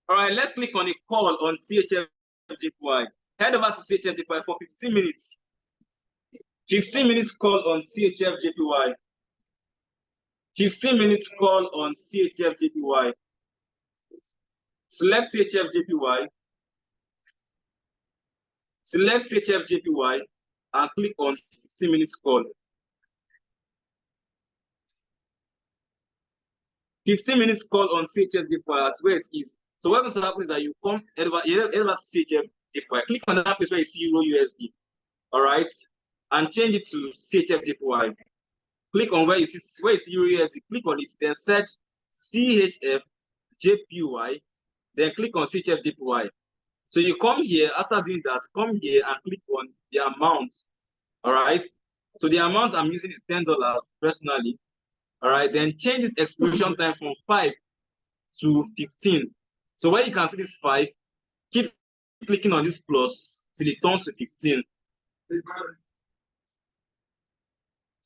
All right, let's click on a call on CHF Head over to CHF for 15 minutes. 15 minutes call on CHF 15 minutes call on CHF Select CHF Select CHF and click on 15 minutes call. 15 minutes call on CHF that's where it is. So what's going to happen is that you come head over to CHF click on that place where you see Euro USD. All right, and change it to CHF. Click on where you see Euro USD, click on it, then search CHF then click on CHF. So you come here, after doing that, come here and click on the amount. All right. So the amount I'm using is $10 personally. All right. Then change this expiration time from 5 to 15. So where you can see this 5, keep clicking on this plus till it turns to 15.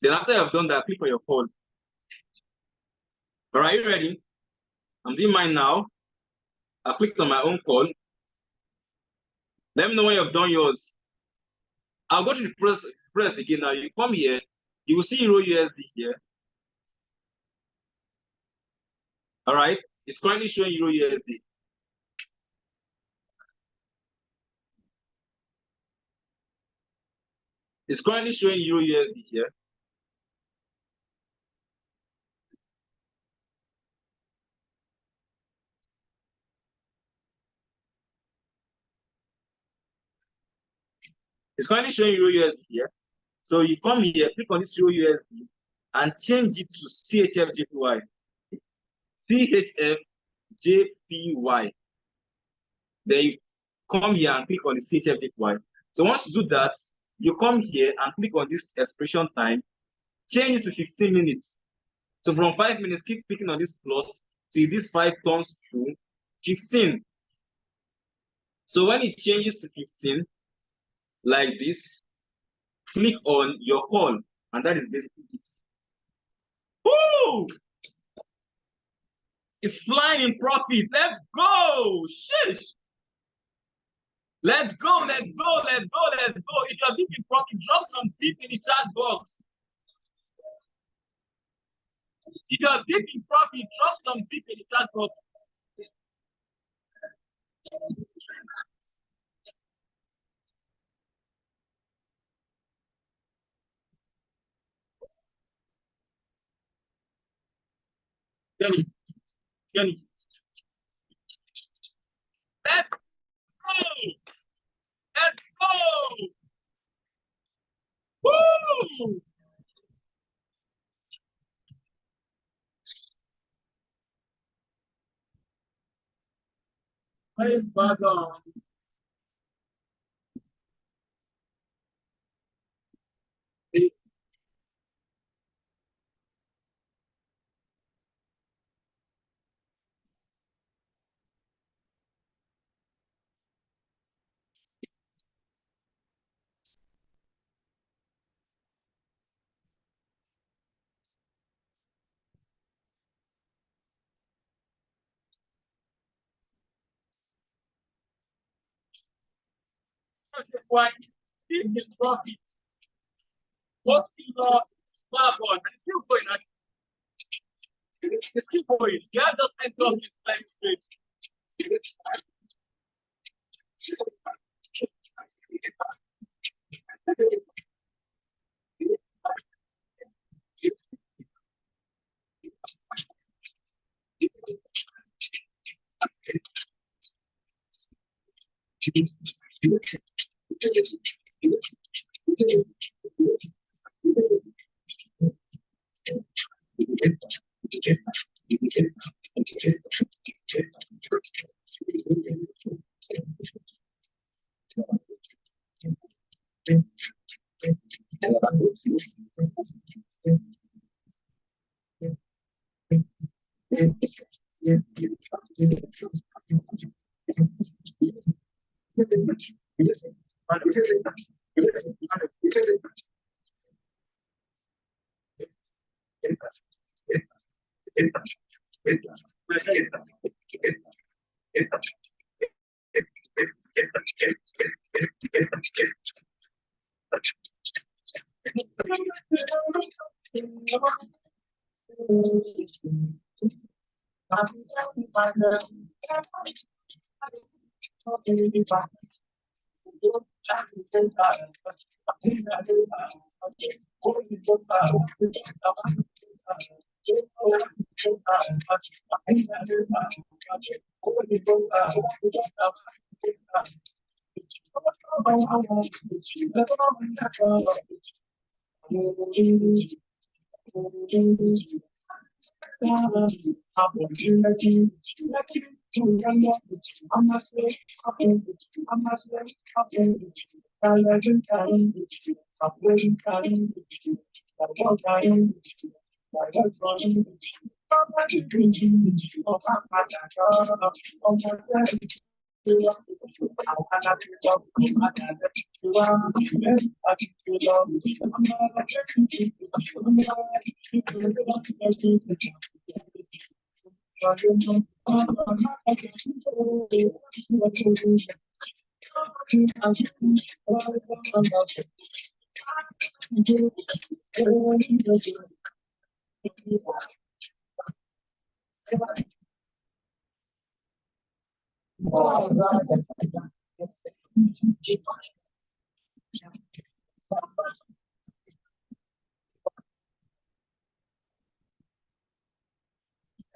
Then after you've done that, click on your call. All right, you ready? I'm doing mine now. I clicked on my own call. Let me know when you've done yours. I'll go to the press again now. You come here, you will see Euro USD here. All right, it's currently showing Euro USD. It's currently showing Euro USD here. It's currently showing Euro USD here. So you come here, click on this Euro USD and change it to CHF JPY. CHF JPY. Then you come here and click on the CHF JPY. So once you do that, you come here and click on this expiration time, change it to 15 minutes. So from 5 minutes, keep clicking on this plus till this 5 turns to 15. So when it changes to 15, like this, click on your call, and that is basically it. Woo! It's flying in profit. Let's go! Shish! Let's go, let's go, let's go, let's go. If you're deep in profit, drop some tip in the chat box. If you're deep in profit, drop some tip in the chat box. Kenny, Kenny. Let's go! Let's go! Woo! Praise God. why this is profit. What is your bond? It's still going on. It's still going. You have just enter up this like straight.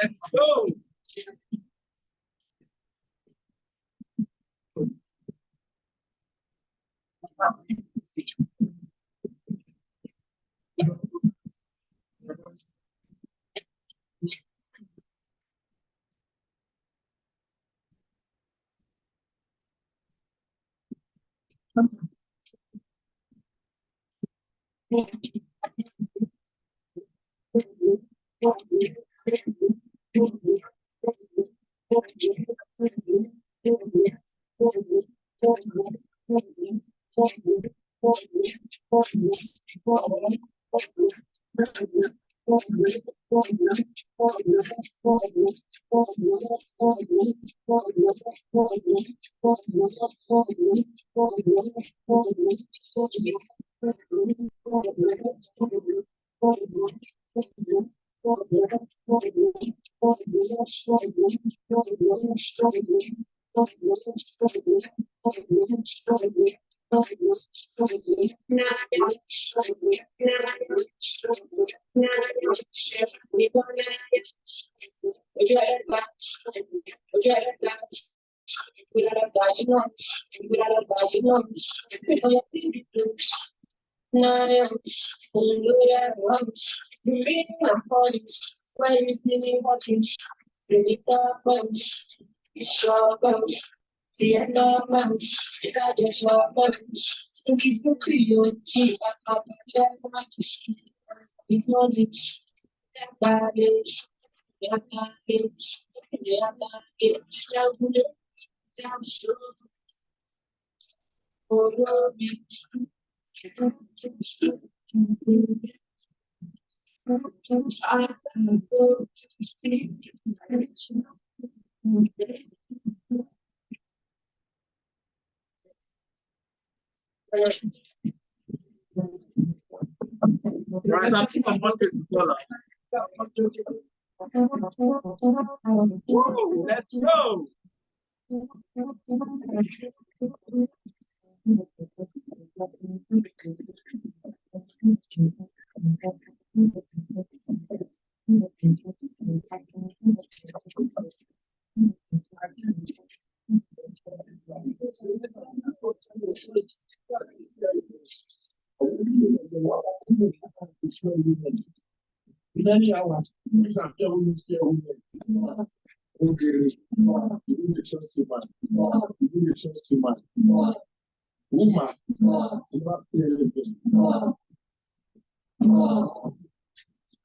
Let's go. Right, I'm keeping on one face before Woo, let's go.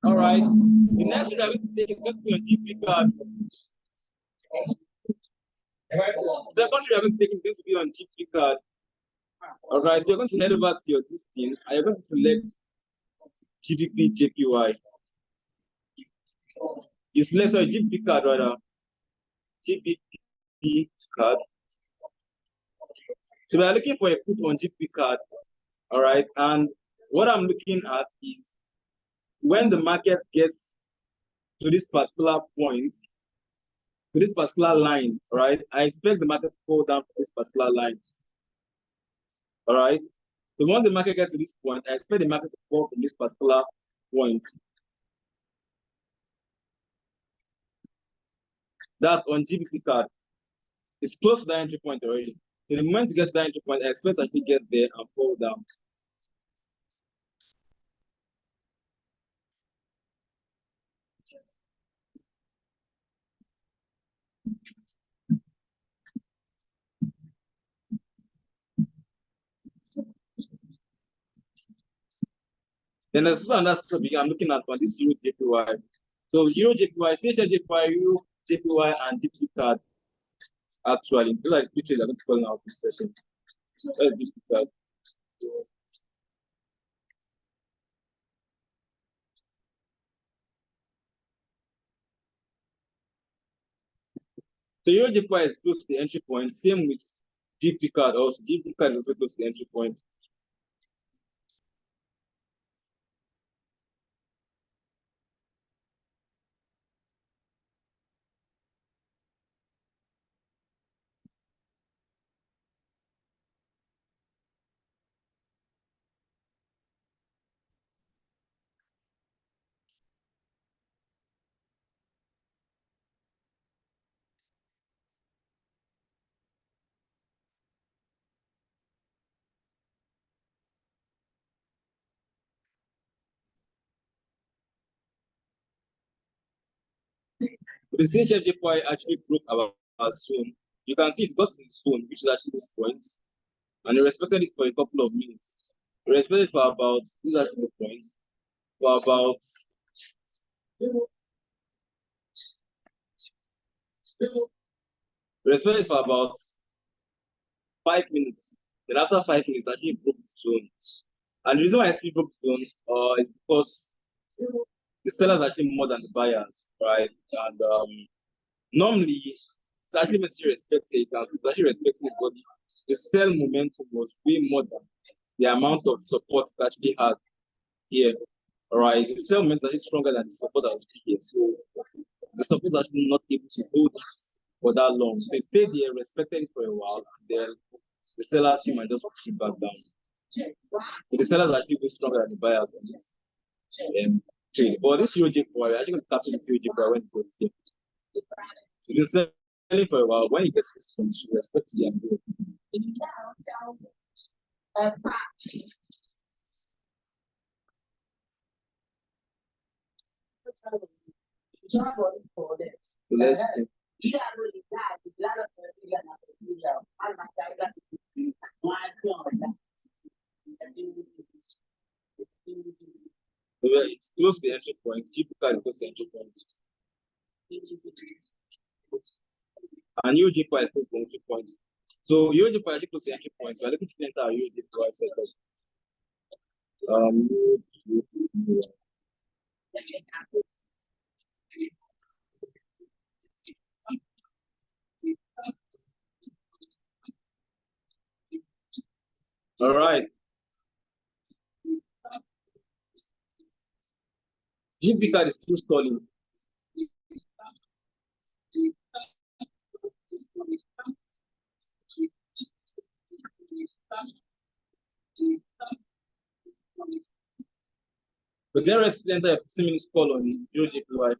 All right. The next one I'm going to take is going to be on GP card. The country I'm going to take is going to be on GP card. All right. So you're going to head over to your listing and you're going to select GBP JPY. You select your GBP card rather. GBP card. So we are looking for a put on GBP card. All right. And what I'm looking at is when the market gets to this particular point, to this particular line, right? I expect the market to fall down to this particular line. All right. So once the market gets to this point, I expect the market to fall from this particular point. That's on GBP card. It's close to the entry point already. So the moment it gets to the entry point, I expect to actually get there and fall down. Then there's also another topic I'm looking at on this Euro JPY. So Euro JPY, CHL JPY, Euro JPY, and GBP card. Actually, those are the pictures I'm going to call out this session. That's GBP card. So Euro JPY is close to the entry point. Same with GBP card also. GBP card is also close to the entry point. The CHL JPY actually broke our zone. You can see it got to this zone, which is actually this point. And it respected it for a couple of minutes. It respected it for about, this is actually the point, for about respected for about 5 minutes. Then after 5 minutes, actually broke the zone. And the reason why I actually broke the zone is because the sellers are actually more than the buyers, right? And normally it's actually meant to be respected. It's actually respecting the body. The sell momentum was way more than the amount of support it actually had here. All right, the sell momentum is actually stronger than the support that was here. So the support is actually not able to hold this for that long. So it stayed there, respected it for a while, and then the sellers might just push it back down. But the sellers are actually way stronger than the buyers on this trade. But this UJ for actually going to tap into UJ for when it goes here. So this selling for a while. When it gets to this point, you respect it and do it. So let's see. It's close to the entry point. GPK is close to the entry point. And UGPY is close to the entry point. So UGPY is close to the entry point. So we're looking to enter our UGPY setup. All right. GP card is still stalling. But there is enter a 15-minute call on UGPY.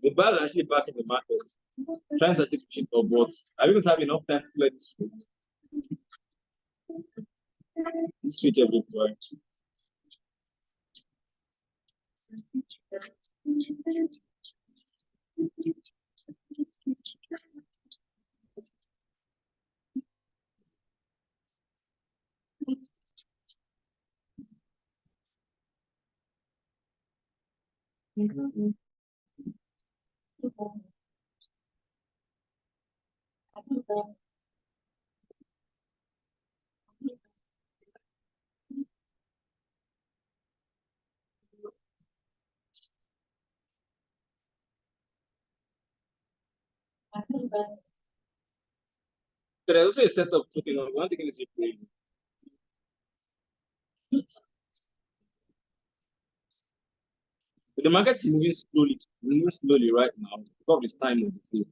The ball is actually back in the market, trying to push it up, but I don't have enough time to play this switch. This switch every time. There's also a setup token on one thing is playing. The market is moving slowly right now because of the time of the day.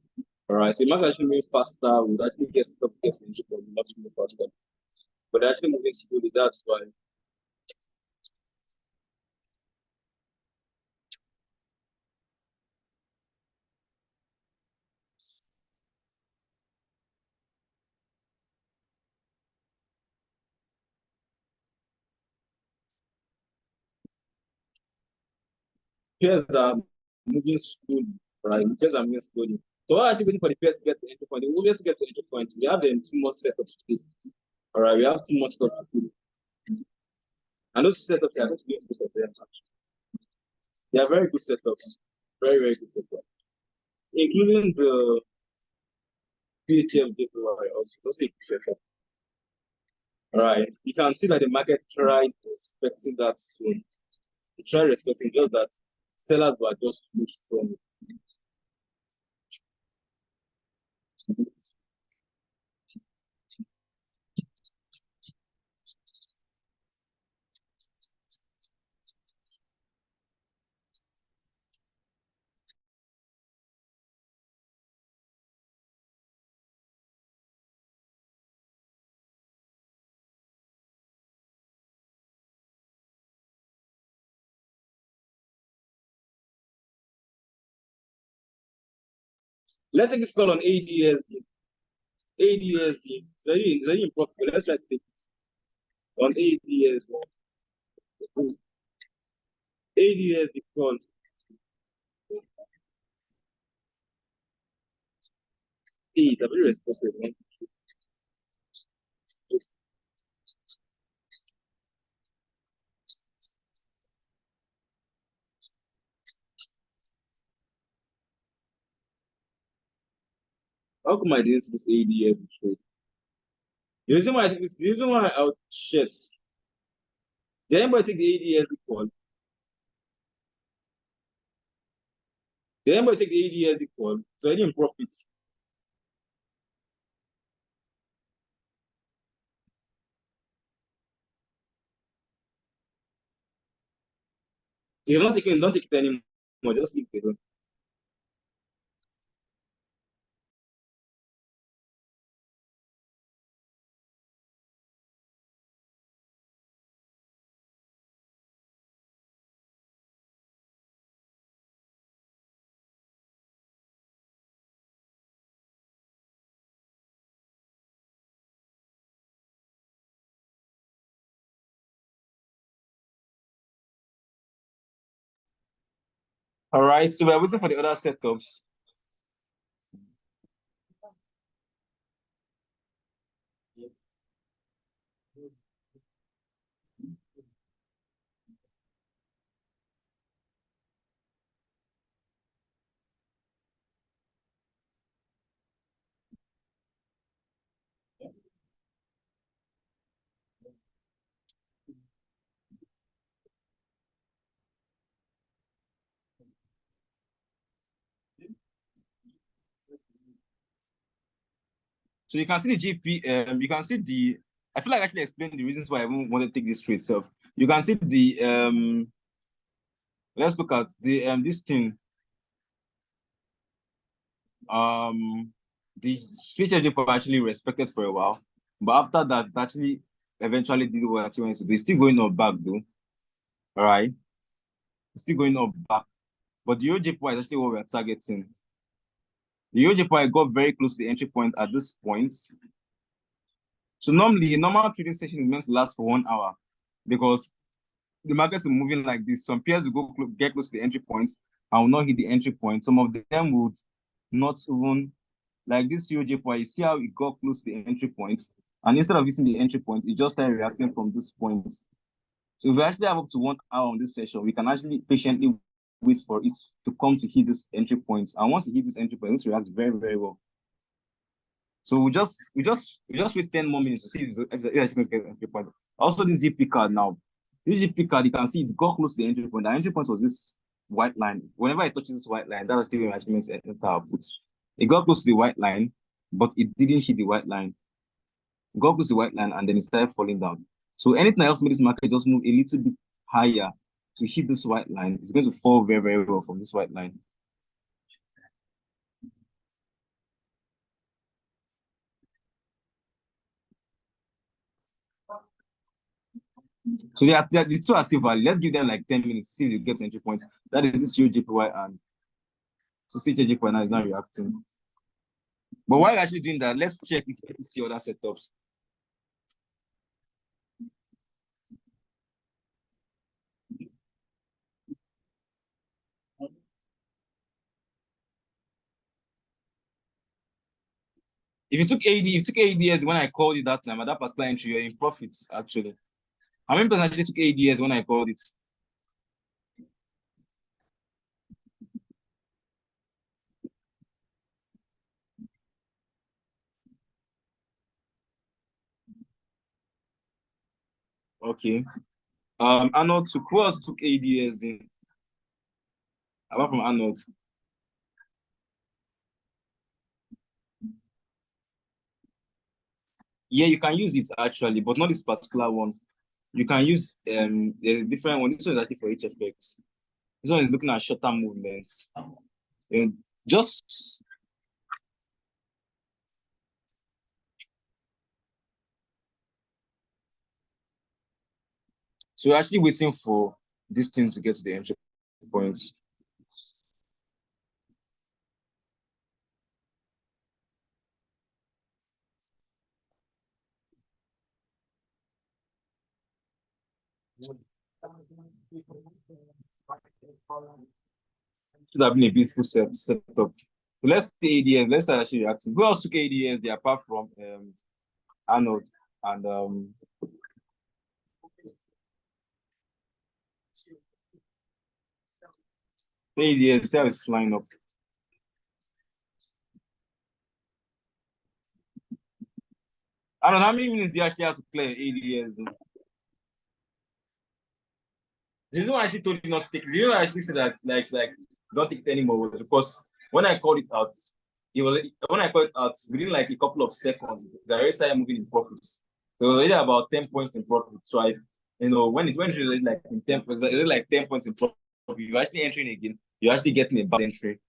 All right, so the market actually moving faster, would actually get stuff getting into the much more faster. But they're actually moving slowly, that's why. Pairs are moving slowly, right? Pairs are moving slowly. So we're actually waiting for the pairs to get to entry point. The obvious get to entry point. We have them 2 more setups to do. All right, we have 2 more setups to do. And those setups are just going to be them. They are very good setups. Very, very good setups. Including the PTM giveaway also. It's also a good setup. All right. You can see that the market tried expecting that soon. They tried expecting just that sellers were just too strong. Let's take this call on ADSD. ADSD. It's very important. Let's try to take it on ADSD. ADSD call. They're very responsive. How come I didn't see this ADSD trade? The reason why I think this, the reason why I would shit. Did anybody take the ADSD call? Did anybody take the ADSD call? So I didn't profit. If you're not taking it, don't take it anymore. Just leave it alone. All right, so we're waiting for the other setups. So you can see the GP, you can see the, I feel like I actually explained the reasons why I want to take this trade itself. You can see the, let's look at the, this thing. The switch for actually respected for a while, but after that, it actually eventually did what it actually wants to do. It's still going up back though. All right, it's still going up back, but the OJ point is actually what we're targeting. The OJ point got very close to the entry point at this point. So normally, a normal trading session is meant to last for 1 hour because the markets are moving like this. Some pairs will get close to the entry points and will not hit the entry point. Some of them would not even, like this COJ point, you see how it got close to the entry point, and instead of hitting the entry point, it just started reacting from this point. So if we actually have up to 1 hour on this session, we can actually patiently wait for it to come to hit this entry point. And once it hits this entry point, it reacts very, very well. So we just wait 10 more minutes to see if it's actually going to get an entry point. Also, this GP card now. This GP card, you can see it got close to the entry point. The entry point was this white line. Whenever it touches this white line, that's actually when it actually makes it enter output. It got close to the white line, but it didn't hit the white line. It got close to the white line, and then it started falling down. So anything else made this market just move a little bit higher to hit this white line, it's going to fall very, very well from this white line. So the two are still valid. Let's give them like 10 minutes to see if you get to entry point. That is this UJPY, and so see JPY now is not reacting. But while you're actually doing that, let's check if you see other setups. If you took ADS when I called you that time, at that particular entry, you're in profits actually. How many people actually took ADS when I called it? Okay. Arnold took, who else took ADS in? Apart from Arnold. Yeah, you can use it actually, but not this particular one. You can use there's a different one. This one is actually for HFX. This one is looking at short-term movements. Just so we're actually waiting for this thing to get to the entry point. Should have been a beautiful setup. So let's see ADS. Let's actually react. Who else took ADS there apart from Arnold and ADS? How is flying up. I don't know how many minutes you actually have to play ADS. The reason why I actually told you not to take it, you know, I actually said that like don't take it anymore was because when I called it out, when I called it out within like a couple of seconds, the already started moving in profits. So already about 10 points in profit. So when it went really like in 10 points, it was like 10 points in profit. if you're actually entering again, you're actually getting a bad entry.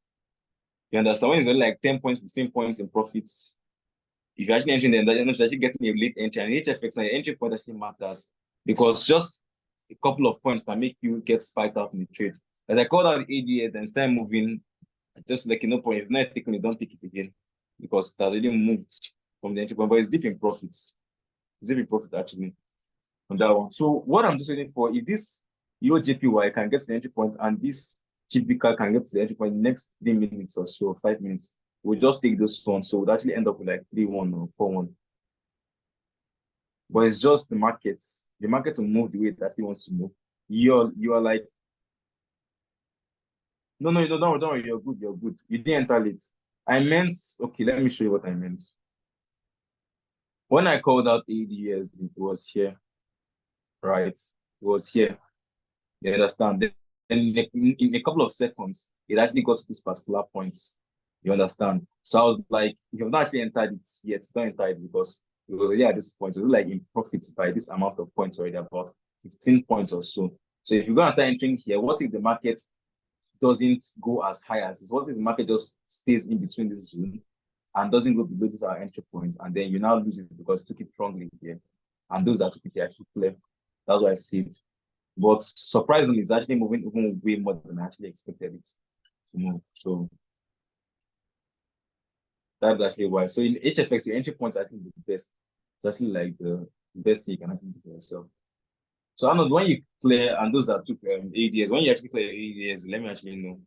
You understand? When it's only like 10 points, 15 points in profits, if you're actually entering, then you're actually getting a late entry. And HFX, and your entry point actually matters because just a couple of points can make you get spiked out in the trade. As I called out the ADS and start moving, just like no point. If not taking it, don't take it again because it has already moved from the entry point, but it's deep in profits. It's deep in profit actually on that one. So what I'm just waiting for, if this Euro JPY can get to the entry point and this GBP can get to the entry point in the next 3 minutes or so, 5 minutes, we'll just take those funds. So we'll actually end up with like 3-1 or 4-1. But it's just the market. The market will move the way that he wants to move. You are like, no, don't worry, you're good, you're good. You didn't enter late. I meant, okay, let me show you what I meant. When I called out ADS, it was here, right? It was here. You understand? Then in a couple of seconds, it actually got to this particular point. You understand? So I was like, if you've not actually entered it yet, don't enter it because it was already at this point. It was like in profit by this amount of points already, about 15 points or so. So if you go and start entering here, what if the market doesn't go as high as this? What if the market just stays in between this zone and doesn't go below this our entry point, and then you now lose it because you took it strongly here, and those that took it actually clear. That's why I saved. But surprisingly, it's actually moving even way more than I actually expected it to move. So that's actually why. So in HFX, your entry points are actually the best. It's actually like the best thing you can actually do for yourself. So I know when you clear, and those that took ADS, when you actually clear ADS, let me actually know.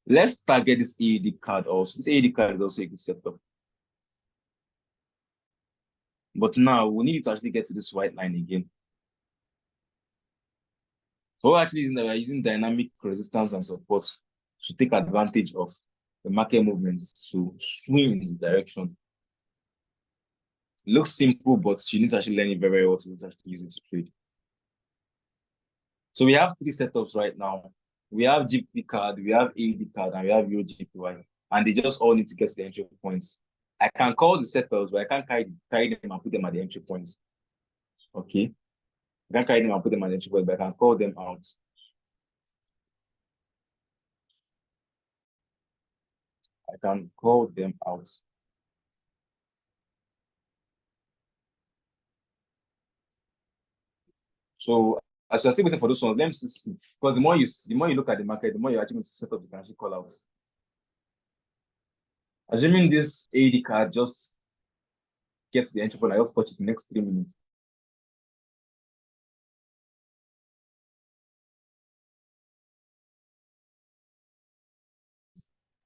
Let's target this AED card also. This AED card is also a good setup. But now we need to actually get to this white line again. So we're actually we're using dynamic resistance and support to take advantage of the market movements to swing in this direction. It looks simple, but you need to actually learn it very well to actually use it to trade. So we have 3 setups right now. We have GP card, we have AED card, and we have Euro GPY. And they just all need to get to the entry points. I can call the setups, but I can't carry them and put them at the entry points. Okay. I can't carry them and put them at the entry points, but I can call them out. I can call them out. So as you're still waiting for those ones, let me see. Because the more you look at the market, the more you're actually going to set up, you can actually call out. Assuming this AD card just gets the entry point, I just touch it in the next 3 minutes.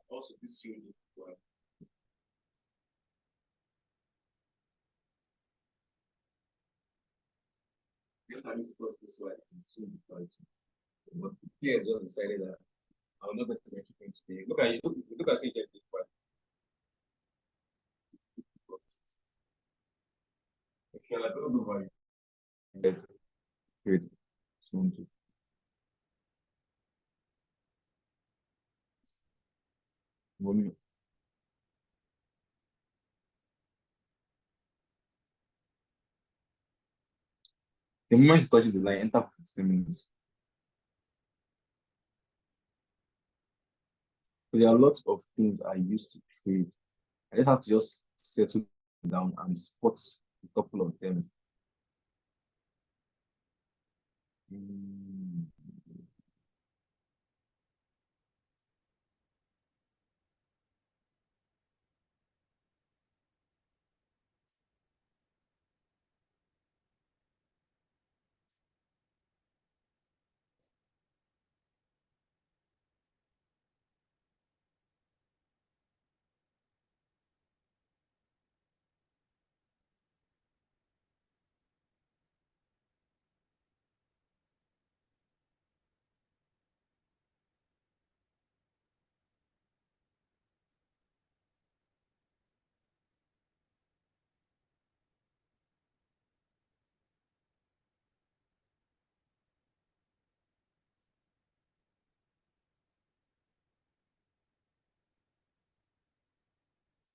Also, this unit. This way. But he has just decided that I will not go to the entry point today. Look at you, look at CJ. Okay, I don't know why. Good. The moment it touches the line, enter for 15 minutes. So there are lots of things I used to trade. I just have to just settle down and spot a couple of them.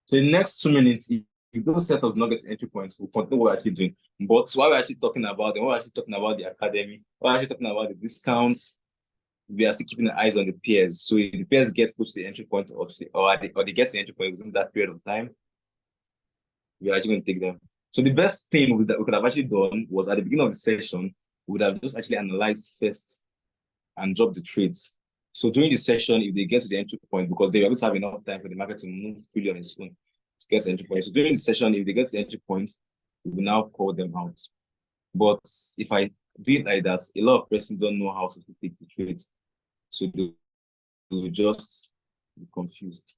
So in the next 2 minutes, if if those setups not get entry points, we'll continue what we're actually doing. But what we're actually talking about, and we're actually talking about the academy, we're actually talking about the discounts. We are still keeping the eyes on the peers. So if the peers get close to the entry point or they get the entry point within that period of time, we are actually going to take them. So the best thing that we could have actually done was at the beginning of the session, we would have just actually analyzed first and drop the trades. So during the session, if they get to the entry point, because they are able to have enough time for the market to move freely on its own to get to the entry point. So during the session, if they get to the entry point, we will now call them out. But if I do it like that, a lot of persons don't know how to take the trades. So they will just be confused.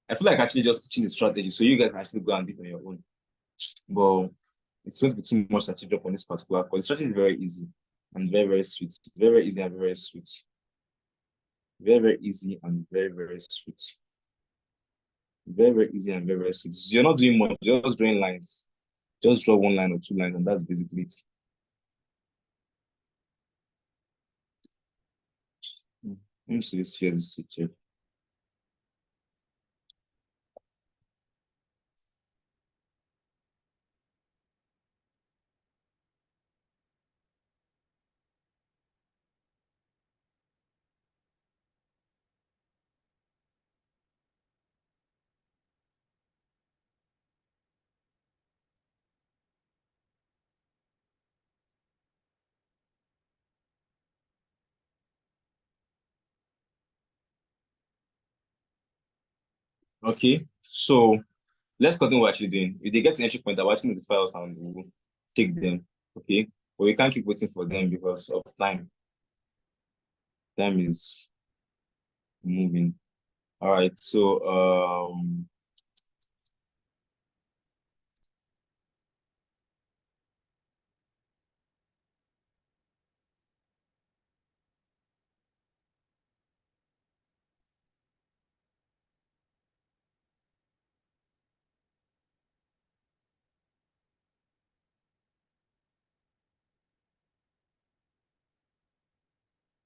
I feel like actually just teaching the strategy so you guys can actually go and do it on your own. But it's going to be too much that you drop on this particular because the strategy is very easy and very, very sweet. Very, very easy and very, very sweet. Very, very easy and very, very sweet. Very, very easy and very, very sweet. So you're not doing much, you're just drawing lines. Just draw one line or two lines, and that's basically it. Let me see this here, this picture. Okay, so let's continue what we're actually doing. If they get to the entry point, I'm watching the files and we'll take them. Okay, but we can't keep waiting for them because of time. Time is moving. All right, so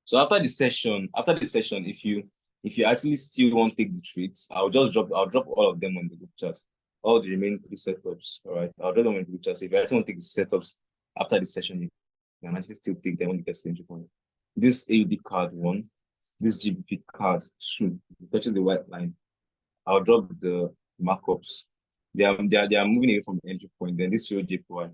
so after the session, if you actually still want to take the treats, I'll drop all of them on the group chat. All the remaining 3 setups. All right. I'll drop them on the group chat. So if you actually want to take the setups after the session, you can actually still take them when you get to the entry point. This AUD card 1, this GBP card 2, touches the white line. I'll drop the markups. They are moving away from the entry point. Then this JPY.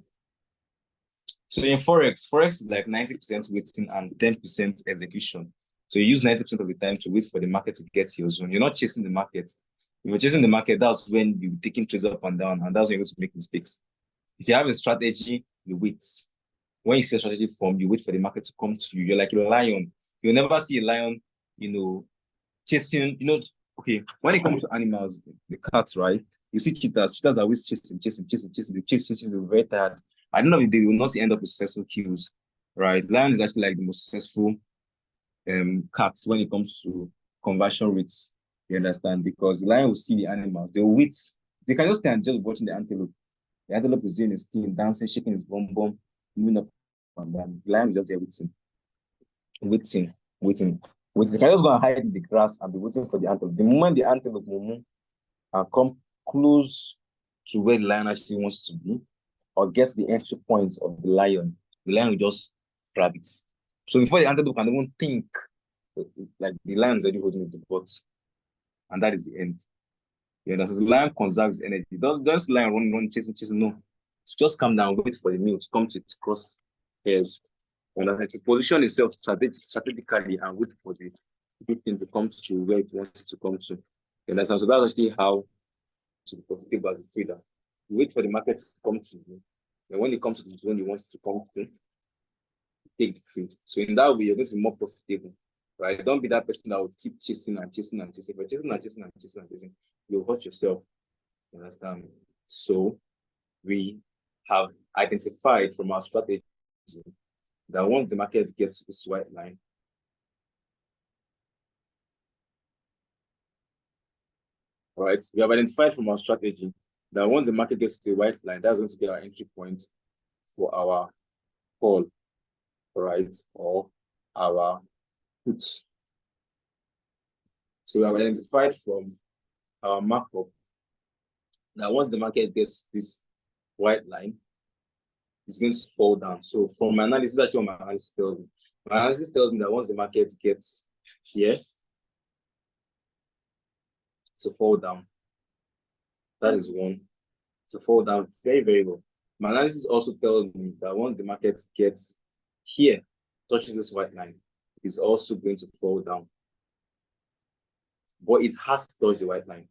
So in Forex is like 90% waiting and 10% execution. So you use 90% of the time to wait for the market to get to your zone. You're not chasing the market. If you're chasing the market, that's when you're taking trades up and down, and that's when you're going to make mistakes. If you have a strategy, you wait. When you see a strategy form, you wait for the market to come to you. You're like a lion. You'll never see a lion, chasing, okay, when it comes to animals, the cats, right? You see cheetahs. Cheetahs are always chasing. They chase, they're very tired. I don't know if they will not end up with successful kills, right? Lion is actually like the most successful cats when it comes to conversion rates. You understand? Because the lion will see the animals, they will wait. They can just stand just watching the antelope. The antelope is doing his thing, dancing, shaking his bum, moving up and down. The lion is just there waiting. They can just go and hide in the grass and be waiting for the antelope. The moment the antelope will move and come close to where the lion actually wants to be, or gets the entry point of the lion will just grab it. So before the antelope can even think, like the lion is already holding it to the butt, and that is the end. Yeah, that's the lion conserves energy. Don't just lion run, chasing. No, so just calm down, wait for the meal to come to its cross hairs, and then to position itself strategically and wait for the good thing to come to where it wants to come to. You understand? So that's actually how to be profitable as a trader. You wait for the market to come to you. And when it comes to the zone you want it to come to, take the trade. So in that way, you're going to be more profitable, right? Don't be that person that will keep chasing. But chasing, you'll hurt yourself. You understand? So we have identified from our strategy that once the market gets to this white line, all right, we have identified from our strategy that once the market gets to the white line, that's going to be our entry point for our call, all right, or our put. So we have identified from our markup that once the market gets to this white line, it's going to fall down. So from my analysis, actually what my analysis tells me. My analysis tells me that once the market gets here, to fall down. That is one. To fall down very, very low. My analysis also tells me that once the market gets here, touches this white line, it's also going to fall down. But it has to touch the white line.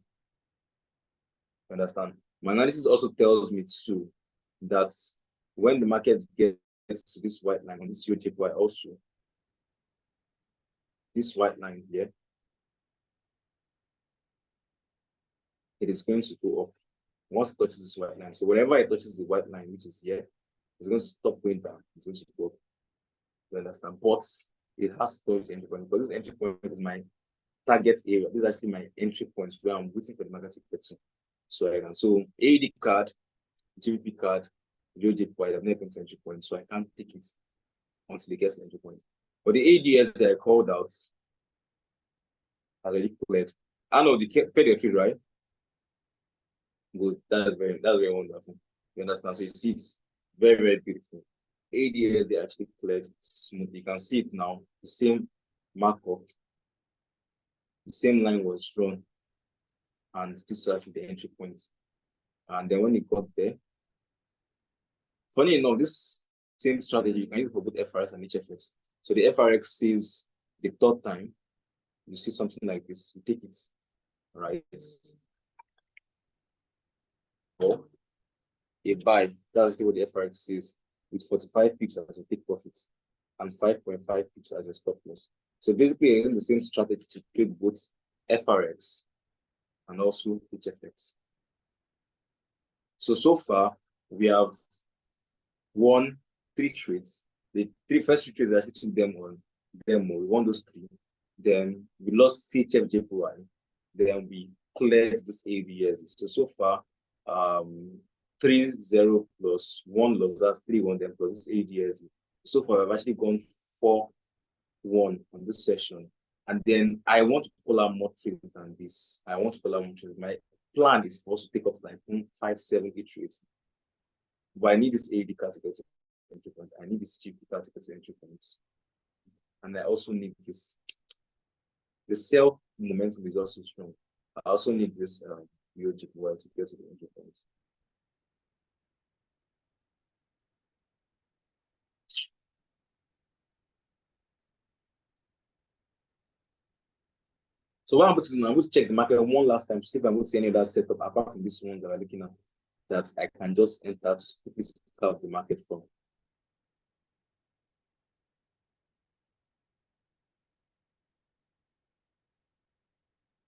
You understand? My analysis also tells me too that when the market gets to this white line on this UJPY also, this white line here, it is going to go up once it touches this white line. So whenever it touches the white line, which is here, it's going to stop going down. It's going to go up. You understand? But it has to touch the entry point, because this entry point is my target area. This is actually my entry point where I'm waiting for the market to get to. So AED card, GBP card, UJPY, I've never come to entry point, so I can't take it until it gets to entry point. But the ADS that I called out has already cleared. I know the paid your trade, right? Good. That's very wonderful. You understand? So you see it's very, very beautiful. ADS, they actually cleared smooth. You can see it now. The same markup, the same line was drawn, and this is actually the entry point. And then when it got there, funny enough, this same strategy you can use for both FRX and HFX. So the FRX says the third time you see something like this, you take it, right? Or a buy, that's what the FRX says, with 45 pips as a take profit and 5.5 pips as a stop loss. So basically, you're using the same strategy to trade both FRX and also HFX. So far, we have won 3 trades. The first 3 trades are actually demo. We won those 3. Then we lost CHFJPY. Then we cleared this ADS. So far, 3-0 plus 1 loss, that's 3-1, then plus this ADS. So far, I've actually gone 4-1 on this session. And then I want to pull out more trades than this. My plan is for us to take up like 5, 7, 8 trades. But I need this AD category entry point. I need this GP category entry points. And I also need this. The sell momentum is also strong. I also need this UJPY to get to the entry point. So what I'm going to do now, I'm going to check the market one last time to see if I'm going to see any other setup apart from this one that we're looking at that I can just enter to quickly start the market from.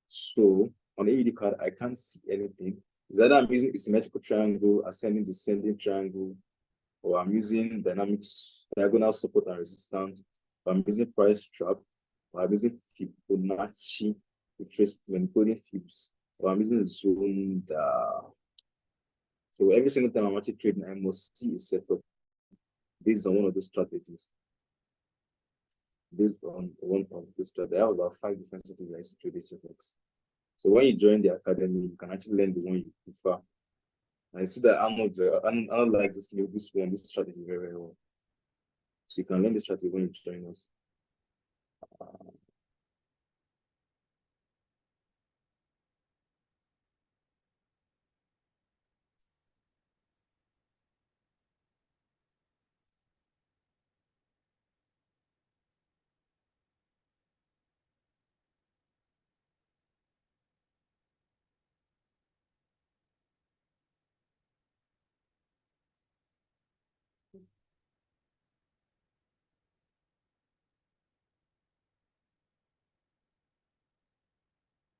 So on the AED card, I can't see anything. Is either I'm using a symmetrical triangle, ascending, descending triangle, or I'm using dynamics, diagonal support and resistance, or I'm using price trap, or I'm using Fibonacci retracement, including fibs, or I'm using zone. So every single time I'm actually trading, I must see a setup based on one of those strategies. Based on one of those strategies, I have about 5 different strategies I used to trade HFX. So when you join the academy, you can actually learn the one you prefer. And I see that Arnold likes this strategy very, very well. So you can learn the strategy when you join us.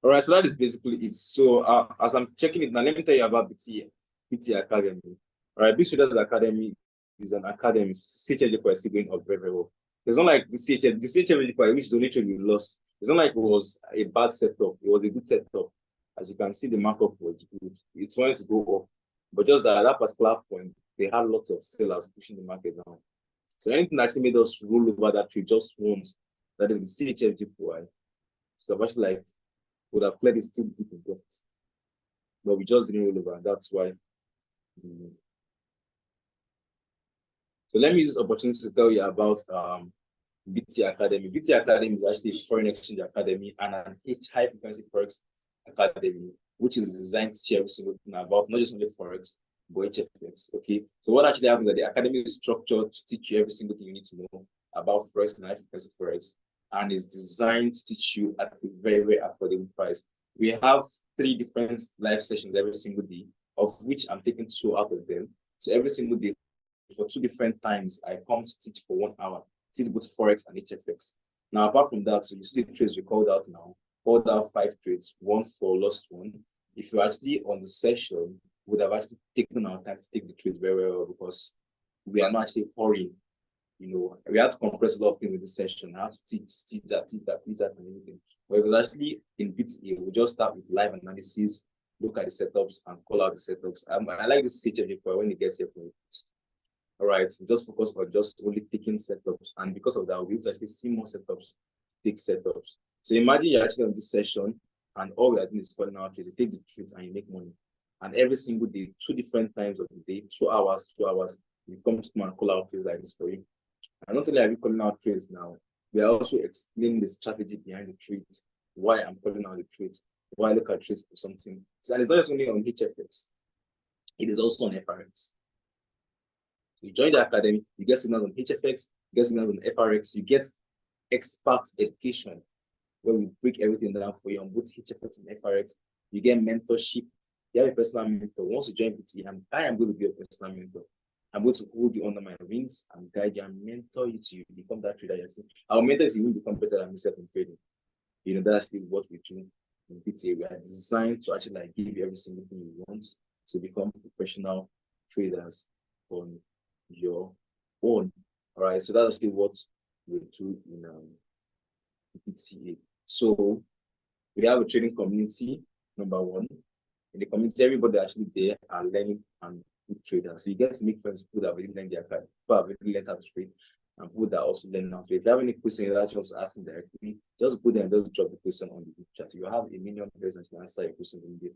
All right, so that is basically it. So as I'm checking it now, let me tell you about BT Academy. All right, Big Traders Academy is an academy. CHF is still going up very, very well. It's not like the CHF, which donation we lost. It's not like it was a bad setup. It was a good setup. As you can see, the markup was good. It wants to go up. But just that at that particular point, they had lots of sellers pushing the market down. So anything that actually made us roll over that trade just once, that is the CHF. So I've actually like would have cleared it still deep in profit. But we just didn't roll over. That's why. So let me use this opportunity to tell you about BT Academy. BT Academy is actually a foreign exchange academy and an high frequency forex academy, which is designed to teach every single thing about not just only forex, but HFX. Okay. So what actually happens is that the academy is structured to teach you every single thing you need to know about forex and high frequency forex, and is designed to teach you at a very, very affordable price. We have 3 different live sessions every single day, of which I'm taking 2 out of them. So every single day, for 2 different times, I come to teach for 1 hour, teach both forex and HFX. Now, apart from that, so you see the trades we called out now. Called out 5 trades, 1 for lost 1. If you're actually on the session, we would have actually taken our time to take the trades very, very well, because we are not actually hurrying. You know, we had to compress a lot of things in the session. I had to teach that, and everything. But it was actually in BTA, we just start with live analysis, look at the setups, and call out the setups. I like this CHF when it gets here for it. All right, we just focus on just only taking setups, and because of that, we will actually see more setups, take setups. So imagine you're actually on this session, and all we are doing is calling out trades. You take the trades and you make money. And every single day, 2 different times of the day, 2 hours, you come and call out trades like this for you. And not only are we calling out trades now, we are also explaining the strategy behind the trades, why I'm calling out the trades, why I look at trades for something. So, and it's not just only on HFX, it is also on FRX. You join the academy, you get signals on HFX, you get signals on FRX, you get expert education, where we break everything down for you on both HFX and FRX. You get mentorship. You have a personal mentor. Once you join BT, I am going to be a personal mentor. I'm going to hold you under my wings and guide you and mentor you to become that trader. Our mentors will become better than myself in trading. You know, that's actually what we do in BTA. We are designed to actually like give you every single thing you want to become professional traders on your own. All right, so that's actually what we do in BTA. So we have a trading community, number 1. In the community, everybody actually there are learning and good traders. So you get to make friends with people that have already learned their card, people have already learned how to trade, and people that are also learning how to trade. If you have any question you're actually asking directly, just go there and just drop the question on the group chat. You have 1 million persons to answer your question in there.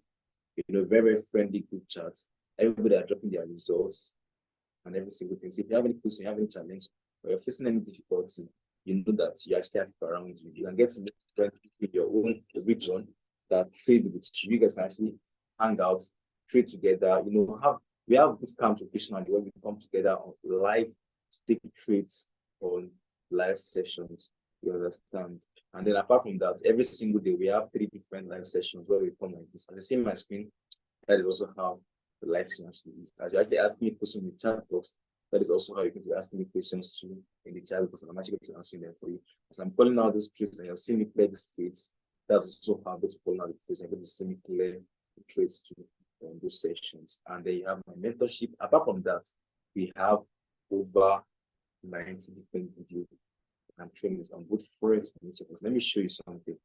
You know, very, very friendly group chats. Everybody are dropping their results and every single thing. So if you have any question, you have any challenge, or you're facing any difficulty, you know that you actually have people around you. You can get to meet friends with your own region that trade with you. You guys can actually hang out, trade together. You know, we have boot camps occasionally where we come together on live to take trades on live sessions. You understand? And then apart from that, every single day we have 3 different live sessions where we come like this. And you see my screen, that is also how the live session actually is. As you actually ask me questions in the chat box, that is also how you can be asking me questions too in the chat box, and I'm actually going to answer them for you. As I'm calling out these trades and you're seeing me clear these trades, that's also how I'm going to call out the trades. I'm going to see me clear the trades too on those sessions. And then you have my mentorship. Apart from that, we have over 90 different videos and trainings on both forex and HFX. Let me show you something.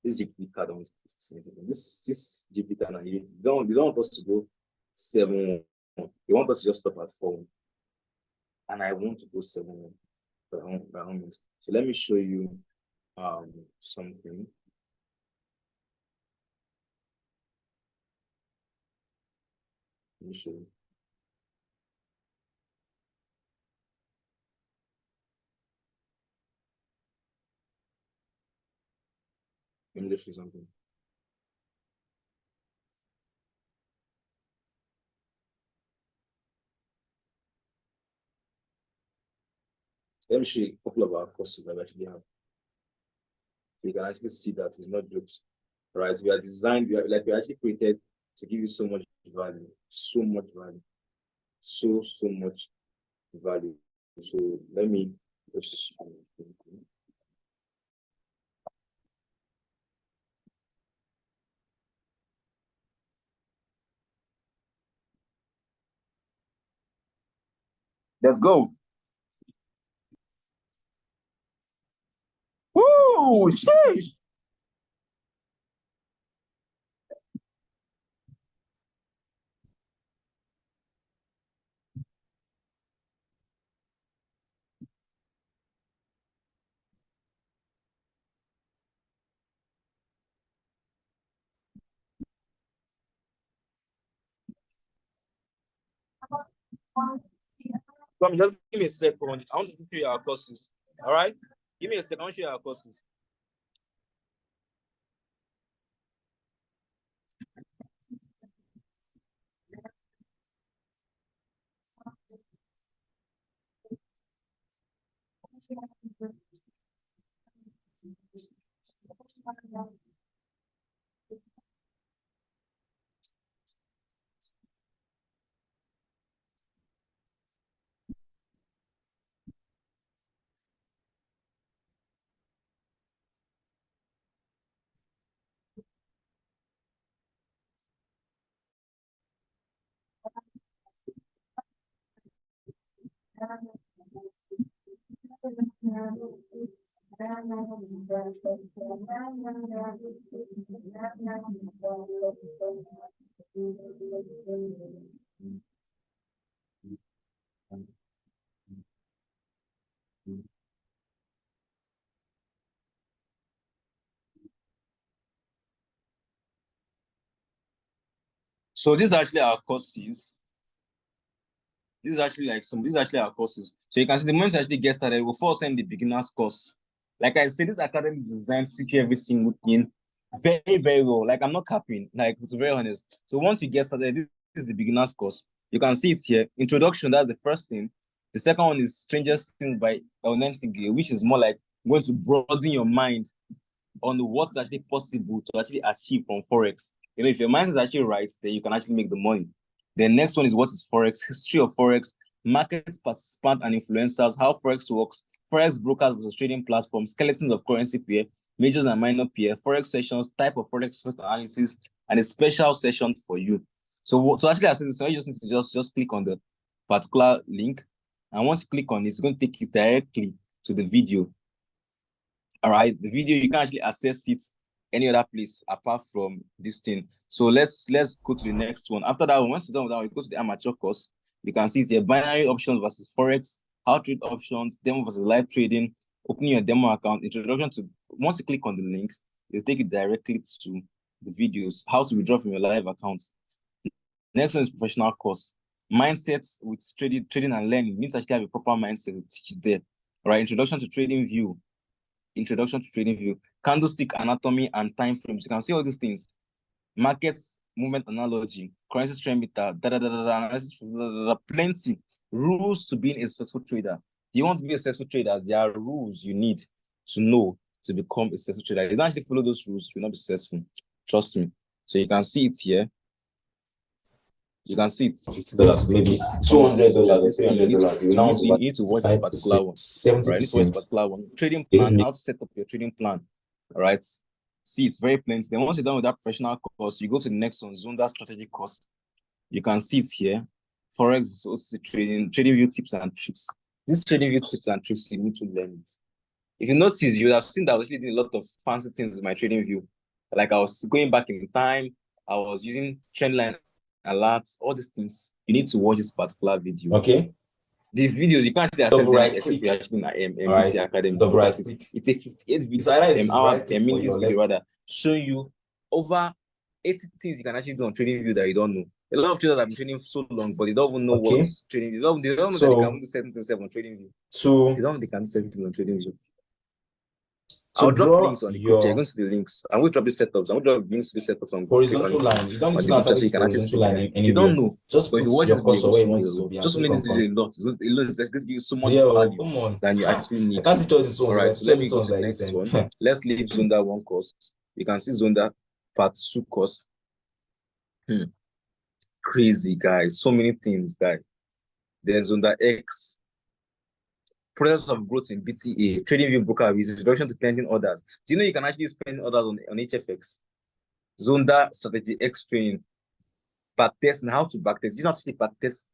This GP card, I want to say this GP card, you don't want us to go 7-1. You want us to just stop at 4-1. And I want to go 7-1 by all means. So let me show you something. Let me show you. Let me just show you something. Let me show you a couple of our courses that we actually have. You can actually see that it's not jokes. Right? We are designed, we are actually created to give you so much value, so much value, so much value. So let me just Let's go. Woo! Sheesh. Come, just give me a second. I want to show you our courses. All right? Give me a second. I want to show you our courses. So these are actually our courses. This is actually our courses. So you can see the moment you actually get started, we'll first send the beginner's course. Like I said, this academy is designed to teach you every single thing very, very well. Like I'm not capping, like to be very honest. So once you get started, this is the beginner's course. You can see it here. Introduction, that's the first thing. The second one is Strangest Things by El Nentige, which is more like going to broaden your mind on what's actually possible to actually achieve from Forex. You know, if your mind is actually right, then you can actually make the money. The next one is what is Forex, history of Forex, market participant and influencers, how Forex works, Forex brokers versus trading platforms, skeletons of currency pair, majors and minor pair, Forex sessions, type of Forex analysis, and a special session for you. So actually access this, you just need to just click on the particular link. And once you click on it, it's going to take you directly to the video. All right, the video, you can actually access it any other place apart from this thing. So let's go to the next one. After that, once you're done with that, you go to the amateur course. You can see it's a binary options versus Forex, how to trade options, demo versus live trading, opening your demo account, introduction to, once you click on the links, it'll take you directly to the videos, how to withdraw from your live account. Next one is professional course. Mindsets with trading and learning. You need to actually have a proper mindset to teach it there. All right, introduction to trading view, candlestick anatomy and time frames. You can see all these things. Markets, movement analogy, currency trend meter, plenty. Rules to being a successful trader. Do you want to be a successful trader? There are rules you need to know to become a successful trader. If you don't actually follow those rules, you'll not be successful. Trust me. So you can see it here. You can see it. $50, maybe $200, $300. You need to watch this particular one. Right? You need to watch this particular one. Trading plan, how to set up your trading plan. All right. See, it's very plenty. Then once you're done with that professional course, you go to the next one, Zonda strategy course. You can see it here. Forex, also trading view tips and tricks. These trading view tips and tricks, you need to learn it. If you notice, you would have seen that I was actually doing a lot of fancy things with my trading view. Like I was going back in time, I was using trendline alerts, all these things. You need to watch this particular video. Okay. The videos you can't actually access them except you're actually in MBT Academy. It's a 58 minute video rather, showing you over 80 things you can actually do on trading view that you don't know. A lot of traders have been trading so long, but they don't even know what's trading. They don't know that they can do certain things on trading view. They don't know they can do certain things on trading view. I'll drop links on the group chat. You're going to see the links. I'm going to drop the setups. I'm going to drop links to the setups on horizontal line. You don't need to so you can actually see it. You don't know. Just if you watch this video, just only this video a lot. It's going to give you so much value than you actually need. I can't teach all this one. All right, so let me go to the next one. Let's leave Zonda 1 course. You can see Zonda part 2 course. Crazy, guys. So many things, guys. There's Zonda X. Process of growth in BTA, trading view broker with introduction to pending orders. Do you know you can actually spend orders on HFX? Zonda strategy X training, backtest and how to backtest. You don't actually backtest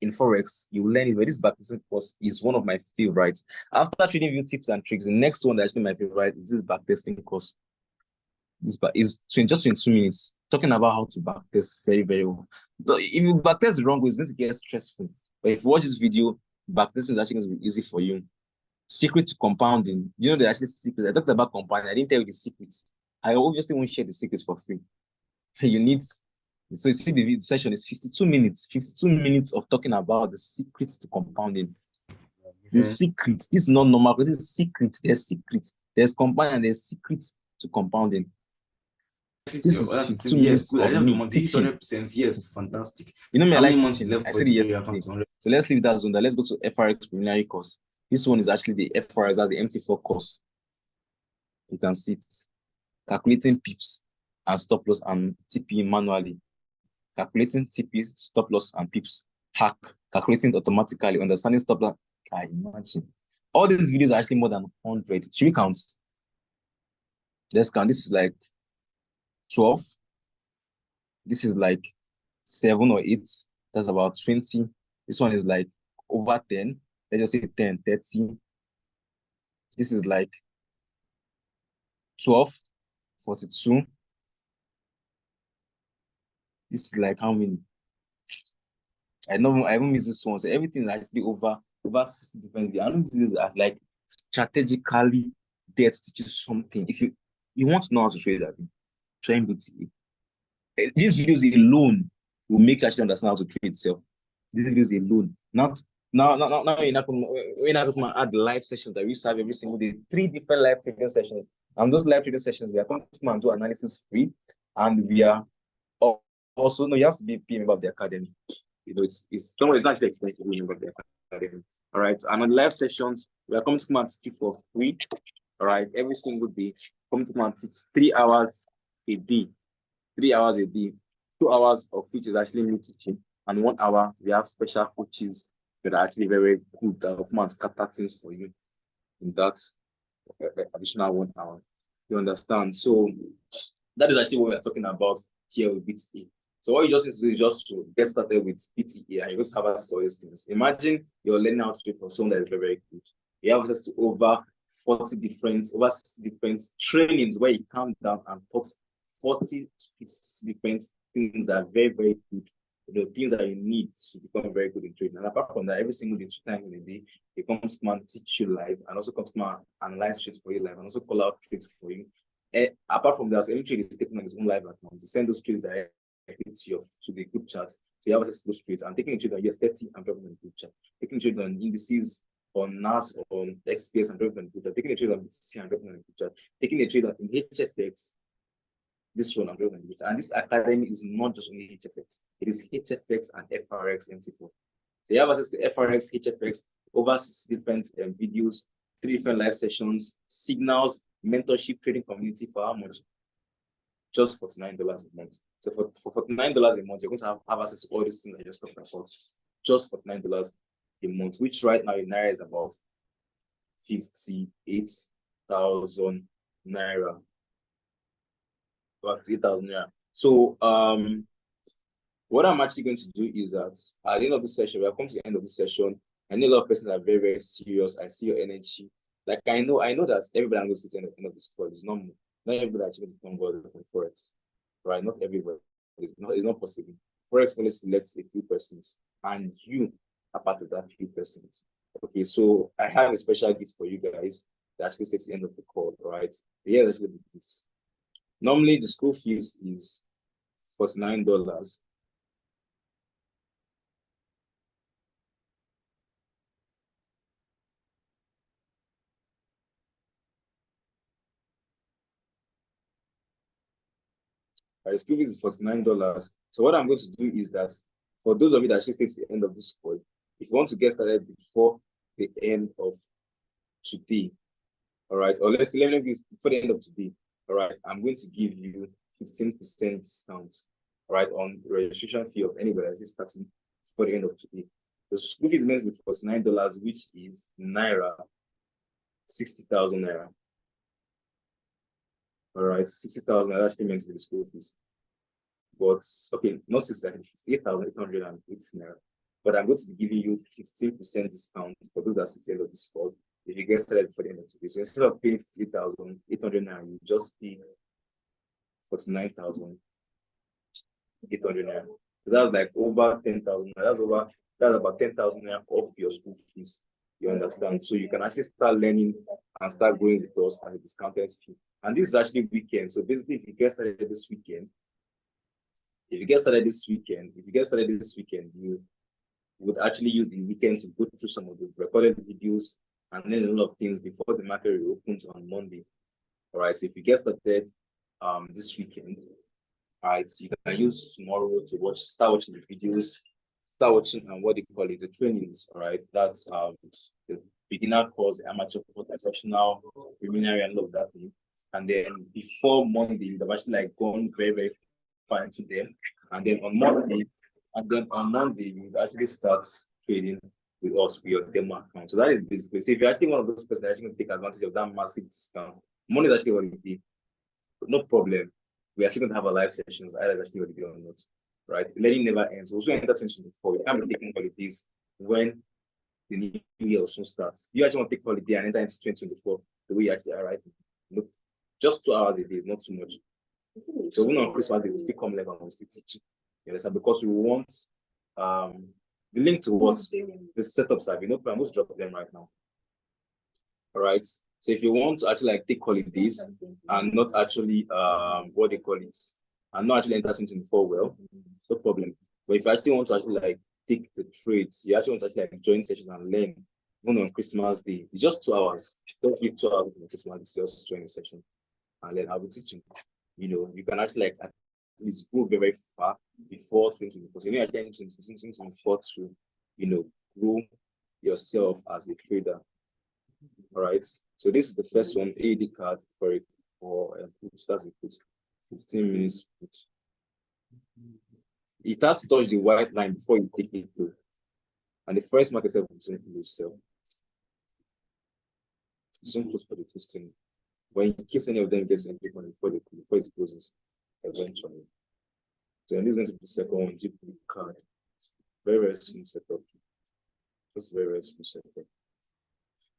in Forex, you learn it, but this backtesting course is one of my favorites. After trading view tips and tricks, the next one that's actually my favorite is this backtesting course. This is just 22 minutes talking about how to backtest very, very well. If you backtest the wrong way, it's going to get stressful. But if you watch this video, backtesting is actually going to be easy for you. Secret to compounding. You know, there's actually secrets. I talked about compounding. I didn't tell you the secrets. I obviously won't share the secrets for free. You need, so you see the video session is 52 minutes of talking about the secrets to compounding. The secret, this is not normal, this is secret. There's secret. There's compounding and there's secrets to compounding. This is 52 minutes of me teaching. 100%, yes, fantastic. You know me, I How like many months teaching. left I for said it it to be yesterday. account? So let's leave that zone. Let's go to FRX preliminary course. This one is actually the FRX, that's the MT4 course. You can see it. Calculating pips and stop loss and TP manually. Calculating TP, stop loss and pips. Hack. Calculating it automatically. Understanding stop loss. I imagine. All these videos are actually more than 100. Should we count? Let's count. This is like 12. This is like 7 or 8. That's about 20. This one is like over 10. Let's just say 10, 30. This is like 12, 42. This is like how many? I haven't missed this one. So everything is actually over 60 different videos. I know these videos are like strategically there to teach you something. If you want to know how to trade that, try MBTE. These videos alone will make you actually understand how to trade itself. These videos alone. Now we're not going to add the live sessions that we used to have every single day. 3 different live trading sessions. And those live trading sessions, we are going to do analysis free. And we are also, no, you have to be a member of the academy. You know, it's not actually expensive to be a member of the academy. All right. And on the live sessions, we are coming to come and teach you for free. All right. Every single day, coming to come and teach 3 hours a day. 3 hours a day. 2 hours of which is actually me teaching. And 1 hour, we have special coaches that are actually very good that will come and scatter things for you in that additional 1 hour. You understand? So that is actually what we're talking about here with BTE. So what you just need to do is just to get started with BTE and you're going to have access to all these things. Imagine you're learning how to trade from someone that is very, very good. You have access to over 60 different trainings where you calm down and taught 40 different things that are very, very good. The things that you need to become very good in trading. And apart from that, every single day, 2 times in a day, they come to come and teach you live and also come to come and analyze trades for you live and also call out trades for you. Apart from that, so any trade is taken on his own live account. To send those trades directly to the group chat. So you have access to those trades. I'm taking a trade on US30, I'm dropping on the group chat. Taking a trade on indices, on NAS, on XPS, I'm dropping on the group chat. Taking a trade on BTC, I'm dropping on the group chat. Taking a trade on HFX, this one I'm doing. And this academy is not just only HFX, it is HFX and FRX MT4. So you have access to FRX, HFX, over 60 different videos, 3 different live sessions, signals, mentorship, trading community for how much? Just $49 a month. So for $49 a month, you're going to have access to all these things I just talked about. Just $49 a month, which right now in Naira is about 58,000 Naira. About 8,000 Naira. So what I'm actually going to do is that at the end of this session, we have come to the end of this session. I know a lot of persons are very, very serious. I see your energy. Like I know that everybody goes to the end of this course. It's not everybody actually become good from Forex, right? Not everybody. It's not possible. Forex only selects a few persons, and you are part of that few persons. Okay, so I have a special gift for you guys that actually stays at the end of the call, right? Here is actually this. Normally, the school fees is $49. The school fees is $49. So what I'm going to do is that for those of you that actually stay to the end of this call, if you want to get started before the end of today, all right, or let me give before the end of today, all right, I'm going to give you 15% discount, all right, on the registration fee of anybody that's just starting before the end of today. The school fees meant to be $49, which is Naira, 60,000 Naira. All right, 60,000 Naira actually meant to be the school fees. But okay, not 60,000, 58,808 Naira. but I'm going to be giving you 15% discount for those that sit the end of this call if you get started for the end of today. So instead of paying 50,800 naira, you just pay 49,800 naira. So that's like over 10,000. That's about 10,000 naira off your school fees. You understand? So you can actually start learning and start going with us at a discounted fee. And this is actually weekend. So basically, if you get started this weekend, you would actually use the weekend to go through some of the recorded videos and learn a lot of things before the market reopens on Monday. All right. So if you get started this weekend, all right, so you can use tomorrow to start watching the videos, start watching what they call it, the trainings. All right. That's the beginner course, the amateur course, professional, preliminary, and all of that thing. And then before Monday, you'd have actually like gone very, very far into them. And then on Monday, you actually start trading with us with your demo account. So that is basically, so if you're actually one of those persons that actually going to take advantage of that massive discount, money is actually what it is. No problem. We are still going to have a live sessions. Either is actually what it is or not. Right? Learning never ends. Also enter 2024. You can't be taking holidays when the new year soon starts. You actually want to take holiday and enter into 2024 the way you actually are right. Look, just 2 hours a day is not too much. So when on Christmas they will still come live and we'll still teach. You understand? Because we want the link to what the setups are. I'm going to drop them right now. All right. So if you want to actually like take holidays and not actually what they call it, and not actually enter 2024 well, no problem. But if you actually want to actually like take the trades, you actually want to actually like join sessions and learn even on Christmas Day, it's just 2 hours. Don't give 2 hours on Christmas, it's just join a session and then I'll be teaching. You can actually like at least go very, very far before 2024. So you actually enter 2024 to grow yourself as a trader. All right. So this is the first one, AD card for put. That's a put. 15 minutes put. It has to touch the white line before you take it through. And the first market self will yourself. Soon close for the testing. But in case any of them gets entry point before it closes, eventually. So this is going to be the second one, GP card. Very, very smooth setup. Just very, very smooth setup.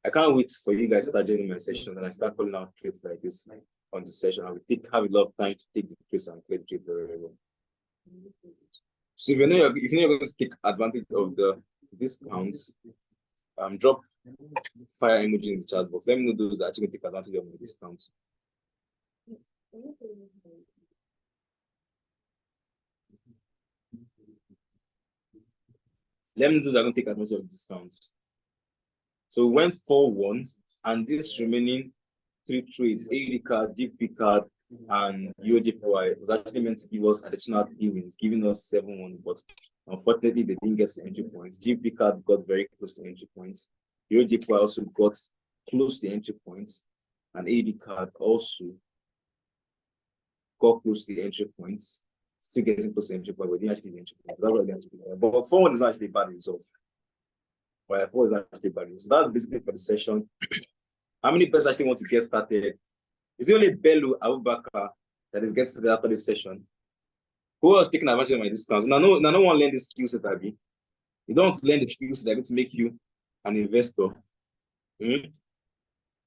I can't wait for you guys to start joining my session and I start calling out trades like this on the session. I will have a lot of time to take the trades and play the trade very, very well. So if you're going to take advantage of the discounts, drop fire emoji in the chat box. Let me know those that actually take advantage of the discounts. Let me know those that are going to take advantage of the discounts. So we went 4-1, and this remaining 3 trades, AD card, GP card, and UOJPY was actually meant to give us additional 3 wins, giving us 7-1, but unfortunately they didn't get to entry points. GP card got very close to entry points. UOJPY also got close to entry points, and AD card also got close to the entry points. Still getting close to entry point, but didn't actually get entry point. That's what they actually did. But 4-1 is actually a bad result. Right, 4 is actually bad result. So that's basically for the session. How many persons actually want to get started? Is it only Bello Abubakar that is getting started after this session? Who else taking advantage of my discounts? No one learn this skill set, Abby. You don't want to learn the skills that are going to make you an investor. You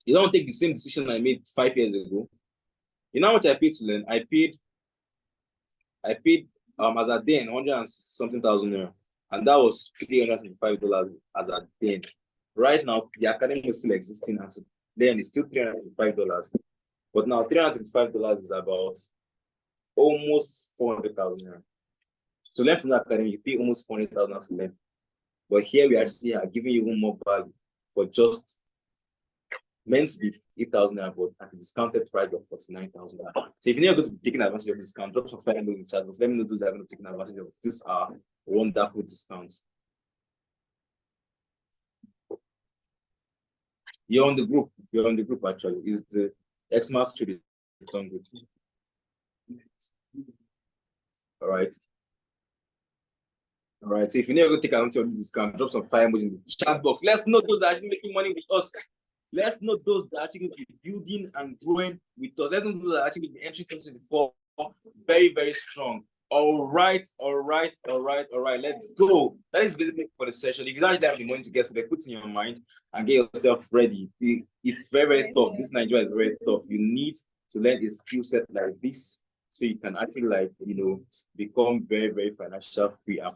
don't take the same decision I made 5 years ago. You know how much I paid to learn? I paid as a then 100-something thousand naira, and that was $325 as a then. Right now, the academy is still existing, and then it's still $325. But now $325 is about almost 400,000 naira. So learn from the academy, you pay almost 400,000 to learn. But here we actually are giving you even more value for just meant to be 8,000 naira, but at a discounted price of 49,000 naira. So if you're not going to be taking advantage of this discount, drop some $5 in the chat box. Let me know those that are going to take advantage of this wonderful discounts. You're on the group. Actually. Is the Xmas trading group. All right. So if you're never going to take advantage of this discount, drop some fire emoji in the chat box. Let's know those that are actually making money with us. Let's know those that are actually going to be building and growing with us. Let's know those that are actually going to be entering 2024 very, very strong. All right. Let's go. That is basically for the session. If you don't have the money to get there, put in your mind and get yourself ready. It's very tough. This Nigeria is very tough. You need to learn a skill set like this so you can actually become very financial free and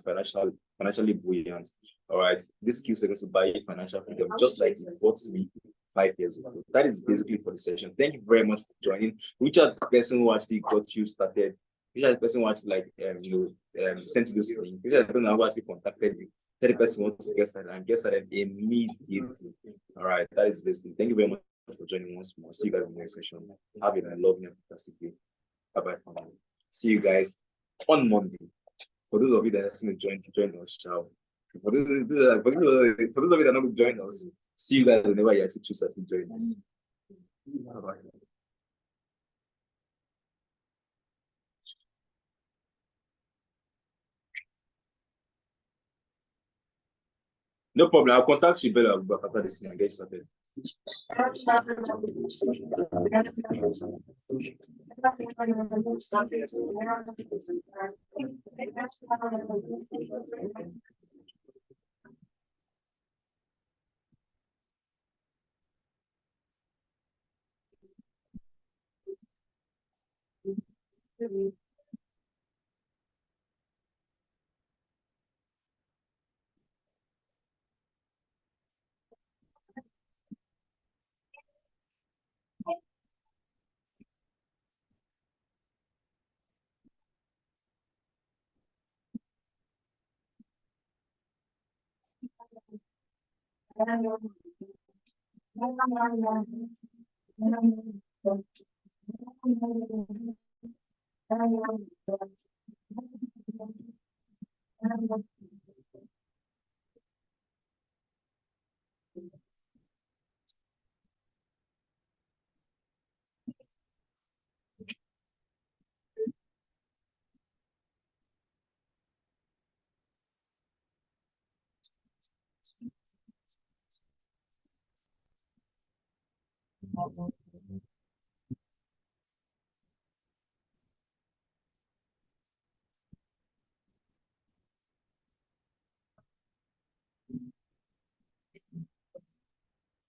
financially buoyant. All right. This skill set is to buy you financial freedom, just like it bought me 5 years ago. That is basically for the session. Thank you very much for joining. Which is the person who actually got you started? Which is the person who actually sent you this link? Which is the person who actually contacted you? Tell the person wants to get started and get started immediately. All right, that is basically. Thank you very much for joining once more. See you guys in the next session. Have a lovely and fantastic day. Bye bye for now. See you guys on Monday. For those of you that are going to join us, ciao. For those of you that are not going to join us, see you guys whenever you actually choose to join us. Bye bye. No problem. I'll contact you better after this thing and get you started.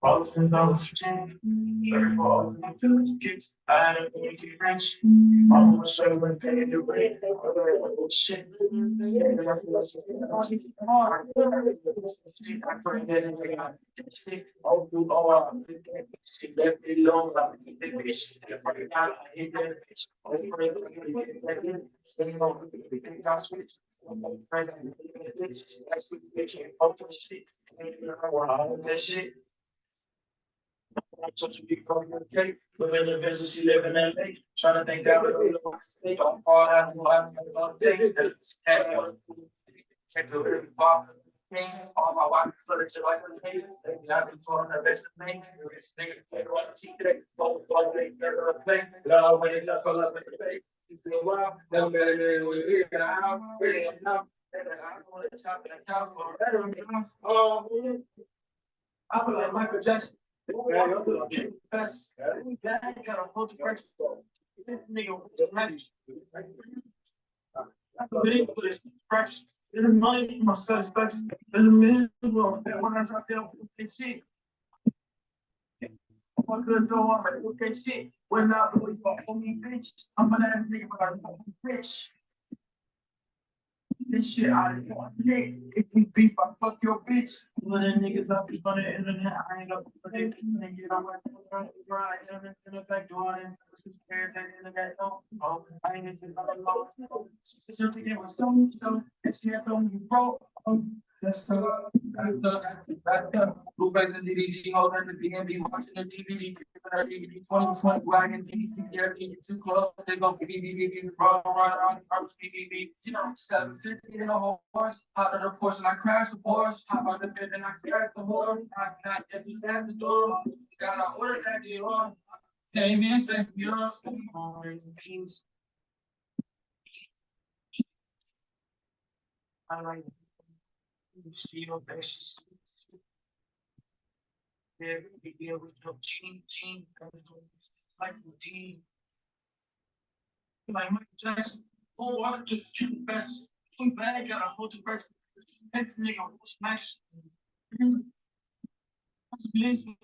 All since I was 10, learning for all the feelings kids, I had a really get rich. I'm gonna show you and pay the rent. Oh shit. And I feel like it's hard. I forget it. I got shit all through all. She left me alone. I keep the bitch. I hate that bitch. Over it. Sitting over the got switched. I'm like, friend, that's the bitch. Oh shit. That shit. Such a big part of the cake. But in the business, she live in LA. Trying to think that way. They don't fall out of life. Can't do it far. All my wife put it to like a lady. They got me for her best of me. This nigga can't want to see that. Don't fall they never play. Love when it does fall up in the face. You feel wild. Never better than when you're in the house. Really enough. And I don't want to chop in the house or better enough. Oh, I feel like Michael Jackson. Best. That got a whole different. This nigga was a match. I believe for this fraction. There's money for my satisfaction. There's a million of that when I drop down with shit. I'm good though, I'm like, okay, shit. When I believe for me, bitch, I'm an ass nigga, but I'm rich. This shit out of here. If we beef, I fuck your bitch. Little niggas up on the internet. I ain't up for it. Nigga, I'm right in the back door. And this is fair that internet. Oh, I ain't just another law. Something that was so, and she had told me, bro. That's back up. Blue face and DDG holding the DMV, watching the DVD. 2020 wagon, DDC, they're too close. They go BBB, run on BBB. You know, 750 in a horse. Out of the Porsche, and I crashed the Porsche. Hop out the bed, and I crashed the horse. Not get me at the door. Got to order that deal. Came in, straight from Europe. I like steel bases. There, we deal with the gene, like routine. Like Michael Jackson, Oh, I just shoot the best. Too bad I got a hold the best. Next nigga was smash. That's amazing.